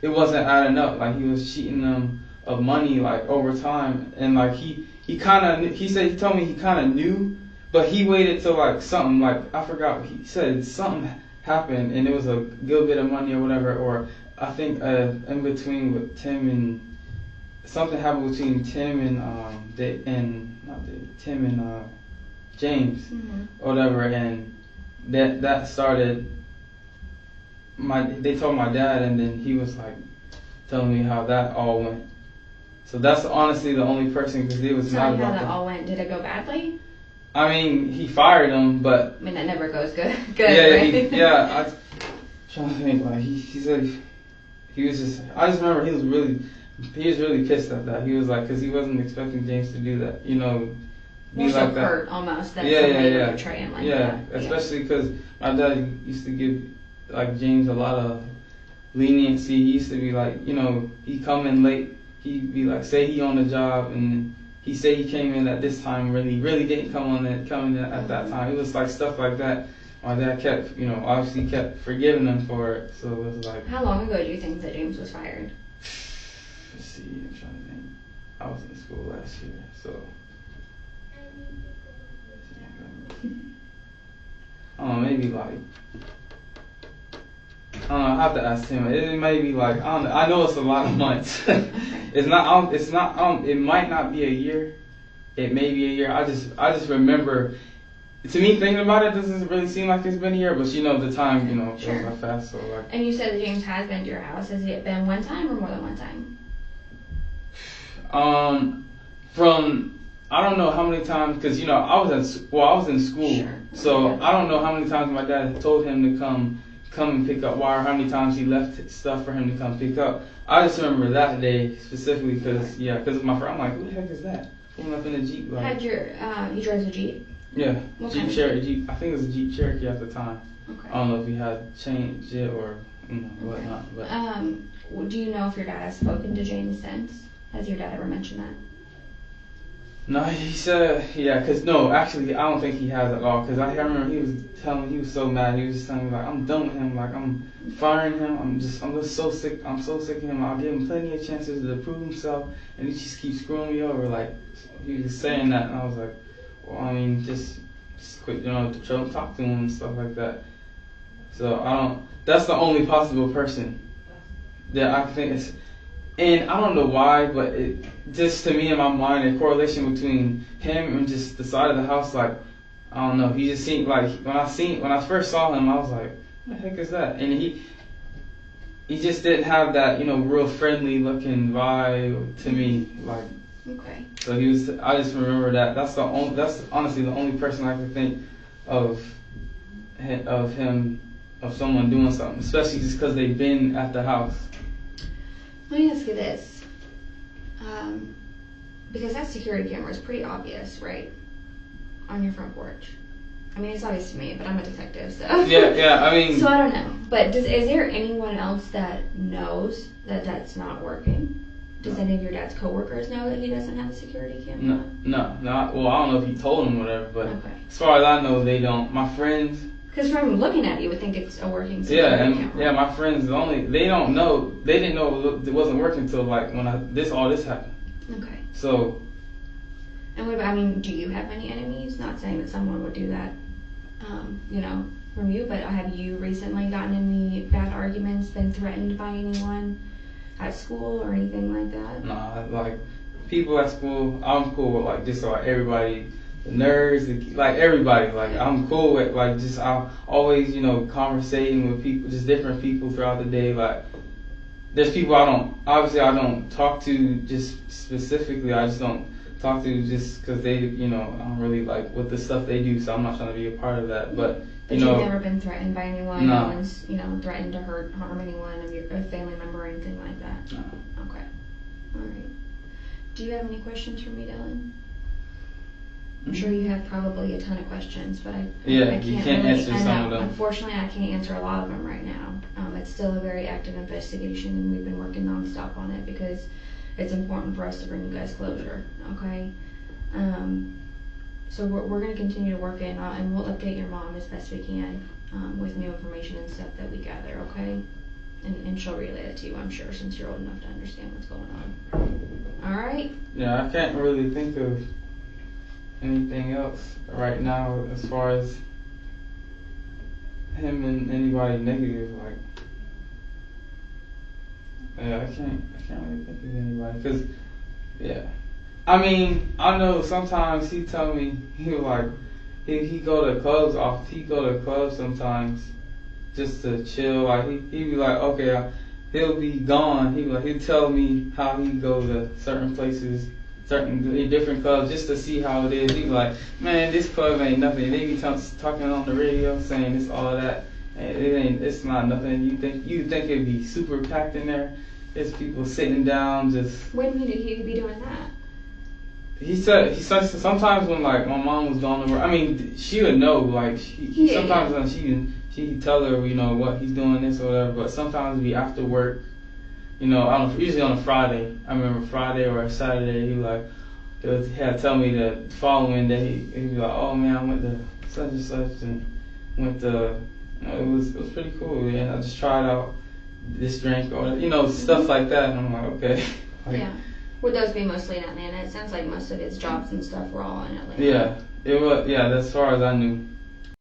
S7: it wasn't adding up. He was cheating them of money over time, and he told me he kind of knew. But he waited till something I forgot. He said something happened and it was a good bit of money or whatever. Or I think in between with Tim and something happened between Tim and Tim and James,
S4: mm-hmm.
S7: or whatever. And that started. They told my dad, and then he was telling me how that all went. So that's honestly the only person, because it was not about
S4: how that all went. Did it go badly?
S7: I mean, he fired him, but...
S4: I mean, that never goes good,
S7: yeah, I'm trying to think, he said he was just... I just remember he was really pissed at that. He was because he wasn't expecting James to do that, be
S4: more so
S7: like that.
S4: hurt, almost, that somebody would betray him like that.
S7: Yeah, especially because my dad used to give, James a lot of leniency. He used to be he'd come in late, he'd be say he on the job, and... He said he came in at this time, really didn't come in at that time. It was stuff like that. My dad kept, obviously kept forgiving him for it. So it was
S4: How long ago do you think that James was fired?
S7: Let's see, I'm trying to think. I was in school last year, so. I don't know, maybe I don't know, I have to ask him. It may be I don't know. I know it's a lot of months. It might not be a year. It may be a year. I just remember, to me, thinking about it doesn't really seem like it's been a year, but the time,
S4: sure.
S7: goes by fast, so
S4: And you said that James has been to your house. Has it been one time or more than one time?
S7: I don't know how many times, because I was in school,
S4: sure.
S7: So I don't know how many times my dad told him to come and pick up wire, how many times he left stuff for him to come pick up. I just remember that day specifically because of my friend. I'm like, who the heck is that? Pulling up in a Jeep.
S4: He drives a Jeep?
S7: Yeah,
S4: what
S7: Jeep Cherokee. I think it was a Jeep Cherokee at the time.
S4: Okay.
S7: I don't know if he had changed it or whatnot. But.
S4: Do you know if your dad has spoken to James since? Has your dad ever mentioned that?
S7: No, he said, actually, I don't think he has at all. Because I remember he was so mad. He was just telling me, I'm done with him. I'm firing him. I'm just so sick. I'm so sick of him. I'll give him plenty of chances to prove himself. And he just keeps screwing me over. He was saying that. And I was like, well, I mean, just quit, don't talk to him and stuff like that. So that's the only possible person that I think is. And I don't know why, but it just, to me in my mind, a correlation between him and just the side of the house, I don't know. He just seemed when I first saw him, I was like, what the heck is that? And he just didn't have that, real friendly looking vibe to me,
S4: Okay.
S7: So I just remember that. That's honestly the only person I could think of someone doing something, especially just because they've been at the house.
S4: Let me ask you this. Because that security camera is pretty obvious, right? On your front porch. I mean, it's obvious to me, but I'm a detective, so.
S7: Yeah, I mean.
S4: So I don't know. But is there anyone else that knows that that's not working? Does any of your dad's coworkers know that he doesn't have a security camera?
S7: No. Well, I don't know if he told them whatever, but
S4: Okay.
S7: as far as I know, they don't. My friends.
S4: Because from looking at it, you would think it's a working security camera.
S7: Yeah, my friends they don't know. They didn't know it wasn't working until like when all this happened.
S4: Okay.
S7: So.
S4: And what about, I mean, do you have any enemies? Not saying that someone would do that, from you, but have you recently gotten any bad arguments, been threatened by anyone at school or anything like that?
S7: Nah, like people at school, I'm cool with like just like everybody, the nerds, like everybody. Like I'm cool with like just I'm always conversating with people, just different people throughout the day. Like there's people I don't talk to just specifically. I just don't talk to just because they, I don't really like with the stuff they do, so I'm not trying to be a part of that. But
S4: you've never been threatened by anyone?
S7: No.
S4: No one's, threatened to harm anyone of your a family member or anything like that?
S7: No.
S4: Okay. All right. Do you have any questions for me, Dylan? I'm sure you have probably a ton of questions, but I
S7: you
S4: can't
S7: can't
S4: really,
S7: answer some of them.
S4: Unfortunately, I can't answer a lot of them right now. It's still a very active investigation, and we've been working nonstop on it because it's important for us to bring you guys closure, okay? So we're going to continue to work in, and we'll update your mom as best we can with new information and stuff that we gather, okay? And she'll relay it to you, I'm sure, since you're old enough to understand what's going on. All right?
S7: Yeah, I can't really think of anything else right now as far as him and anybody negative. Like, yeah, I can't really think of anybody. Cause, yeah, I mean, I know sometimes he tell me he like he go to clubs he go to clubs sometimes just to chill. Like he be like, okay, he'll be gone. He'll tell me how he go to certain places, certain different clubs just to see how it is. He be like, man, this club ain't nothing. They be talking on the radio saying it's all that, and it's not nothing. You think it'd be super packed in there? It's people sitting down just.
S4: When would he be doing that?
S7: He said sometimes when like my mom was gone to work. I mean, she would know. Like sometimes when she'd tell her, what he's doing this or whatever. But sometimes it'd be after work. I don't know, usually on a Friday. I remember Friday or a Saturday. He had to tell me the following day. He'd be like, oh man, I went to such and such and went to. It was pretty cool. Yeah, I just tried out this drink or stuff like that. And I'm like, okay.
S4: Yeah. Would those be mostly in Atlanta? It sounds like most of his jobs and stuff were all in Atlanta.
S7: Yeah, it was. Yeah, that's as far as I knew.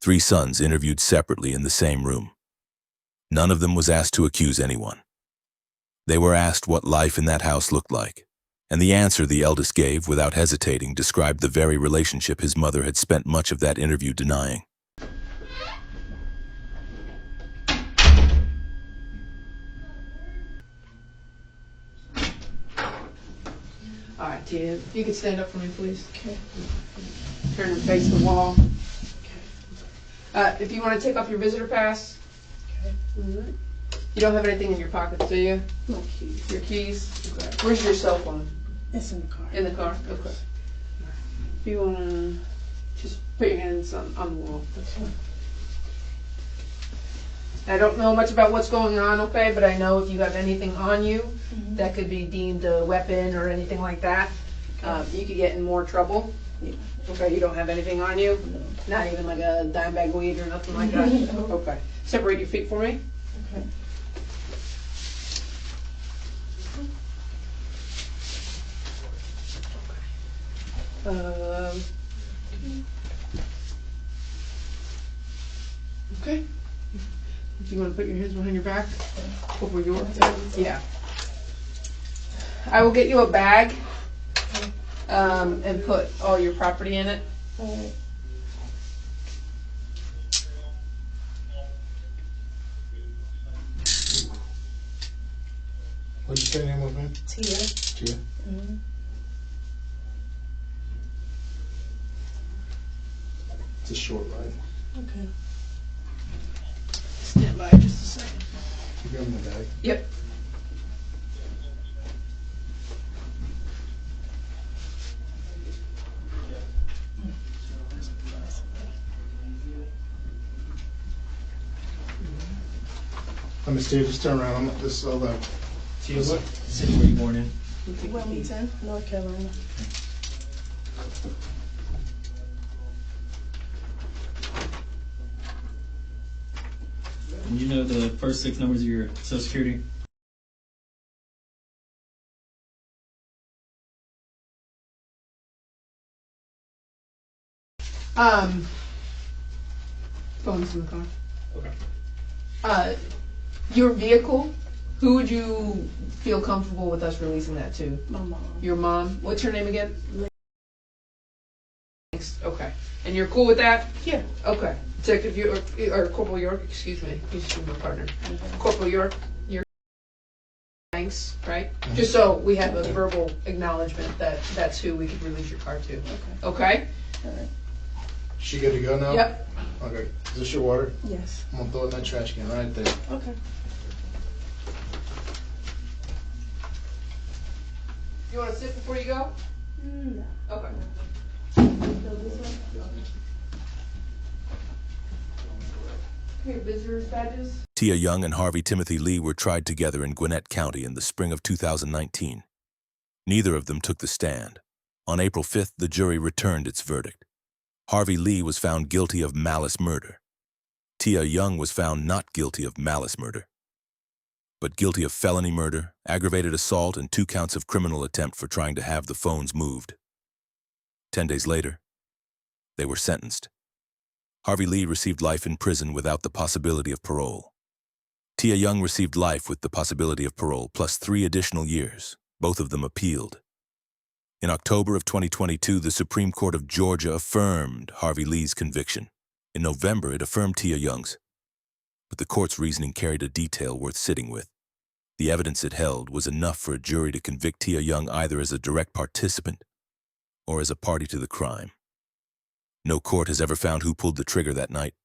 S2: 3 sons interviewed separately in the same room. None of them was asked to accuse anyone. They were asked what life in that house looked like, and the answer the eldest gave, without hesitating, described the very relationship his mother had spent much of that interview denying.
S8: All right, Tia, if you could stand up for me, please. Okay. Turn and face the wall. Okay. If you want to take off your visitor pass. Okay. All right. You don't have anything in your pockets, do you?
S1: No keys.
S8: Your keys? Okay. Where's your cell phone?
S1: It's in the car.
S8: In the car? Okay. If you want to just put your hands on the wall. That's fine. I don't know much about what's going on, okay, but I know if you have anything on you that could be deemed a weapon or anything like that, you could get in more trouble.
S1: Yeah.
S8: Okay, you don't have anything on you?
S1: No.
S8: Not even like a dime bag of weed or nothing like that?
S1: No.
S8: Okay. Separate your feet for me.
S1: Okay.
S8: Okay. If you want to put your hands behind your back over your yeah. I will get you a bag and put all your property in it.
S1: All right.
S9: What'd you say your name was, man?
S1: Tia.
S9: Tia.
S1: Mm-hmm.
S9: It's a short ride.
S1: Okay.
S8: Stand by just a second.
S9: You got him in the bag.
S8: Yep.
S9: Miss Tia, just turn around. This is left.
S3: Tia, what city were you born in?
S1: Wilmington, North Carolina.
S3: And you know the first 6 numbers of your social security?
S8: Phone's in the car.
S3: Okay.
S8: Your vehicle, who would you feel comfortable with us releasing that to?
S1: My mom.
S8: Your mom. What's her name again? Thanks. Okay. And you're cool with that?
S1: Yeah.
S8: Okay. Detective York, or Corporal York, excuse me. He's my partner. Corporal York, you're thanks, right? Just so we have a verbal acknowledgement that that's who we could release your car to.
S1: Okay.
S8: Okay?
S1: All right.
S9: She good to go now?
S8: Yep.
S9: Okay. Is this your water?
S1: Yes.
S9: I'm gonna throw it in that trash can right there.
S1: Okay.
S8: You want to sit before you go?
S1: No.
S8: Okay.
S1: Go this way?
S8: Here, visitors badges.
S2: Tia Young and Harvey Timothy Lee were tried together in Gwinnett County in the spring of 2019. Neither of them took the stand. On April 5th, the jury returned its verdict. Harvey Lee was found guilty of malice murder. Tia Young was found not guilty of malice murder, but guilty of felony murder, aggravated assault, and 2 counts of criminal attempt for trying to have the phones moved. 10 days later, they were sentenced. Harvey Lee received life in prison without the possibility of parole. Tia Young received life with the possibility of parole, plus 3 additional years. Both of them appealed. In October of 2022, the Supreme Court of Georgia affirmed Harvey Lee's conviction. In November, it affirmed Tia Young's. But the court's reasoning carried a detail worth sitting with. The evidence it held was enough for a jury to convict Tia Young either as a direct participant or as a party to the crime. No court has ever found who pulled the trigger that night.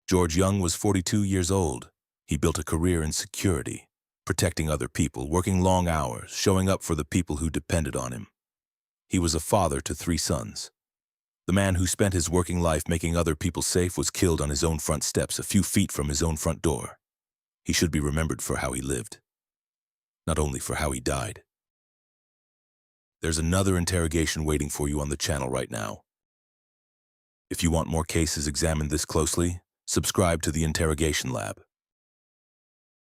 S2: George Young was 42 years old. He built a career in security, protecting other people, working long hours, showing up for the people who depended on him. He was a father to 3 sons. The man who spent his working life making other people safe was killed on his own front steps, a few feet from his own front door. He should be remembered for how he lived, not only for how he died. There's another interrogation waiting for you on the channel right now. If you want more cases examined this closely, subscribe to the Interrogation Lab.